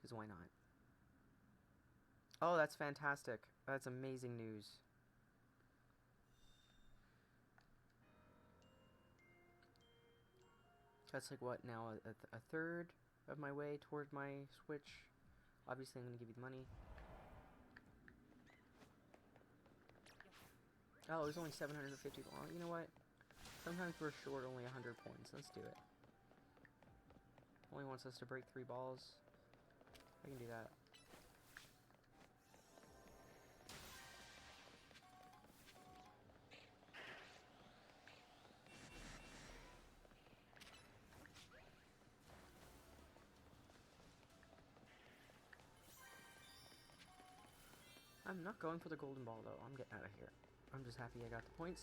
Because why not? Oh, that's fantastic. That's amazing news. That's like what now? A third of my way toward my Switch. Obviously, I'm going to give you the money. Oh, it was only 750. Well, you know what? Sometimes we're short only 100 points. Let's do it. Only wants us to break 3 balls. I can do that. I'm not going for the golden ball, though. I'm getting out of here. I'm just happy I got the points.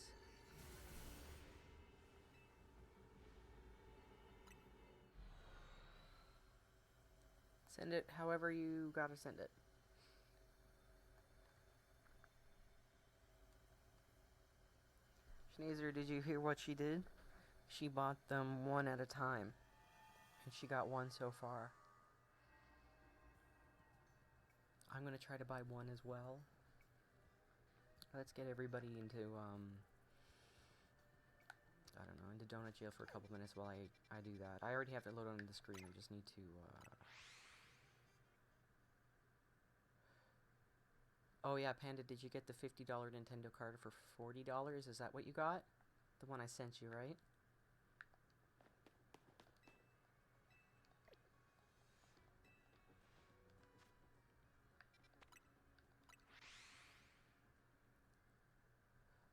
Send it however you gotta send it. Schneezer, did you hear what she did? She bought them 1 at a time. And she got 1 so far. I'm gonna try to buy 1 as well. Let's get everybody into, I don't know, into donut jail for a couple minutes while I do that. I already have it loaded on the screen. I just need to, Oh yeah, Panda, did you get the $50 Nintendo card for $40? Is that what you got? The one I sent you, right?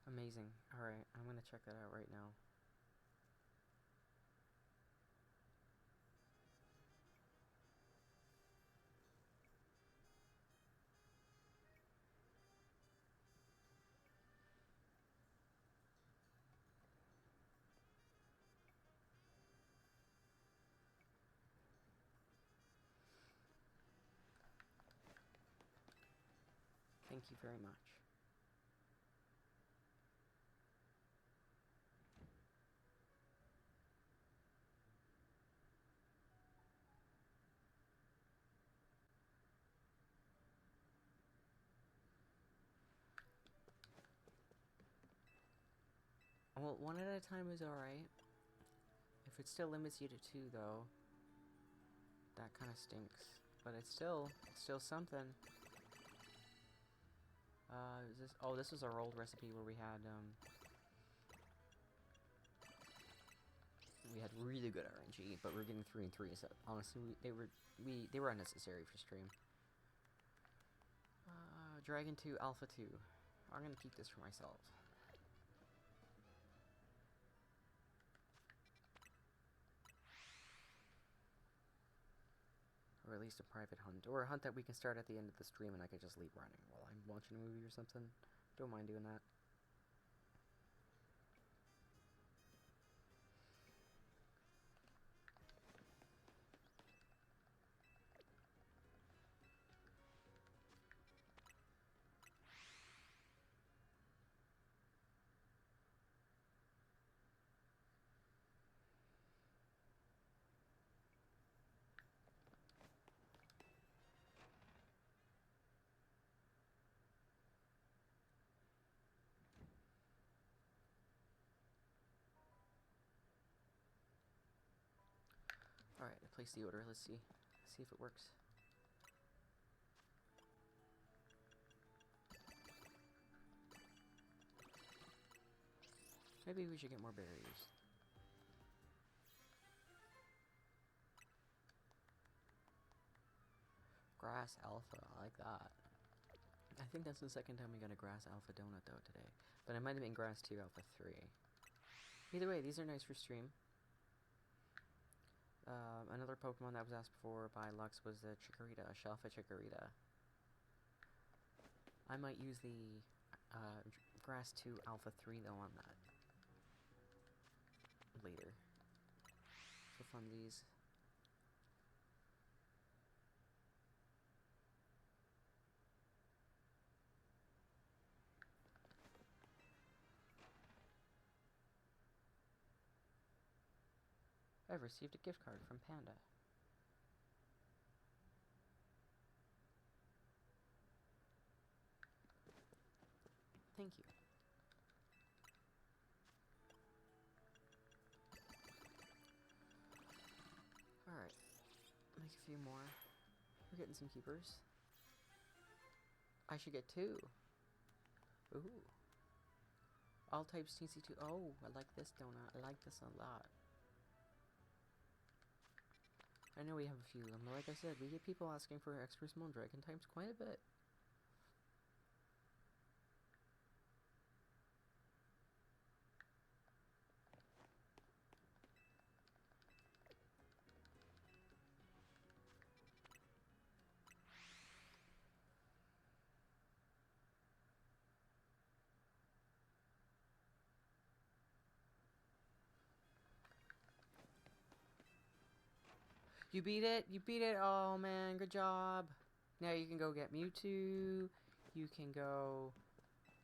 Amazing. Alright, I'm gonna check that out right now. Thank you very much. Well, 1 at a time is alright. If it still limits you to 2, though, that kind of stinks. But it's still something. Is this? Oh, this was our old recipe where we had really good RNG, but we're getting 3 and 3. So honestly, they were unnecessary for stream. Dragon 2 Alpha 2. I'm gonna keep this for myself. Or at least a private hunt. Or a hunt that we can start at the end of the stream and I can just leave running while I'm watching a movie or something. Don't mind doing that. Alright, I placed the order. Let's see. See if it works. Maybe we should get more berries. Grass Alpha, I like that. I think that's the second time we got a Grass Alpha donut though today. But it might have been Grass 2 Alpha 3. Either way, these are nice for stream. Another Pokemon that was asked for by Lux was the Chikorita, Shelfa Chikorita. I might use the Grass 2 Alpha 3 though on that later. for funsies. I've received a gift card from Panda. Thank you. Alright. Make a few more. We're getting some keepers. I should get 2. Ooh. All types TC2. Oh, I like this donut. I like this a lot. I know we have a few of them, but like I said, we get people asking for extra small dragon types quite a bit. You beat it? You beat it? Oh man, good job. Now you can go get Mewtwo. You can go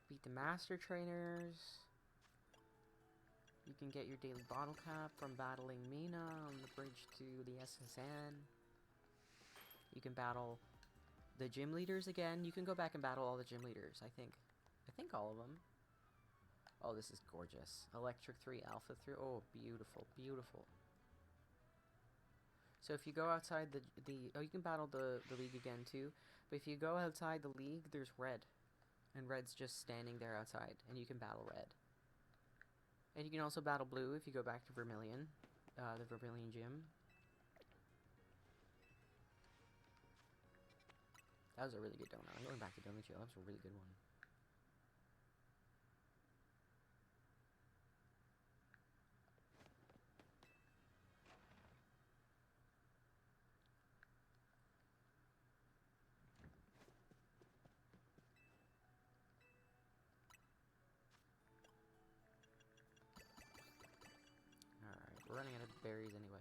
beat the Master Trainers. You can get your daily bottle cap from battling Mina on the bridge to the SSN. You can battle the gym leaders again. You can go back and battle all the gym leaders, I think. I think all of them. Oh, this is gorgeous. Electric 3, Alpha 3. Oh, beautiful, beautiful. So if you go outside oh, you can battle the league again too. But if you go outside the league, there's red. And red's just standing there outside. And you can battle red. And you can also battle blue if you go back to Vermilion. The Vermilion gym. That was a really good donut. I'm going back to Donut Chill. That was a really good one. Alright, we're running out of berries anyway.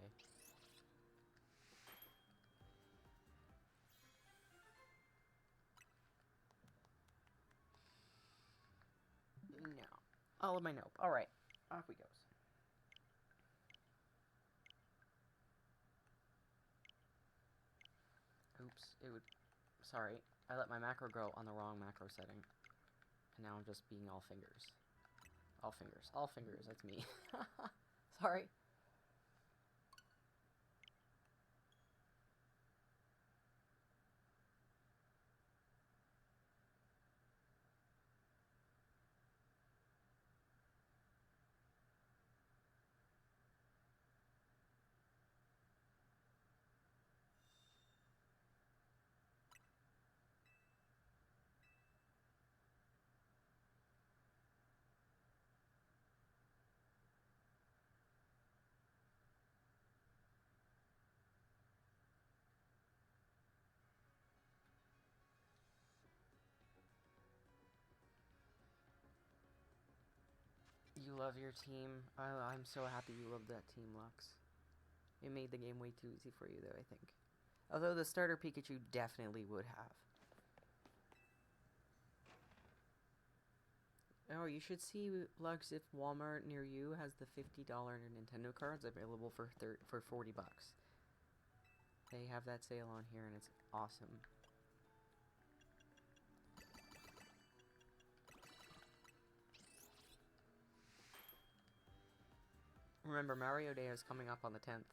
No. All of my nope. Alright, off we goes. Oops, it would... Sorry, I let my macro grow on the wrong macro setting. And now I'm just being all fingers. All fingers. All fingers, that's me. Sorry. You love your team. I'm so happy you love that team, Lux. It made the game way too easy for you, though, I think. Although the starter Pikachu definitely would have. Oh, you should see, Lux, if Walmart near you has the $50 Nintendo cards available for 40 bucks. They have that sale on here, and it's awesome. Remember, Mario Day is coming up on the 10th.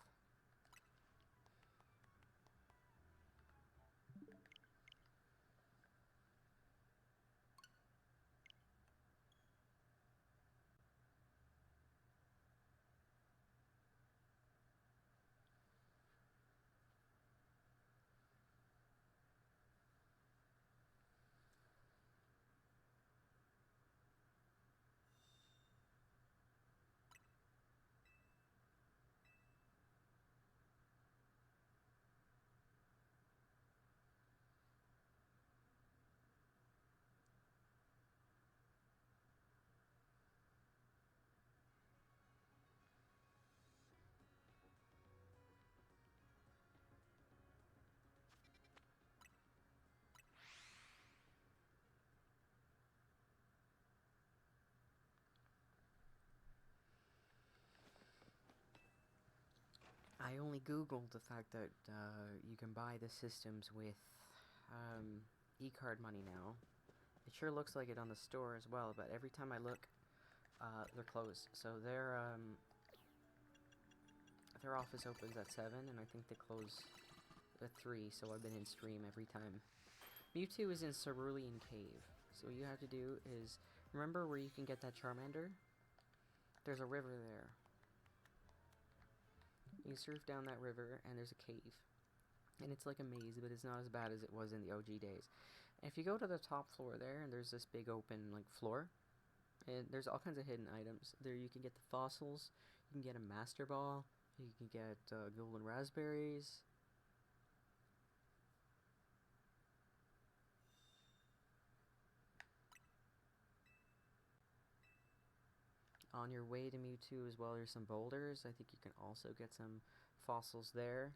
I only googled the fact that you can buy the systems with e-card money now. It sure looks like it on the store as well, but every time I look, they're closed. So their office opens at 7, and I think they close at 3, so I've been in stream every time. Mewtwo is in Cerulean Cave. So what you have to do is, remember where you can get that Charmander? There's a river there. You surf down that river, and there's a cave. And it's like a maze, but it's not as bad as it was in the OG days. And if you go to the top floor there, and there's this big open like floor, and there's all kinds of hidden items. There you can get the fossils, you can get a Master Ball, you can get golden raspberries. On your way to Mewtwo as well, there's some boulders. I think you can also get some fossils there.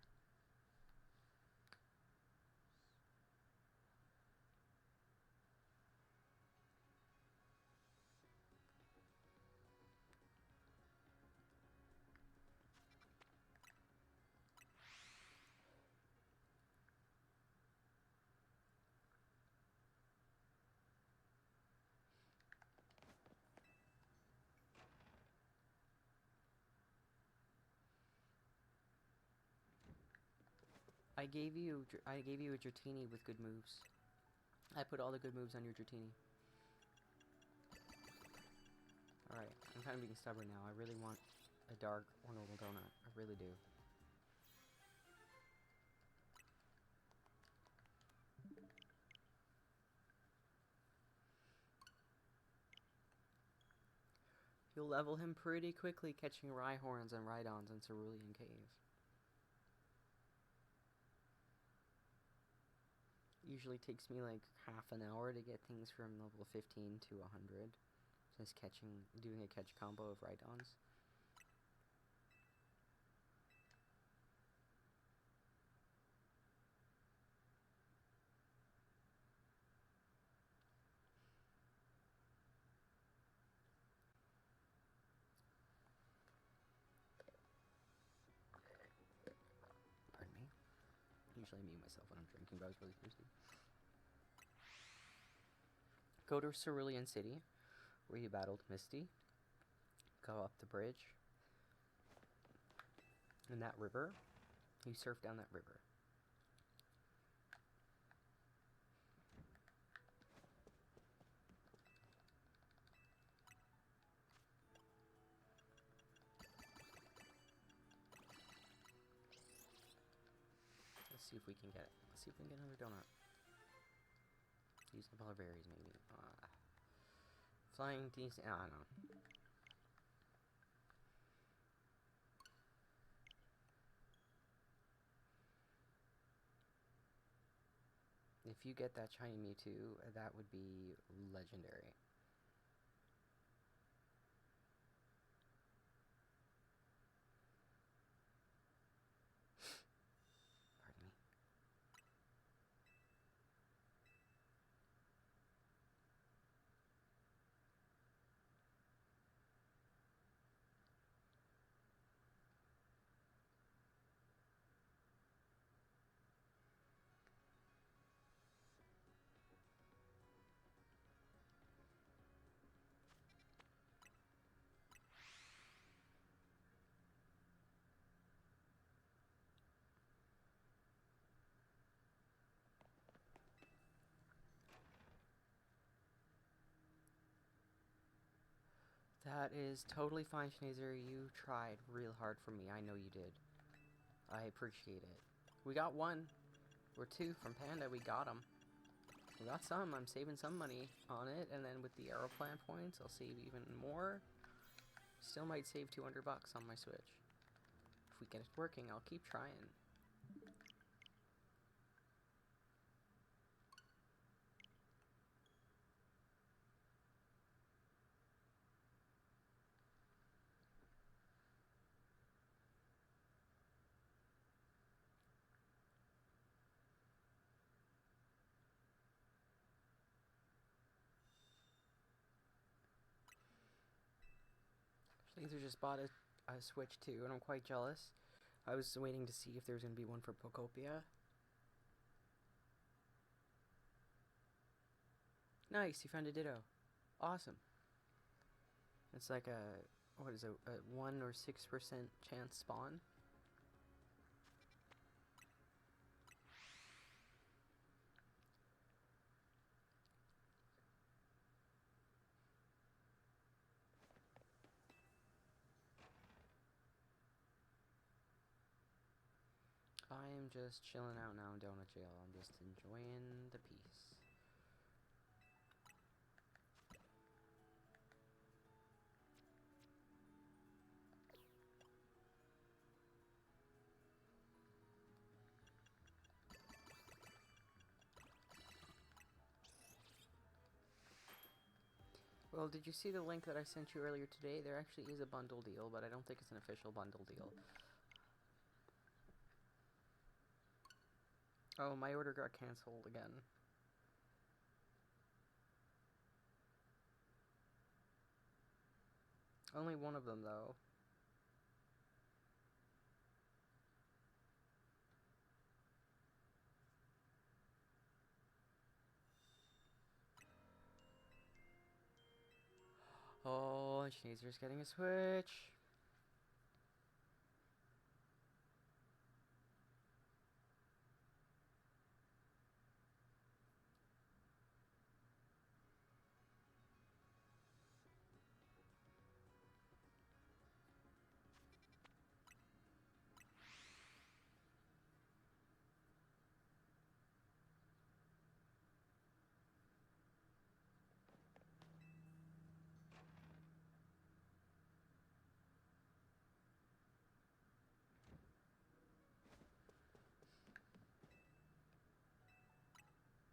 I gave you a Dratini with good moves. I put all the good moves on your Dratini. Alright, I'm kind of being stubborn now. I really want a dark or normal donut. I really do. You'll level him pretty quickly catching Rhyhorns and Rhydons in Cerulean Cave. Usually takes me like half an hour to get things from level 15 to 100. Just doing a catch combo of Rhydons. Pardon me. Usually I mute myself when I'm drinking, but I was really thirsty. Go to Cerulean City, where you battled Misty. Go up the bridge. In that river, you surf down that river. Let's see if we can get it. Let's see if we can get another donut. Use a couple of berries, maybe. Flying decent. I don't know. If you get that shiny Mewtwo, that would be legendary. Pardon me. That is totally fine, Schneezer. You tried real hard for me. I know you did. I appreciate it. We got one. Or two from Panda. We got them. We got some. I'm saving some money on it. And then with the Aeroplan points, I'll save even more. Still might save 200 bucks on my Switch. If we get it working, I'll keep trying. Schneezer just bought a Switch too, and I'm quite jealous. I was waiting to see if there's gonna be one for Pocopia. Nice, you found a Ditto. Awesome. It's like what is it, a 1 or 6% chance spawn? I am just chilling out now in Donut Jail. I'm just enjoying the peace. Well, did you see the link that I sent you earlier today? There actually is a bundle deal, but I don't think it's an official bundle deal. Oh, my order got cancelled again. Only one of them, though. Oh, Schnazer's getting a Switch.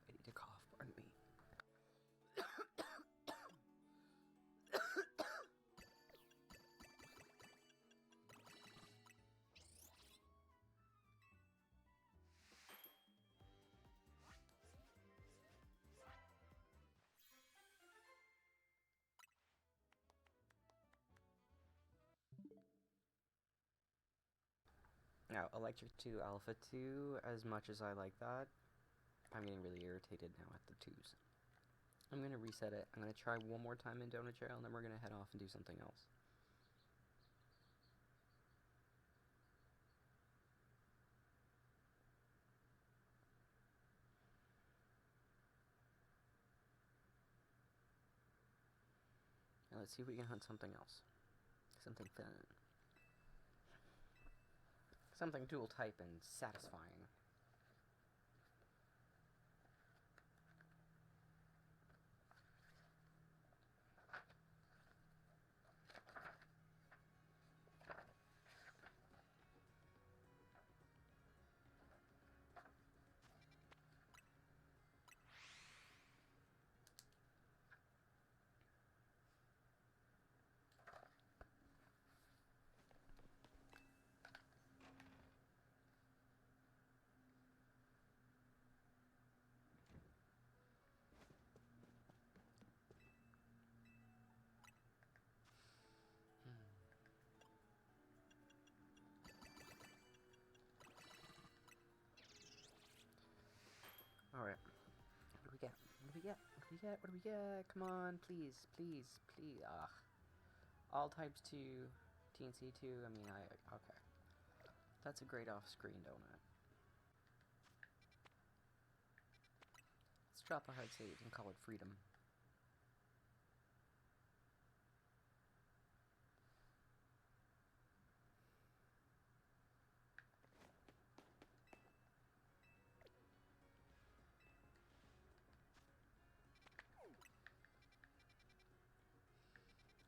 I need to cough, pardon me. Now, Electric 2, Alpha 2, as much as I like that, I'm getting really irritated now at the 2s. I'm gonna reset it. I'm gonna try one more time in Donut Jail, and then we're gonna head off and do something else. Now let's see if we can hunt something else. Something fun. Something dual type and satisfying. Alright. What do we get? What do we get? What do we get? What do we get? Come on, please, please, please. Ugh. All types 2, TNC 2. I mean, okay. That's a great off-screen donut. Let's drop a hard save and call it freedom.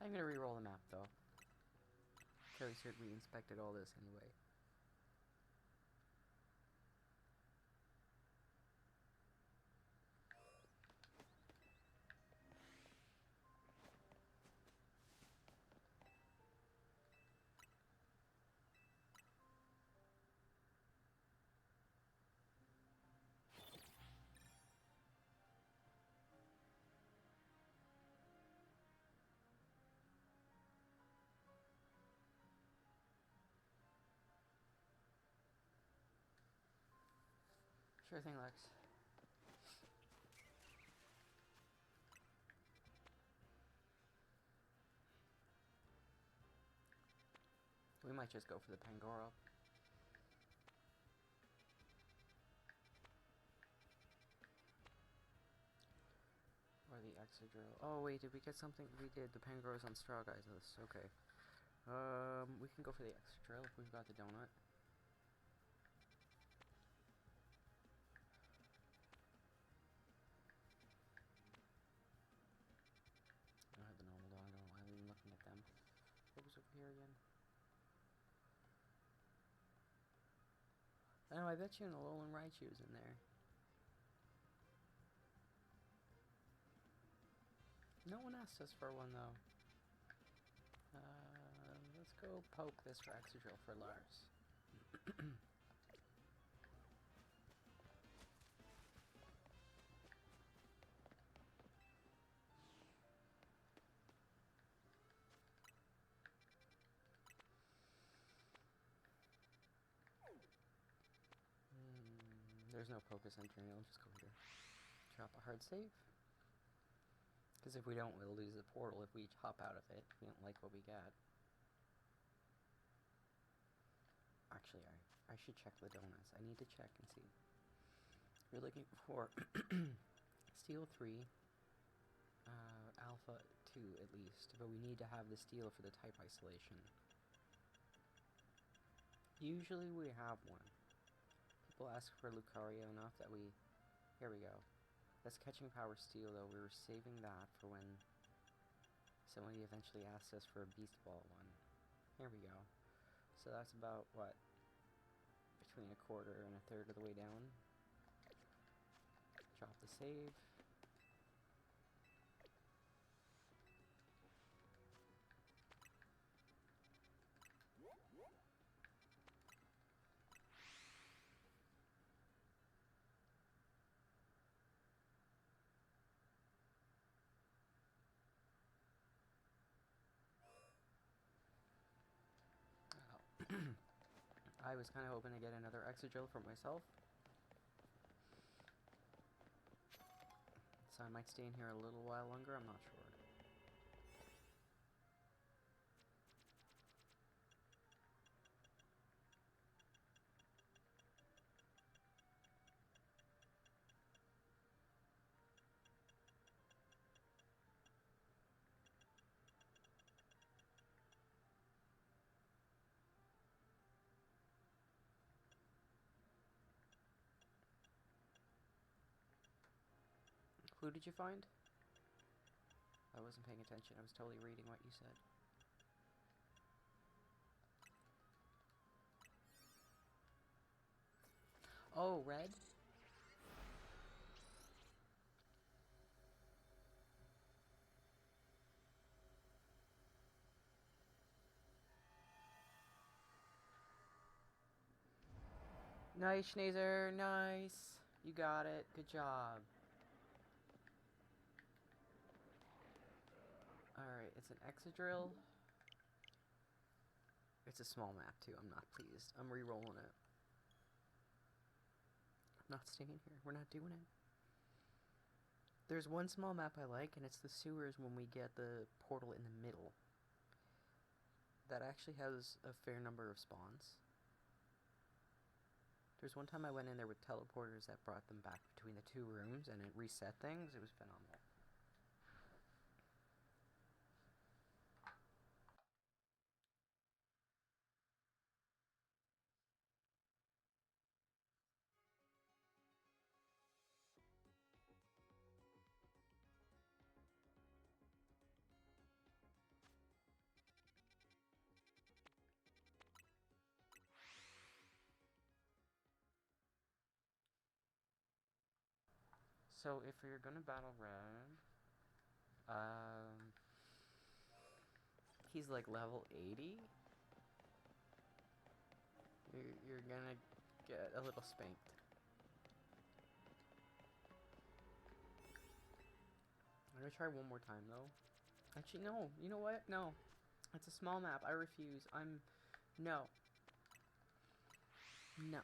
I'm gonna re-roll the map, though. Kelly said we inspected all this anyway. Sure thing, Lex. We might just go for the Pangoro. Or the Exadrill. Oh wait, did we get something? We did. The Pangoro's on Straw Guy's list. Okay. We can go for the Exadrill if we've got the donut. I don't have the normal dog. I haven't been looking at them. What was over here again? I know, I bet you an Alolan Raichu's in there. No one asked us for one, though. Let's go poke this for Exadrill for Lars. There's no Focus entering, I'll just go here. Drop a hard save. Because if we don't, we'll lose the portal if we hop out of it. We don't like what we got. Actually, I should check the donuts. I need to check and see. We're looking for Steel 3, Alpha 2 at least, but we need to have the Steel for the type isolation. Usually we have one. People ask for Lucario enough that we... Here we go. That's Catching Power Steel, though. We were saving that for when somebody eventually asked us for a Beast Ball one. Here we go. So that's about, what? Between a quarter and a third of the way down. Drop the save. I was kind of hoping to get another Exadrill for myself. So I might stay in here a little while longer, I'm not sure. Who did you find? I wasn't paying attention, I was totally reading what you said. Oh, red? Nice, Schneezer, nice. You got it, good job. Alright, it's an Exadrill. It's a small map, too. I'm not pleased. I'm re-rolling it. I'm not staying here. We're not doing it. There's one small map I like, and it's the sewers when we get the portal in the middle. That actually has a fair number of spawns. There's one time I went in there with teleporters that brought them back between the two rooms, and it reset things. It was phenomenal. So if you're gonna battle red, he's like level 80. You're gonna get a little spanked. I'm gonna try one more time though. Actually, no. You know what? No. It's a small map. I refuse. No. No.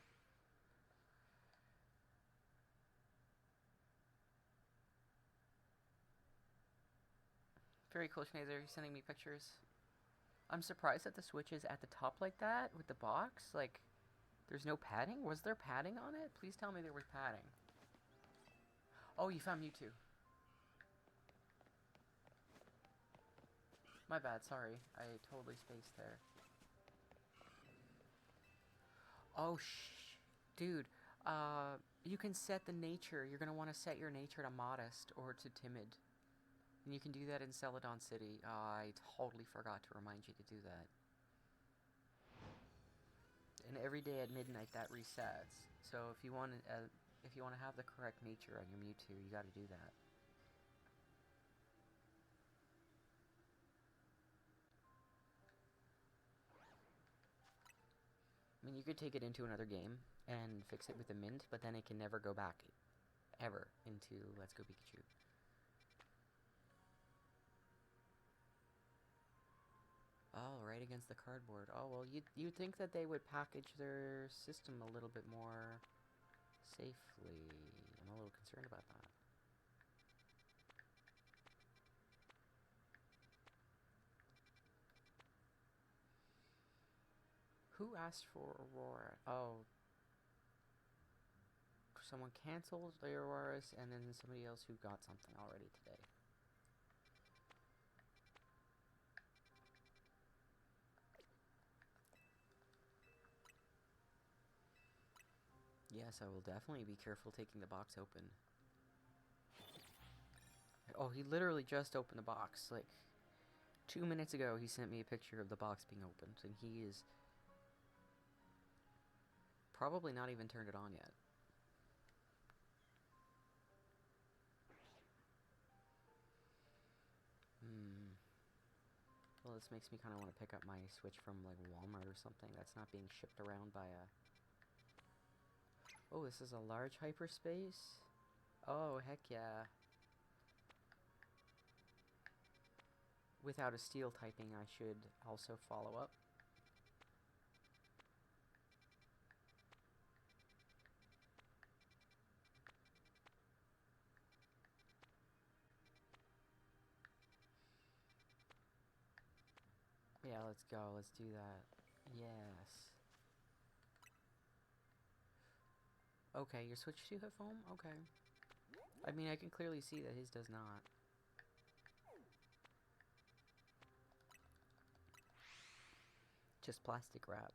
Very cool, Schneider. You're sending me pictures. I'm surprised that the Switch is at the top like that with the box. Like, there's no padding? Was there padding on it? Please tell me there was padding. Oh, you found Mewtwo. My bad, sorry. I totally spaced there. Oh, dude. You can set the nature. You're gonna want to set your nature to modest or to timid. And you can do that in Celadon City. I totally forgot to remind you to do that. And every day at midnight that resets. So if you want to have the correct nature on your Mewtwo, you got to do that. I mean, you could take it into another game and fix it with a mint, but then it can never go back, ever, into Let's Go Pikachu. Oh, right against the cardboard. Oh, well, you'd think that they would package their system a little bit more safely. I'm a little concerned about that. Who asked for Aurora? Oh, someone canceled the Auroras, and then somebody else who got something already today. Yes, I will definitely be careful taking the box open. Oh, he literally just opened the box. Like, 2 minutes ago, he sent me a picture of the box being opened, and he is probably not even turned it on yet. Well, this makes me kind of want to pick up my Switch from, like, Walmart or something that's not being shipped around by a... Oh, this is a large hyperspace? Oh, heck yeah. Without a steel typing, I should also follow up. Yeah, let's go. Let's do that. Yes. Okay, your Switch 2 have foam? Okay. I mean, I can clearly see that his does not. Just plastic wrap.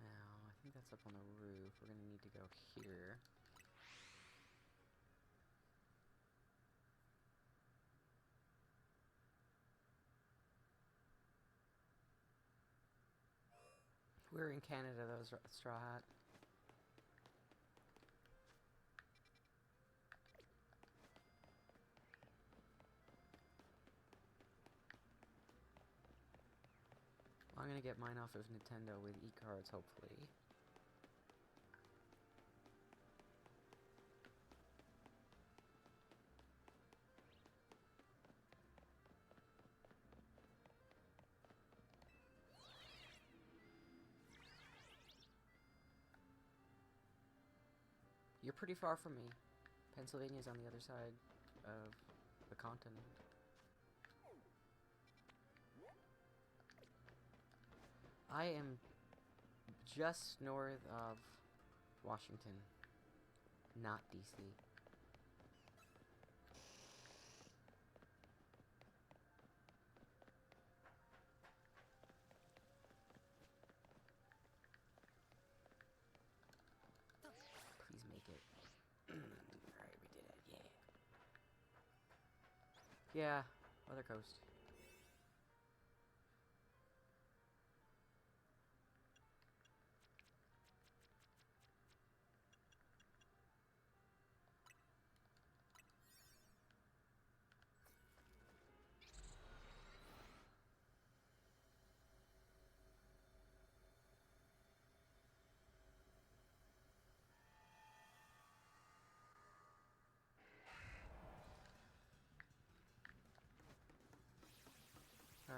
Now, I think that's up on the roof. We're gonna need to go here. We're in Canada, though, Straw Hat. I'm gonna get mine off of Nintendo with e-cards, hopefully. You're pretty far from me. Pennsylvania's on the other side of the continent. I am just north of Washington, not DC. Please make it. Alright, we did it, yeah. Yeah, other coast.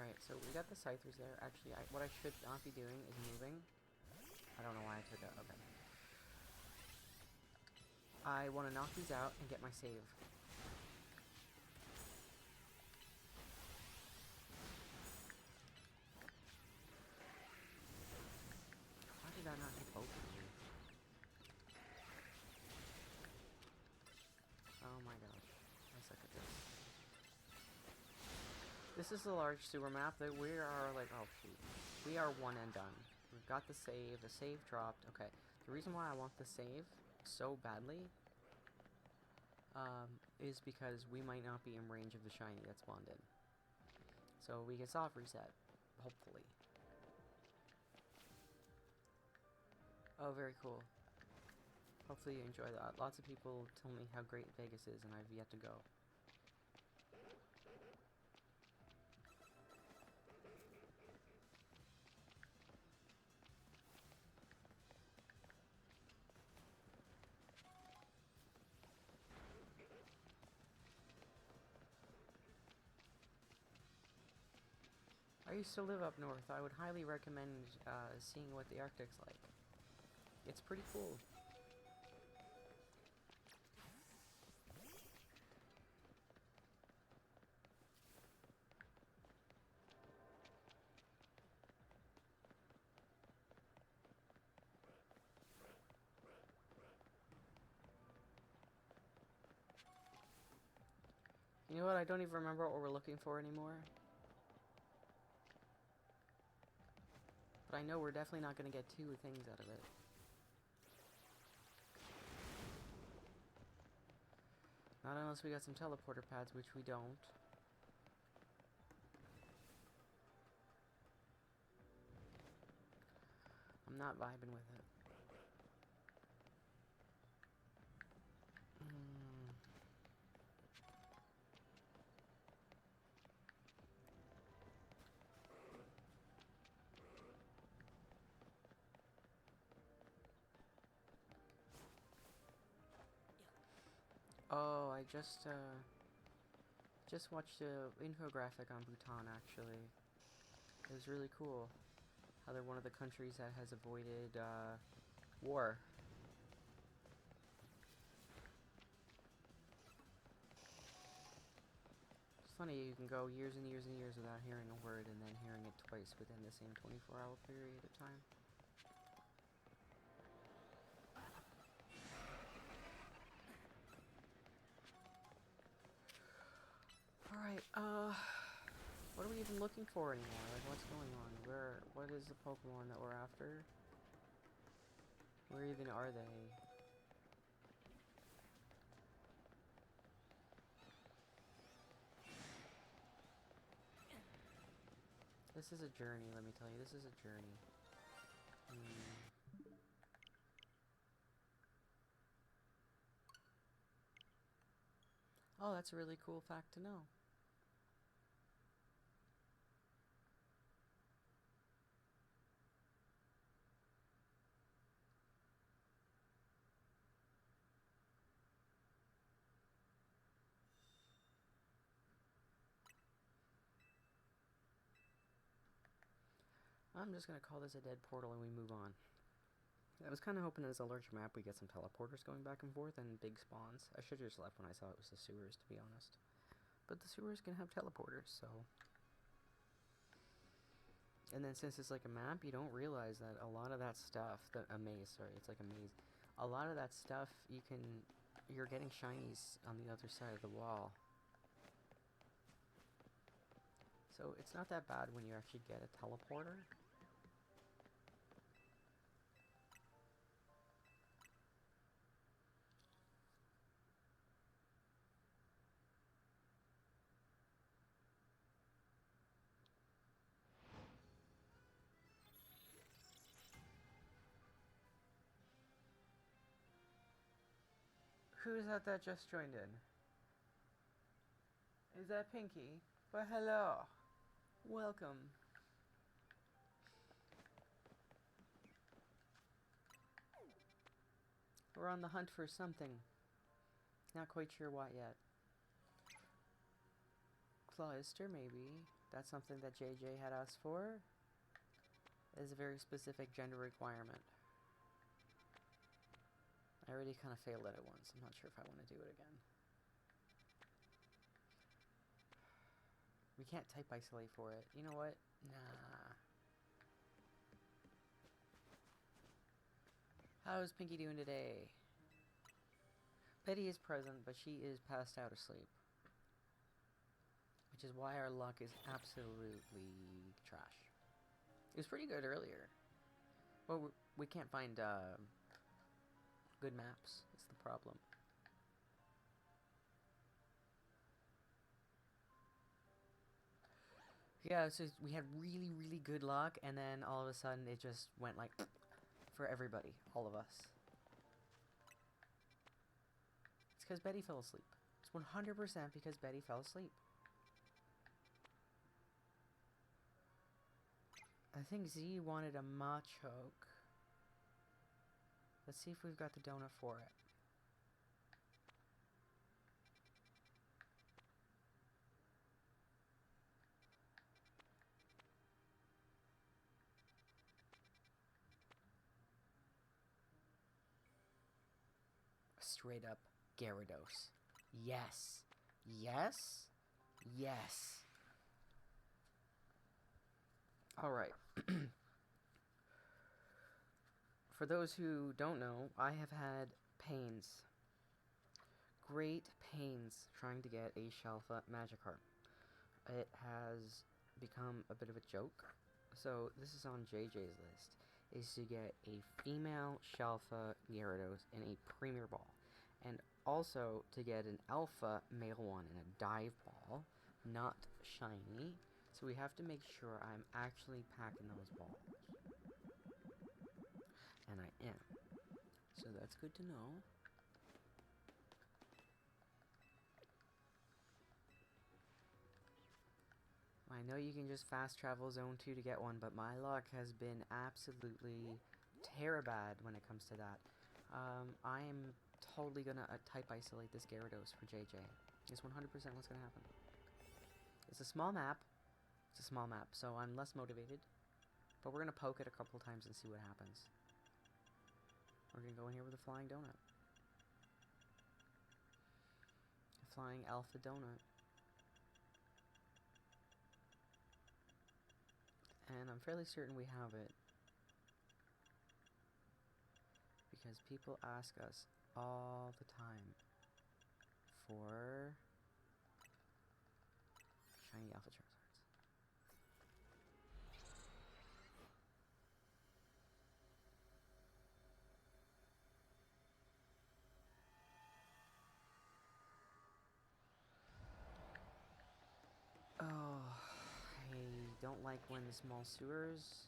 Alright, so we got the scythers there. Actually, what I should not be doing is moving. I don't know why I took that. Okay. I want to knock these out and get my save. Why did I not hit both of you? Oh my gosh. I suck at this. This is the large sewer map that we are like, oh shoot. We are one and done. We've got the save dropped. Okay, the reason why I want the save so badly is because we might not be in range of the shiny that spawned in. So we get soft reset, hopefully. Oh, very cool. Hopefully you enjoy that. Lots of people tell me how great Vegas is, and I've yet to go. I used to live up north. I would highly recommend seeing what the Arctic's like. It's pretty cool. You know what? I don't even remember what we're looking for anymore. But I know we're definitely not going to get 2 things out of it. Not unless we got some teleporter pads, which we don't. I'm not vibing with it. Oh, I just watched a infographic on Bhutan, actually. It was really cool. How they're one of the countries that has avoided, war. It's funny, you can go years and years and years without hearing a word, and then hearing it twice within the same 24-hour period of time. Alright, what are we even looking for anymore? Like, what's going on? What is the Pokemon that we're after? Where even are they? This is a journey, let me tell you. This is a journey. Oh, that's a really cool fact to know. I'm just gonna call this a dead portal and we move on. I was kind of hoping as a large map we get some teleporters going back and forth and big spawns. I should have just left when I saw it was the sewers, to be honest. But the sewers can have teleporters, so... And then since it's like a map, you don't realize that a lot of that stuff, a maze, sorry, it's like a maze. A lot of that stuff, you're getting shinies on the other side of the wall. So it's not that bad when you actually get a teleporter. Who's that just joined in? Is that Pinky? Well, hello. Welcome. We're on the hunt for something. Not quite sure what yet. Cloister, maybe. That's something that JJ had asked for. It is a very specific gender requirement. I already kind of failed at it once. I'm not sure if I want to do it again. We can't type isolate for it. You know what? Nah. How's Pinky doing today? Betty is present, but she is passed out asleep. Which is why our luck is absolutely trash. It was pretty good earlier. Well, we can't find good maps. That's the problem. Yeah, so we had really, really good luck, and then all of a sudden it just went like for everybody, all of us. It's because Betty fell asleep. It's 100% because Betty fell asleep. I think Z wanted a machoke. Let's see if we've got the donut for it. Straight up Gyarados. Yes. Yes. Yes. Alright. For those who don't know, I have had pains. Great pains trying to get a Shelfa Magikarp. It has become a bit of a joke. So this is on JJ's list. Is to get a female Shelfa Gyarados in a Premier Ball. And also to get an alpha male one in a dive ball, not shiny. So we have to make sure I'm actually packing those balls. And I am. So that's good to know. I know you can just fast travel Zone 2 to get one, but my luck has been absolutely terrible when it comes to that. I am totally gonna type isolate this Gyarados for JJ. It's 100% what's gonna happen. It's a small map. It's a small map, so I'm less motivated. But we're gonna poke it a couple times and see what happens. We're gonna go in here with a flying donut. A flying alpha donut. And I'm fairly certain we have it. Because people ask us all the time for shiny alpha Charizards. Oh, I don't like when the small sewers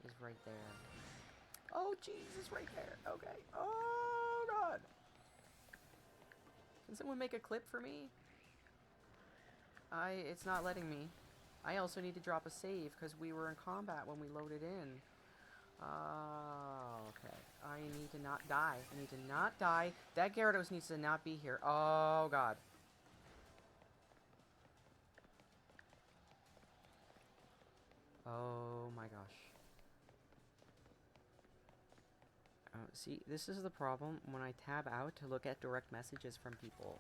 is right there. Oh, Jesus, right there. Okay. Oh, God. Can someone make a clip for me? It's not letting me. I also need to drop a save because we were in combat when we loaded in. Oh, okay. I need to not die. I need to not die. That Gyarados needs to not be here. Oh, God. Oh, my gosh. See, this is the problem when I tab out to look at direct messages from people.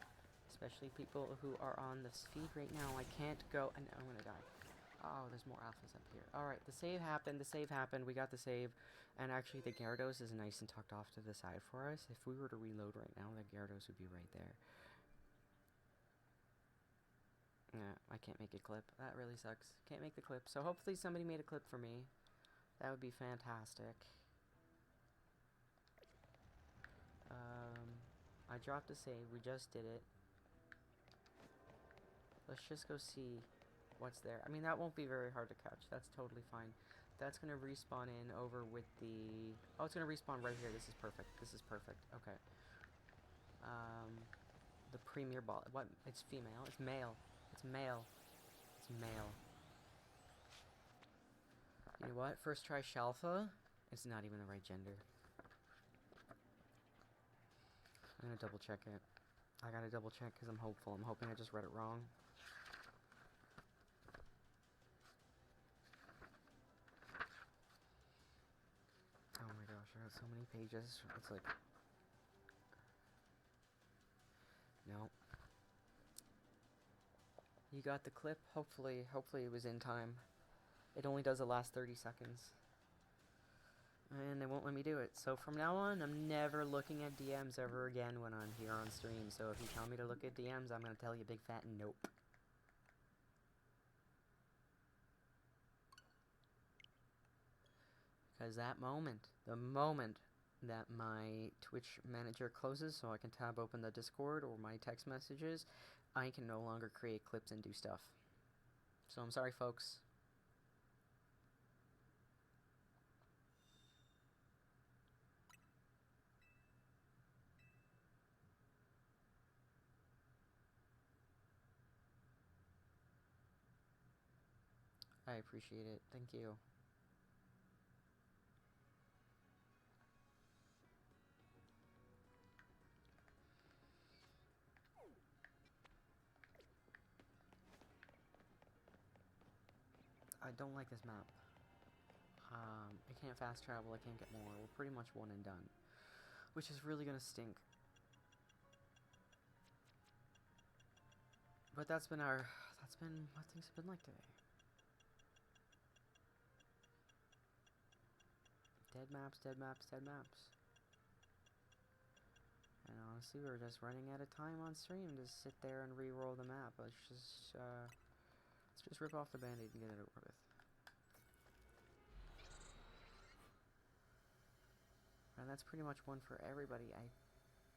Especially people who are on this feed right now. I can't go, and I'm gonna die. Oh, there's more alphas up here. Alright, the save happened, we got the save. And actually the Gyarados is nice and tucked off to the side for us. If we were to reload right now, the Gyarados would be right there. Yeah, I can't make a clip. That really sucks. Can't make the clip. So hopefully somebody made a clip for me. That would be fantastic. I dropped a save. We just did it. Let's just go see what's there. I mean, that won't be very hard to catch. That's totally fine. That's going to respawn in over with the... Oh, it's going to respawn right here. This is perfect. This is perfect. Okay. The Premier Ball. What? It's female. It's male. It's male. It's male. You know what? First try Shalfa. It's not even the right gender. I'm gonna double check it. I gotta double check because I'm hopeful. I'm hoping I just read it wrong. So many pages. It's like... No. You got the clip? Hopefully it was in time. It only does the last 30 seconds. And they won't let me do it. So from now on, I'm never looking at DMs ever again when I'm here on stream. So if you tell me to look at DMs, I'm gonna tell you big fat nope. Because that moment, the moment that my Twitch manager closes so I can tab open the Discord or my text messages, I can no longer create clips and do stuff. So I'm sorry, folks. I appreciate it. Thank you. I don't like this map. I can't fast travel, I can't get more. We're pretty much one and done. Which is really gonna stink. But that's been what things have been like today. Dead maps, dead maps, dead maps. And honestly, we were just running out of time on stream to sit there and re-roll the map. Let's just rip off the band-aid and get it over with. And that's pretty much one for everybody, I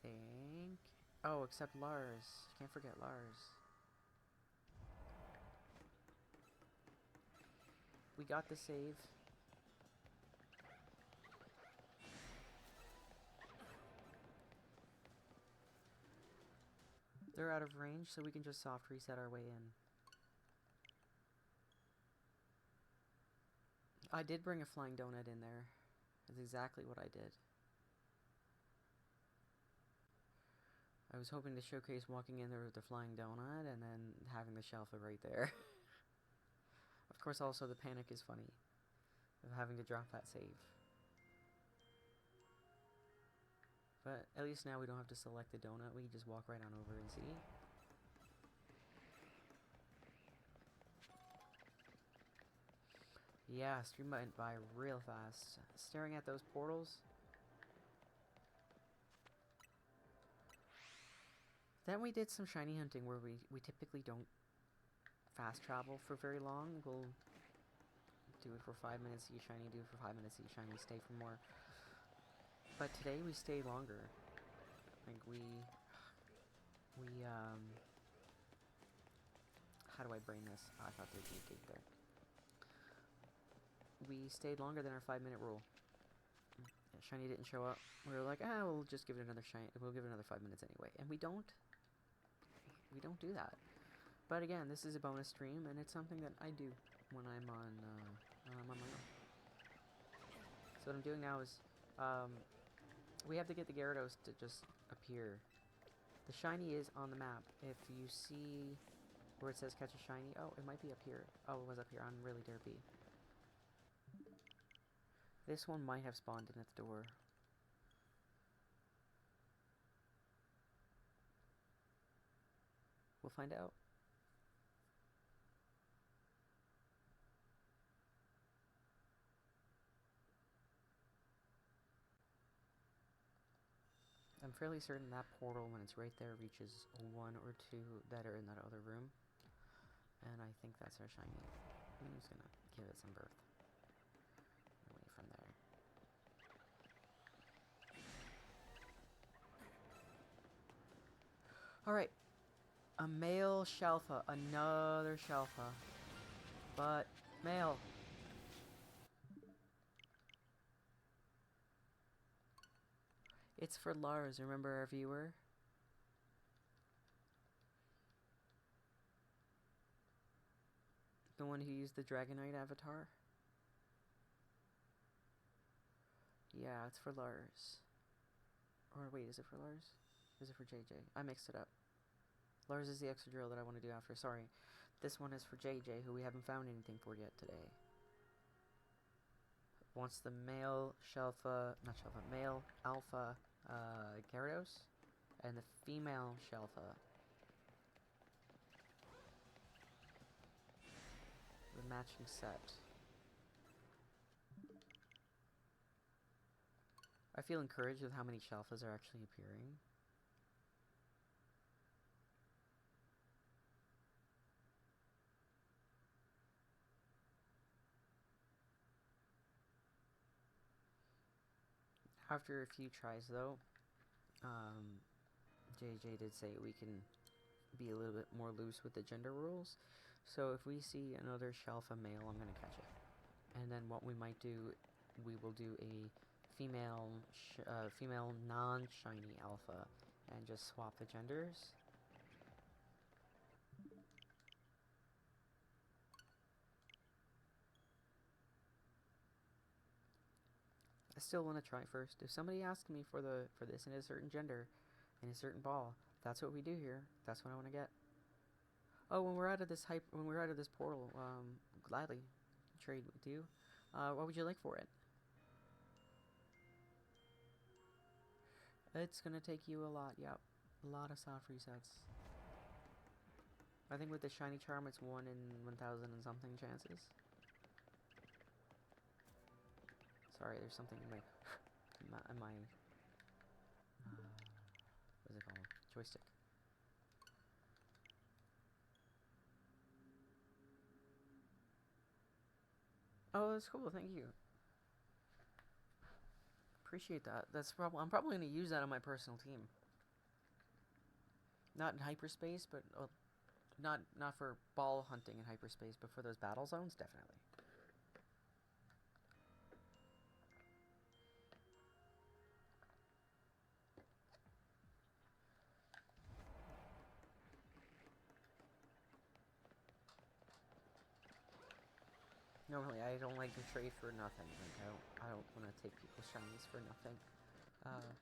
think. Oh, except Lars. Can't forget Lars. We got the save. They're out of range, so we can just soft reset our way in. I did bring a flying donut in there. That's exactly what I did. I was hoping to showcase walking in there with the flying donut and then having the shelf right there. Of course, also the panic is funny of having to drop that save. But at least now we don't have to select the donut, we can just walk right on over and see. Yeah, stream went by real fast. Staring at those portals. Then we did some shiny hunting where we typically don't fast travel for very long. We'll do it for 5 minutes, see a shiny, do it for 5 minutes, see a shiny, stay for more. But today we stayed longer. Like how do I brain this? Oh, I thought there'd be a gate there. We stayed longer than our 5-minute rule. Shiny didn't show up. We were like, we'll just give it another shiny. We'll give it another 5 minutes anyway. And we don't do that. But again, this is a bonus stream, and it's something that I do when I'm on my own. So what I'm doing now is, we have to get the Gyarados to just appear. The shiny is on the map. If you see where it says catch a shiny, oh, it might be up here. Oh, it was up here on Really Dare B. This one might have spawned in at the door. We'll find out. I'm fairly certain that portal, when it's right there, reaches 1 or 2 that are in that other room. And I think that's our shiny. I'm just gonna give it some birth. Away from there. Alright. A male Shelfa. Another Shelfa. But male. It's for Lars, remember our viewer? The one who used the Dragonite avatar? Yeah, it's for Lars. Or wait, is it for Lars? Is it for JJ? I mixed it up. Lars is the extra drill that I want to do after. Sorry. This one is for JJ, who we haven't found anything for yet today. wants the male male alpha Gyarados, and the female Shelfa. The matching set. I feel encouraged with how many Shelfas are actually appearing. After a few tries, though, JJ did say we can be a little bit more loose with the gender rules. So if we see another Shelfa male, I'm going to catch it. And then what we might do, we will do a female non-shiny alpha and just swap the genders. I still want to try first. If somebody asks me for this in a certain gender, in a certain ball, that's what we do here. That's what I want to get. Oh, when we're out of this portal, gladly trade with you. What would you like for it? It's gonna take you a lot, yep. A lot of soft resets. I think with the shiny charm, it's 1 in 1,000 and something chances. Sorry, there's something in my what's it called? Joystick. Oh, that's cool. Thank you. Appreciate that. I'm probably going to use that on my personal team. Not in hyperspace, but not for ball hunting in hyperspace, but for those battle zones, definitely. Normally, I don't like to trade for nothing. Like, I don't want to take people's shinies for nothing.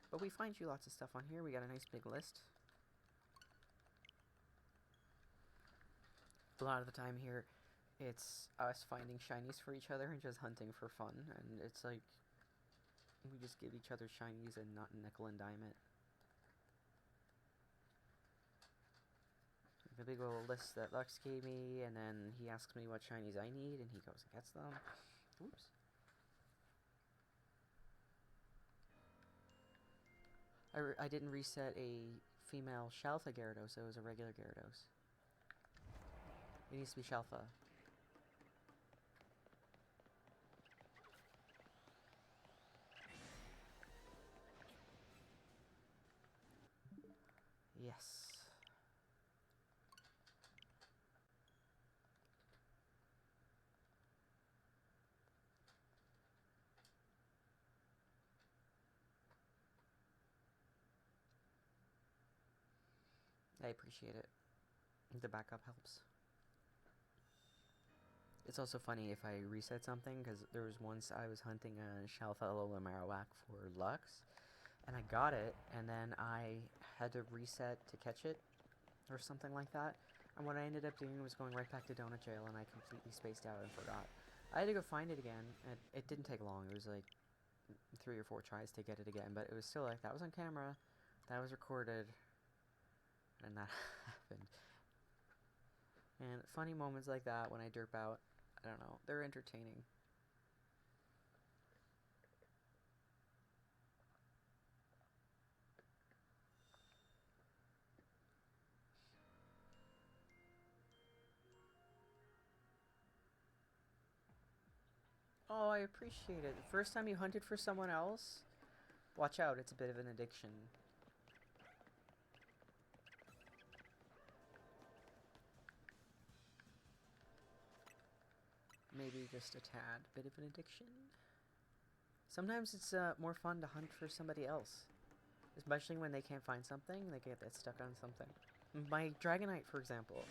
But we find you lots of stuff on here. We got a nice big list. A lot of the time here, it's us finding shinies for each other and just hunting for fun. And it's like, we just give each other shinies and not nickel and dime it. The big old list that Lux gave me, and then he asks me what shinies I need, and he goes and gets them. Oops. I didn't reset a female Shelfa Gyarados, so it was a regular Gyarados. It needs to be Shelfa. Yes. I appreciate it. The backup helps. It's also funny if I reset something, because there was once I was hunting a Shelfa Alola Marowak for Lux, and I got it, and then I had to reset to catch it, or something like that. And what I ended up doing was going right back to Donut Jail, and I completely spaced out and forgot. I had to go find it again, and it didn't take long. It was like 3 or 4 tries to get it again, but it was still like, that was on camera, that was recorded, and that happened. And funny moments like that when I derp out, I don't know, they're entertaining. Oh, I appreciate it. The first time you hunted for someone else? Watch out, it's a bit of an addiction. Maybe just a tad bit of an addiction. Sometimes it's more fun to hunt for somebody else. Especially when they can't find something, they get stuck on something. My Dragonite, for example.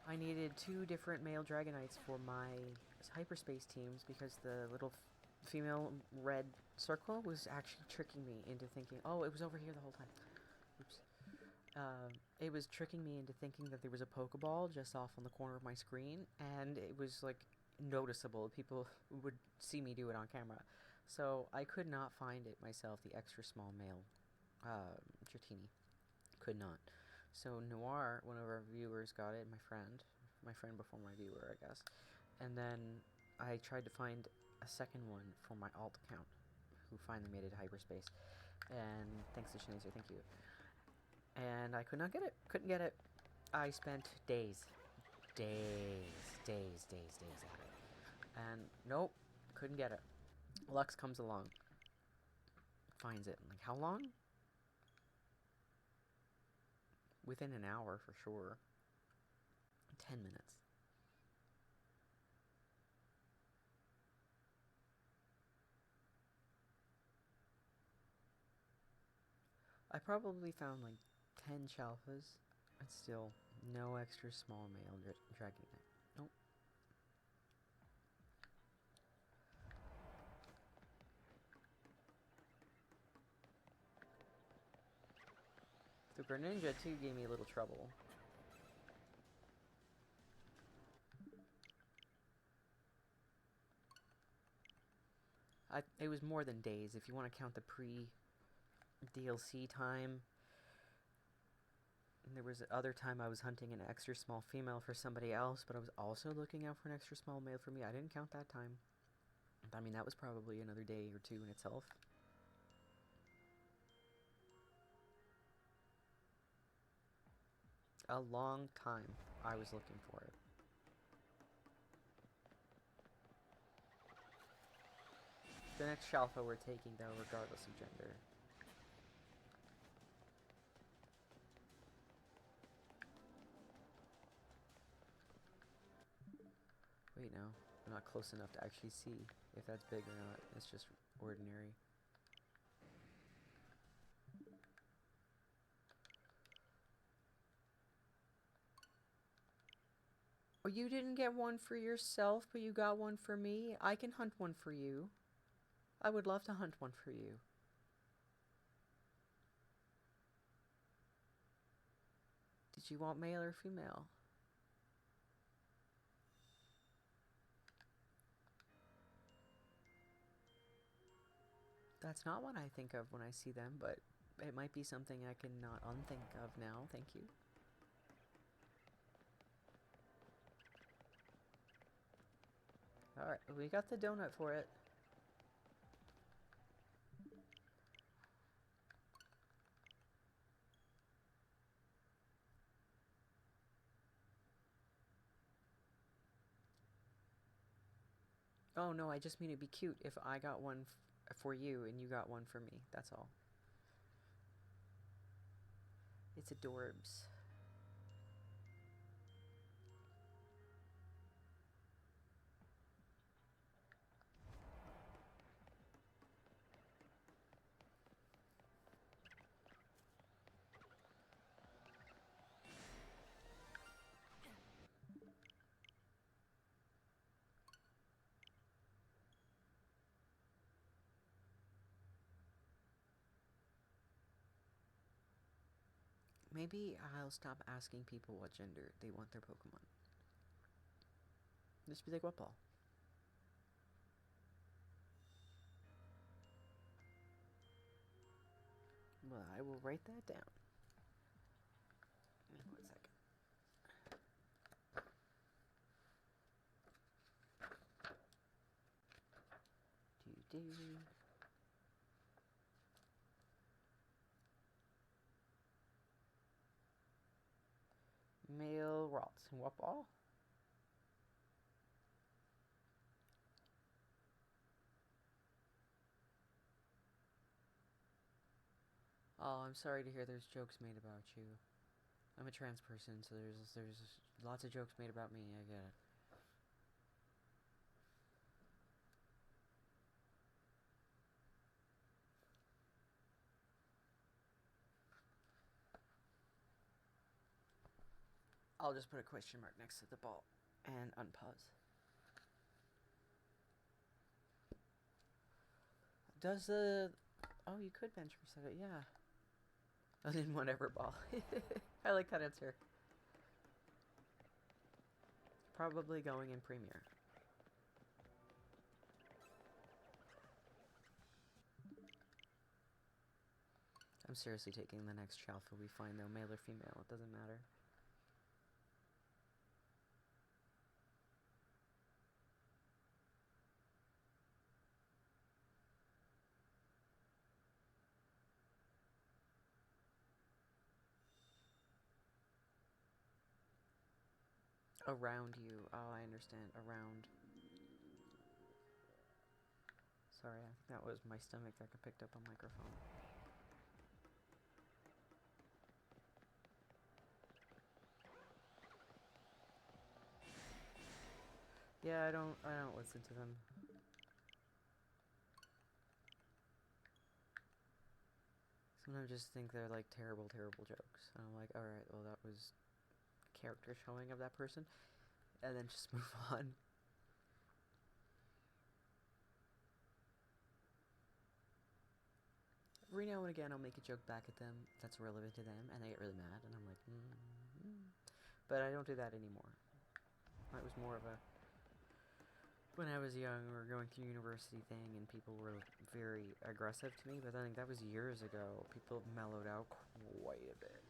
I needed 2 different male Dragonites for my hyperspace teams because the little female red circle was actually tricking me into thinking, oh, it was over here the whole time. Oops. It was tricking me into thinking that there was a Pokeball just off on the corner of my screen, and it was like noticeable. People would see me do it on camera. So I could not find it myself, the extra small male Dratini. Could not. So Noir, one of our viewers, got it, my friend before my viewer, I guess. And then I tried to find a second one for my alt account, who finally made it to hyperspace. And thanks to Shanazer, thank you. And I could not get it. Couldn't get it. I spent days at it. And nope, couldn't get it. Lux comes along, finds it. I'm like, how long? Within an hour, for sure. 10 minutes. I probably found like 10 Chalfas, and still no extra small male Dragonite. Nope. The Greninja too gave me a little trouble. It was more than days, if you want to count the pre-DLC time. And there was other time I was hunting an extra small female for somebody else, but I was also looking out for an extra small male for me. I didn't count that time. I mean, that was probably another day or two in itself. A long time I was looking for it. The next Shalfa we're taking, though, regardless of gender. Wait, no. I'm not close enough to actually see if that's big or not. It's just ordinary. Oh, you didn't get one for yourself, but you got one for me? I can hunt one for you. I would love to hunt one for you. Did you want male or female? That's not what I think of when I see them, but it might be something I cannot unthink of now. Thank you. Alright, we got the donut for it. Oh no, I just mean it'd be cute if I got one for you and you got one for me. That's all. It's adorbs. Maybe I'll stop asking people what gender they want their Pokemon. Just be like, what ball? Well, I will write that down. Give me 1 second. Do. Male Ralts. What ball? Oh, I'm sorry to hear there's jokes made about you. I'm a trans person, so there's lots of jokes made about me. I get it. I'll just put a question mark next to the ball and unpause. Does the... Oh, you could bench reset it, yeah. I didn't want ever ball. I like that answer. Probably going in Premier. I'm seriously taking the next Chalfa we find, though, male or female, it doesn't matter. Around you. Oh, I understand. Around. Sorry, I think that was my stomach that got picked up on microphone. Yeah, I don't listen to them. Sometimes I just think they're like terrible, terrible jokes. And I'm like, alright, well that was character showing of that person. And then just move on. Every now and again I'll make a joke back at them that's relevant to them, and they get really mad, and I'm like, But I don't do that anymore. That was more of a... When I was young, we were going through university thing, and people were very aggressive to me, but I think that was years ago. People mellowed out quite a bit.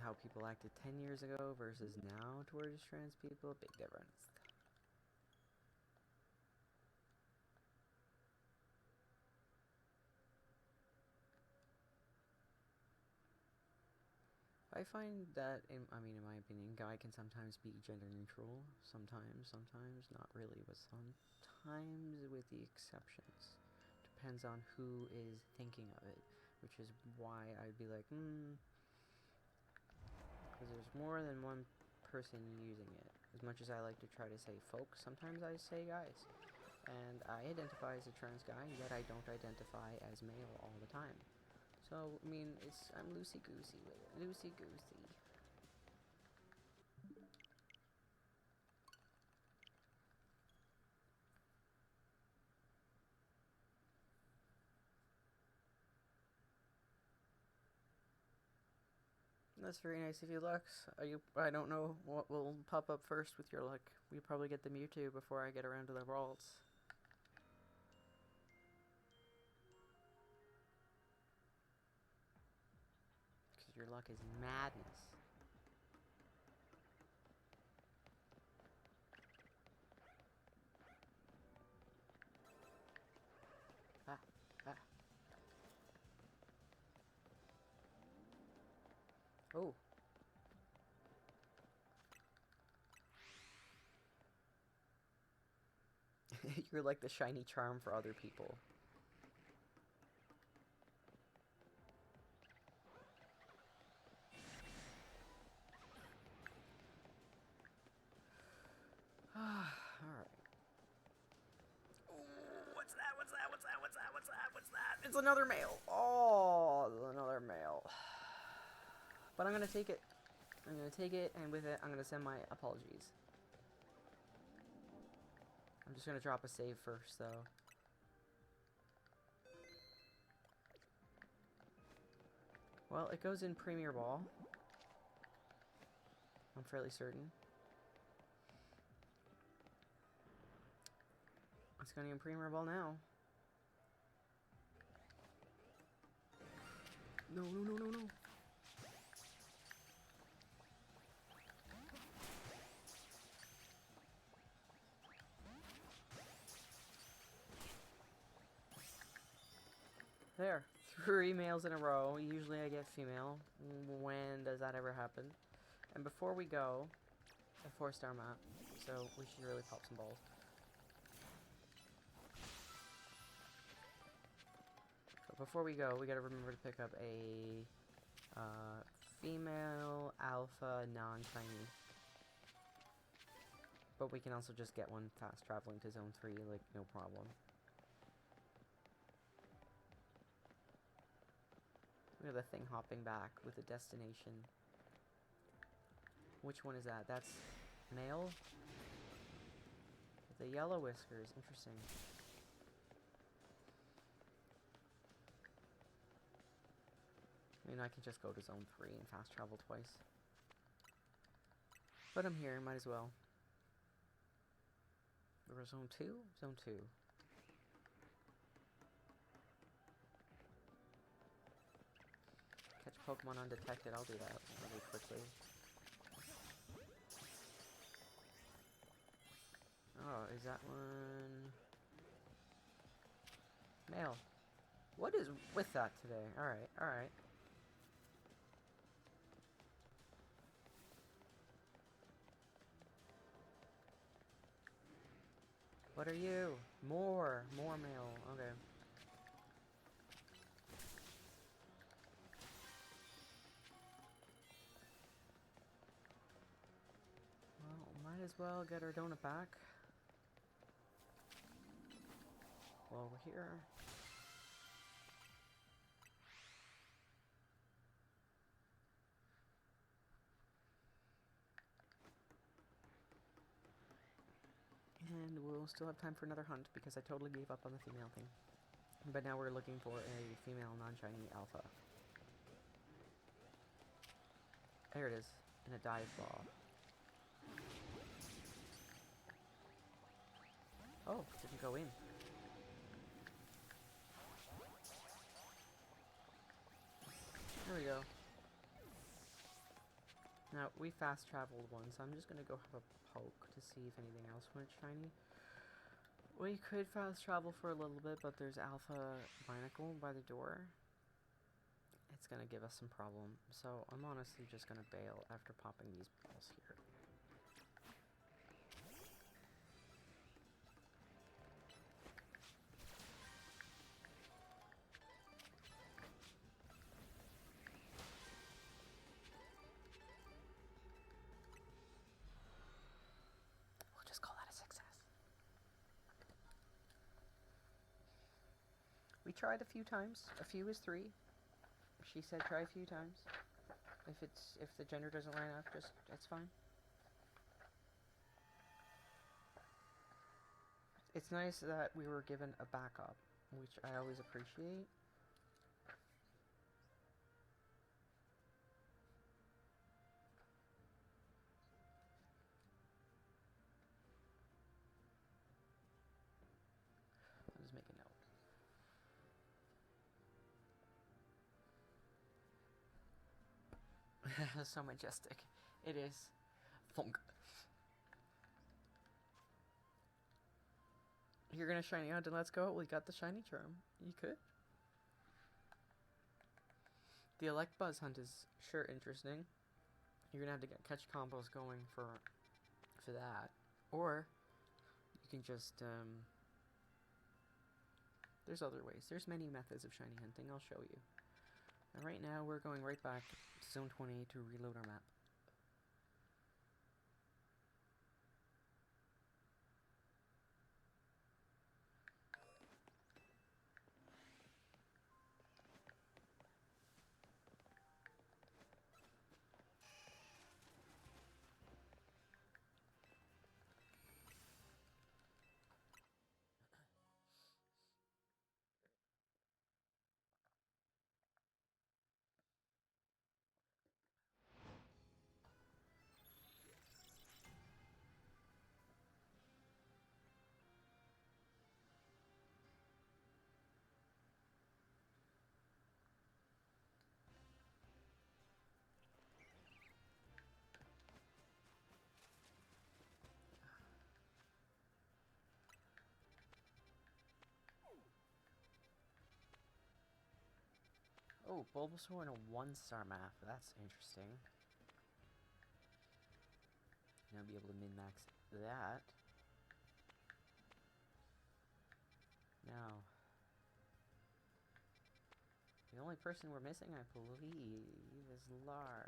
How people acted 10 years ago versus now towards trans people, big difference. I find that, in my opinion, guy can sometimes be gender neutral. Sometimes, not really, but sometimes with the exceptions. Depends on who is thinking of it, which is why I'd be like, because there's more than one person using it. As much as I like to try to say folks, sometimes I say guys. And I identify as a trans guy, yet I don't identify as male all the time. So, I mean, I'm loosey-goosey with it. Loosey-goosey. That's very nice of you, Lux. I don't know what will pop up first with your luck. We probably get the Mewtwo before I get around to the Ralts. Because your luck is madness. Ah, ah. Oh. You're like the shiny charm for other people. Alright. What's that? It's another male. Oh, another male. But I'm gonna take it. And with it, I'm gonna send my apologies. I'm just gonna drop a save first, though. Well, it goes in Premier Ball. I'm fairly certain. It's going in Premier Ball now. No. There. 3 males in a row. Usually I get female. When does that ever happen? And before we go, a 4-star map, so we should really pop some balls. But before we go, we gotta remember to pick up a female alpha non-shiny. But we can also just get one fast traveling to zone 3, like, no problem. We have the thing hopping back with a destination. Which one is that? That's male? The yellow whiskers, interesting. I mean, I can just go to zone 3 and fast travel twice. But I'm here, might as well. Or zone 2? Zone 2. Pokemon undetected, I'll do that really quickly. Oh, is that one... Male. What is with that today? Alright, alright. What are you? More male. Okay. Well, might as well get our donut back. While we're here. And we'll still have time for another hunt because I totally gave up on the female thing. But now we're looking for a female non-shiny alpha. There it is, in a dive ball. Oh, didn't go in. There we go. Now, we fast traveled once, so I'm just gonna go have a poke to see if anything else went shiny. We could fast travel for a little bit, but there's Alpha Binacle by the door. It's gonna give us some problem, so I'm honestly just gonna bail after popping these balls here. We'll just call that a success. We tried a few times. A few is 3. She said try a few times. If the gender doesn't line up, it's fine. It's nice that we were given a backup, which I always appreciate. I'll just make a note. So majestic. It is. Thunk. You're gonna shiny hunt and let's go. We got the shiny charm. You could. The Electabuzz hunt is sure interesting. You're gonna have to get catch combos going for that. Or you can just there's other ways. There's many methods of shiny hunting. I'll show you. And right now we're going right back to Zone 20 to reload our map. Oh, Bulbasaur in a 1-star map. That's interesting. Now be able to min-max that. Now, the only person we're missing, I believe, is Lars.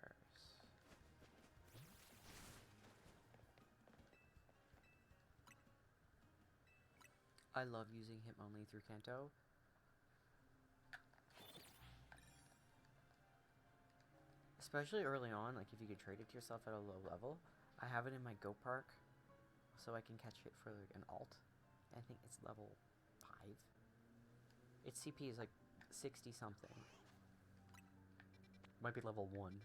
I love using Hitmonlee through Kanto. Especially early on, like if you could trade it to yourself at a low level. I have it in my Go Park, so I can catch it for like an alt. I think it's level 5. Its CP is like 60 something. Might be level 1.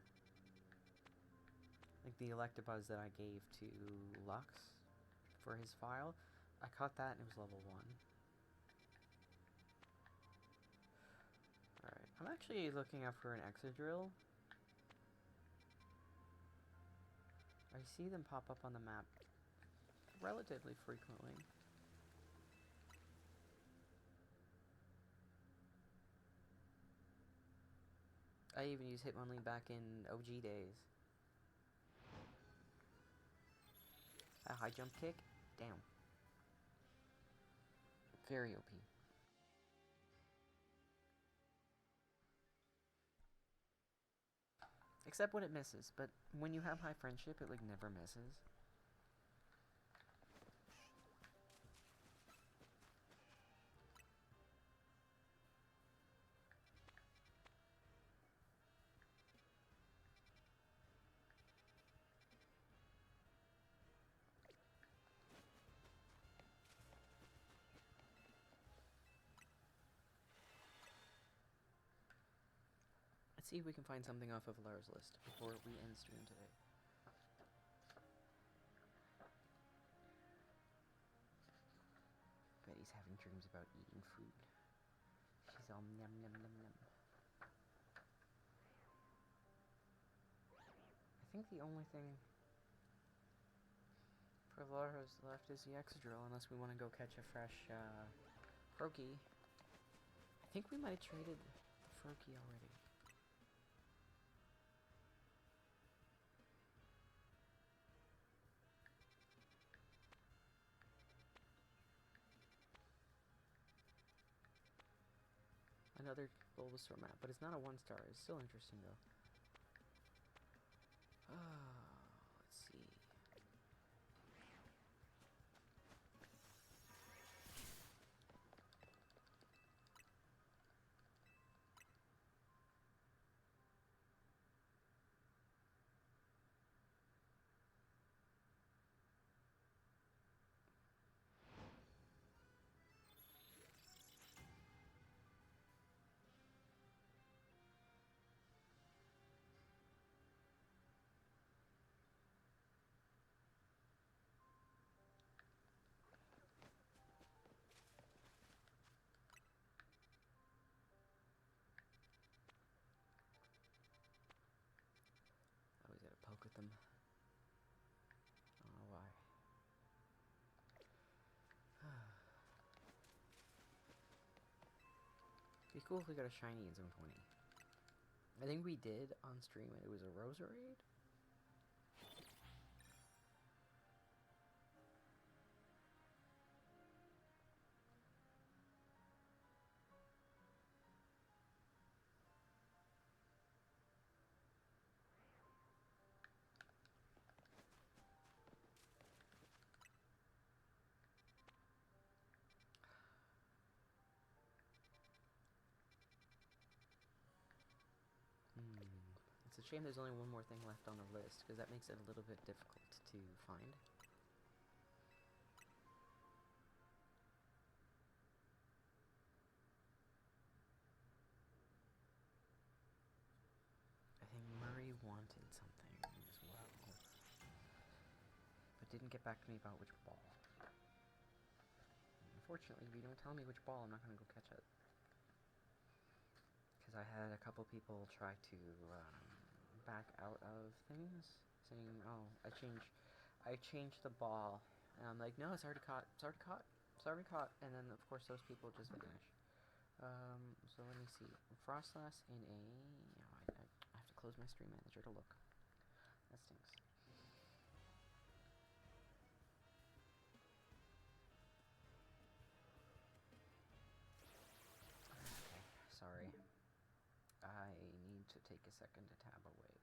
Like the Electabuzz that I gave to Lux for his file, I caught that and it was level 1. Alright, I'm actually looking out for an Exadrill. I see them pop up on the map relatively frequently. I even used Hitmonlee back in OG days. A high jump kick? Damn. Very OP. Except when it misses, but when you have high friendship, it like never misses. Let's see if we can find something off of Lara's list before we end stream today. Betty's having dreams about eating food. She's all num num num num. I think the only thing for Lara's left is the Excadrill, unless we want to go catch a fresh Froakie. I think we might have traded the Froakie already. Another Bulbasaur map, but it's not a 1-star. It's still interesting though. Let's see. Always gotta poke with them. I don't know why. Be cool if we got a shiny in Zone 20. I think we did on stream, and it was a Roserade? It's a shame there's only one more thing left on the list, because that makes it a little bit difficult to find. I think Murray wanted something as well, but didn't get back to me about which ball. Unfortunately, if you don't tell me which ball, I'm not going to go catch it. Because I had a couple people try to back out of things, saying, "Oh, I changed the ball," and I'm like, "No, it's already caught. It's already caught. It's already caught." And then, of course, those people just vanish. So let me see. Frostlass in a. Oh, I have to close my stream manager to look. That stinks. Okay, sorry. I need to take a second to tab away.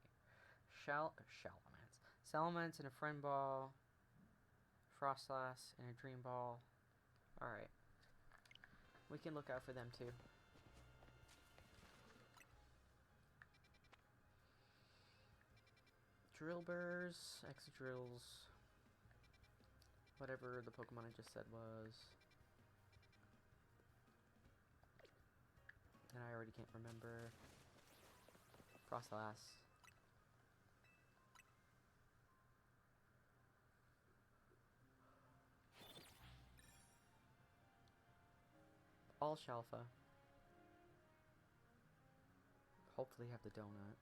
Salamence. Salamence in a friend ball. Frostlass in a dream ball. Alright. We can look out for them too. Drillburs, Excadrills, whatever the Pokemon I just said was. And I already can't remember. Frostlass. All Shalfa. Hopefully have the donut.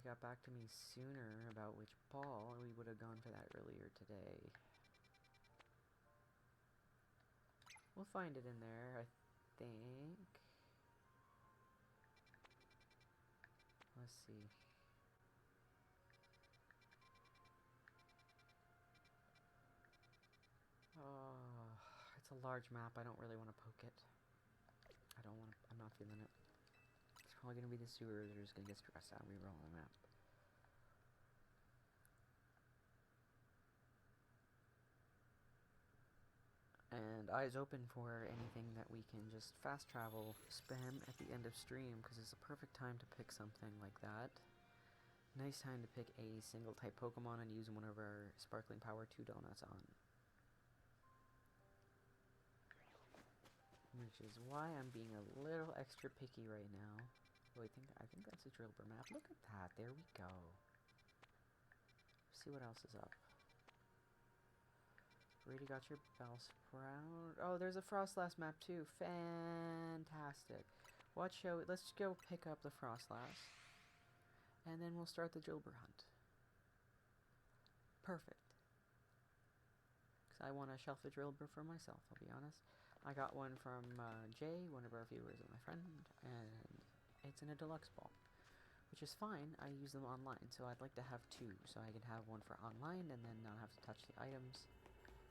got back to me sooner about which ball, we would have gone for that earlier today. We'll find it in there, I think. Let's see. Oh, it's a large map. I don't really want to poke it. I'm not feeling it. It's probably going to be the sewers. They're just going to get stressed out and re-roll the map. And eyes open for anything that we can just fast travel, spam at the end of stream, because it's a perfect time to pick something like that. Nice time to pick a single type Pokemon and use one of our Sparkling Power 2 donuts on. Which is why I'm being a little extra picky right now. Oh, I think that's a Drillbur map. Look at that. There we go. See what else is up. Already got your Bellsprout. Oh, there's a Frostlass map too. Fantastic. Let's go pick up the Frostlass. And then we'll start the Drillbur hunt. Perfect. Because I want a Shelfa Drillbur for myself, I'll be honest. I got one from Jay, one of our viewers and my friend, and it's in a deluxe ball, which is fine. I use them online, so I'd like to have two, so I can have one for online and then not have to touch the items.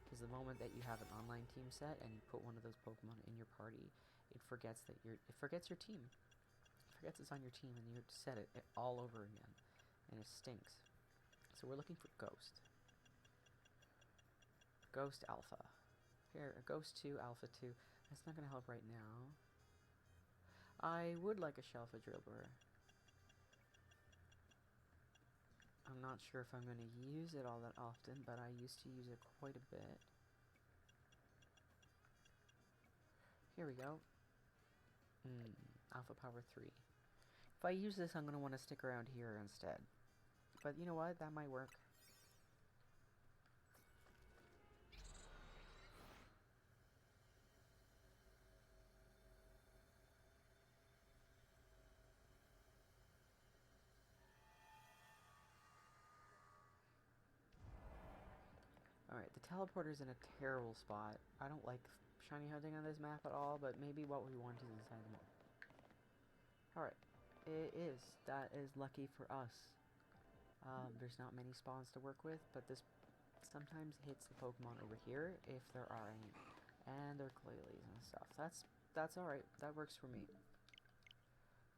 Because the moment that you have an online team set and you put one of those Pokemon in your party, it forgets your team. It forgets it's on your team, and you have to set it all over again, and it stinks. So we're looking for Ghost. Ghost Alpha. Here, Ghost 2, Alpha 2. That's not going to help right now. I would like a Shelfa Drillbur. I'm not sure if I'm going to use it all that often, but I used to use it quite a bit. Here we go. Alpha Power 3. If I use this, I'm going to want to stick around here instead. But you know what? That might work. Alright, the teleporter's in a terrible spot. I don't like shiny hunting on this map at all, but maybe what we want is inside the mall. Alright, it is. That is lucky for us. There's not many spawns to work with, but this sometimes hits the Pokemon over here, if there are any. And they're Claylys and stuff. That's alright. That works for me.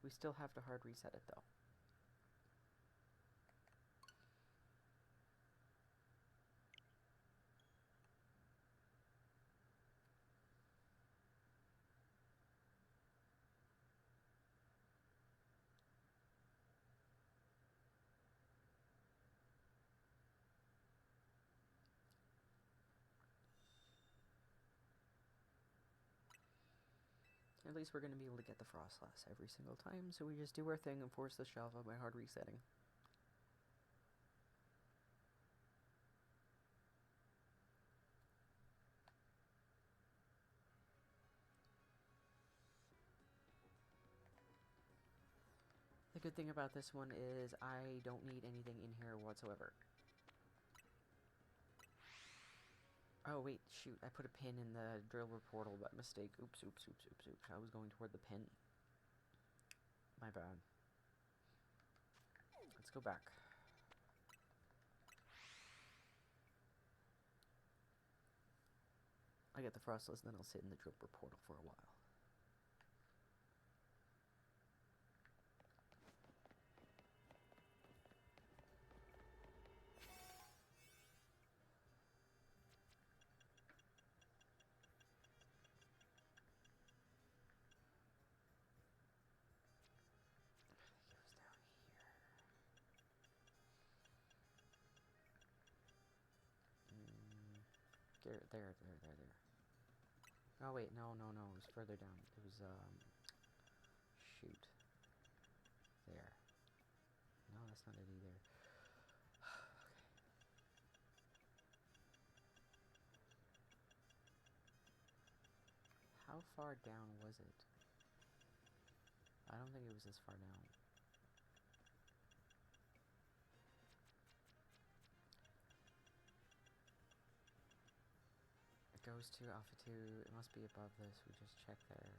We still have to hard reset it, though. At least we're going to be able to get the Frostlass every single time, so we just do our thing and force the Shelfa by hard resetting. The good thing about this one is I don't need anything in here whatsoever. Oh wait, shoot, I put a pin in the Drillbur portal by mistake. Oops. I was going toward the pin. My bad. Let's go back. I get the Frostless, then I'll sit in the Drillbur portal for a while. There. Oh wait, no, it was further down. It was, shoot. There. No, that's not it either. Okay. How far down was it? I don't think it was this far down. Ghost 2, Alpha 2, it must be above this, we just checked there.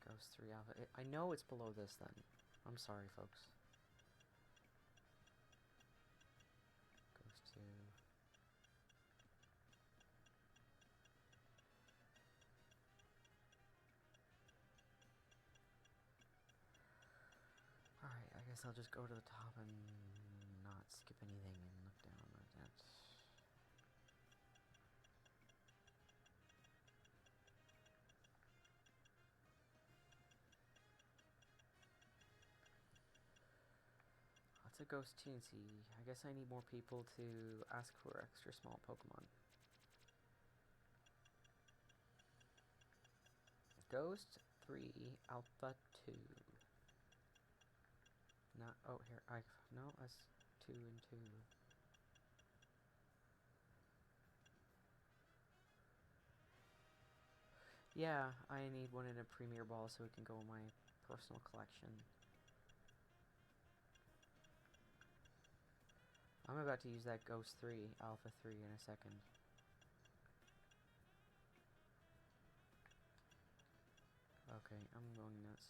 Ghost 3, Alpha, I know it's below this then. I'm sorry, folks. Ghost 2. Alright, I guess I'll just go to the top and not skip anything and look down like that. It's a Ghost Teensy. I guess I need more people to ask for extra small Pokemon. Ghost 3, Alpha 2. Not, oh, here, no, that's 2 and 2. Yeah, I need one in a Premier Ball so it can go in my personal collection. I'm about to use that Ghost 3, Alpha 3 in a second. Okay, I'm going nuts.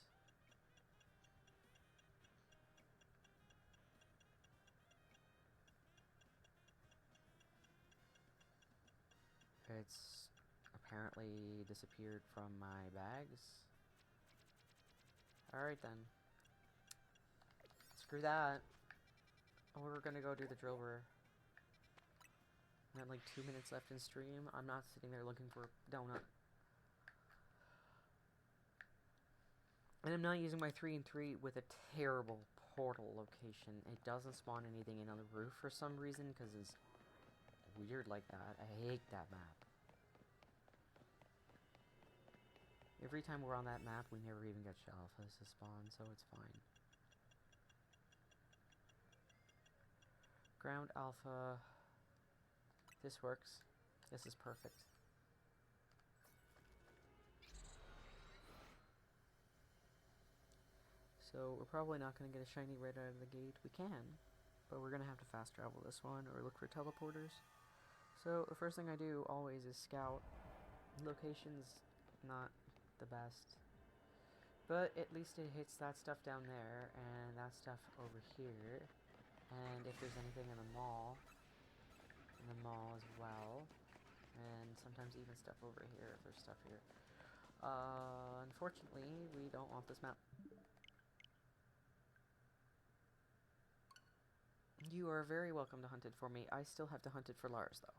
It's apparently disappeared from my bags. Alright then. Screw that. We're gonna go do the drill burr. I have like 2 minutes left in stream. I'm not sitting there looking for a donut. And I'm not using my 3 and 3 with a terrible portal location. It doesn't spawn anything in on the roof for some reason because it's weird like that. I hate that map. Every time we're on that map, we never even get Alphas to spawn, so it's fine. Ground Alpha. This works. This is perfect. So we're probably not going to get a shiny right out of the gate. We can, but we're going to have to fast travel this one or look for teleporters. So the first thing I do always is scout. Location's not the best, but at least it hits that stuff down there and that stuff over here. And if there's anything in the mall as well, and sometimes even stuff over here if there's stuff here. Unfortunately, we don't want this map. You are very welcome to hunt it for me. I still have to hunt it for Lars, though.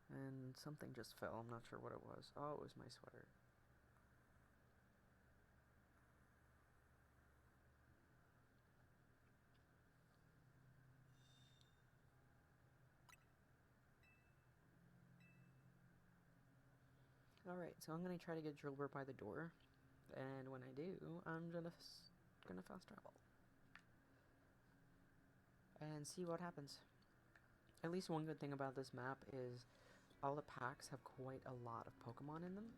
And something just fell. I'm not sure what it was. Oh, it was my sweater. Alright, so I'm going to try to get drill burr by the door. And when I do, I'm gonna fast travel. And see what happens. At least one good thing about this map is all the packs have quite a lot of Pokemon in them.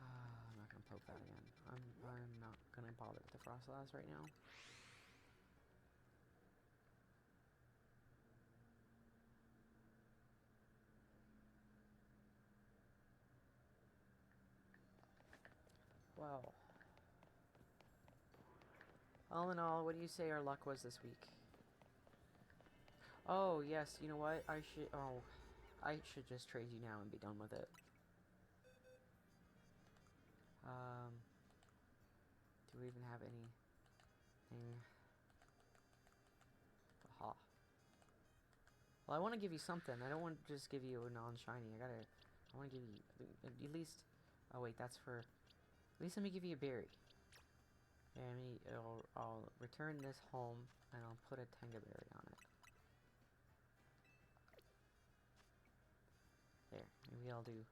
I'm not gonna poke that again. I'm not gonna bother with the Frostlass right now. Wow. All in all, what do you say our luck was this week? Oh, yes, you know what? I should just trade you now and be done with it. Do we even have anything? Aha. Well, I want to give you something. I don't want to just give you a non-shiny. I want to give you at least. Oh wait, that's for. At least let me give you a berry. Yeah, I'll return this home and I'll put a Tengaberry on it. There, maybe I'll do a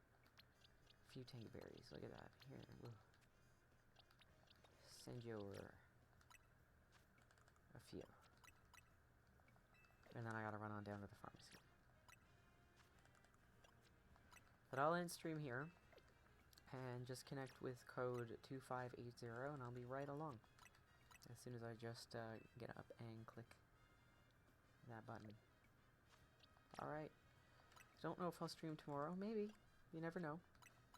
few Tengaberries. Look at that. Here, we'll send you over a few. And then I gotta run on down to the pharmacy. But I'll end stream here and just connect with code 2580 and I'll be right along as soon as I just get up and click that button. Alright. Don't know if I'll stream tomorrow. Maybe. You never know.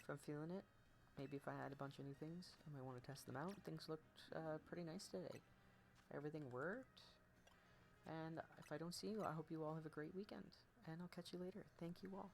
If I'm feeling it. Maybe if I add a bunch of new things, I might want to test them out. Things looked pretty nice today. Everything worked. And if I don't see you, I hope you all have a great weekend. And I'll catch you later. Thank you all.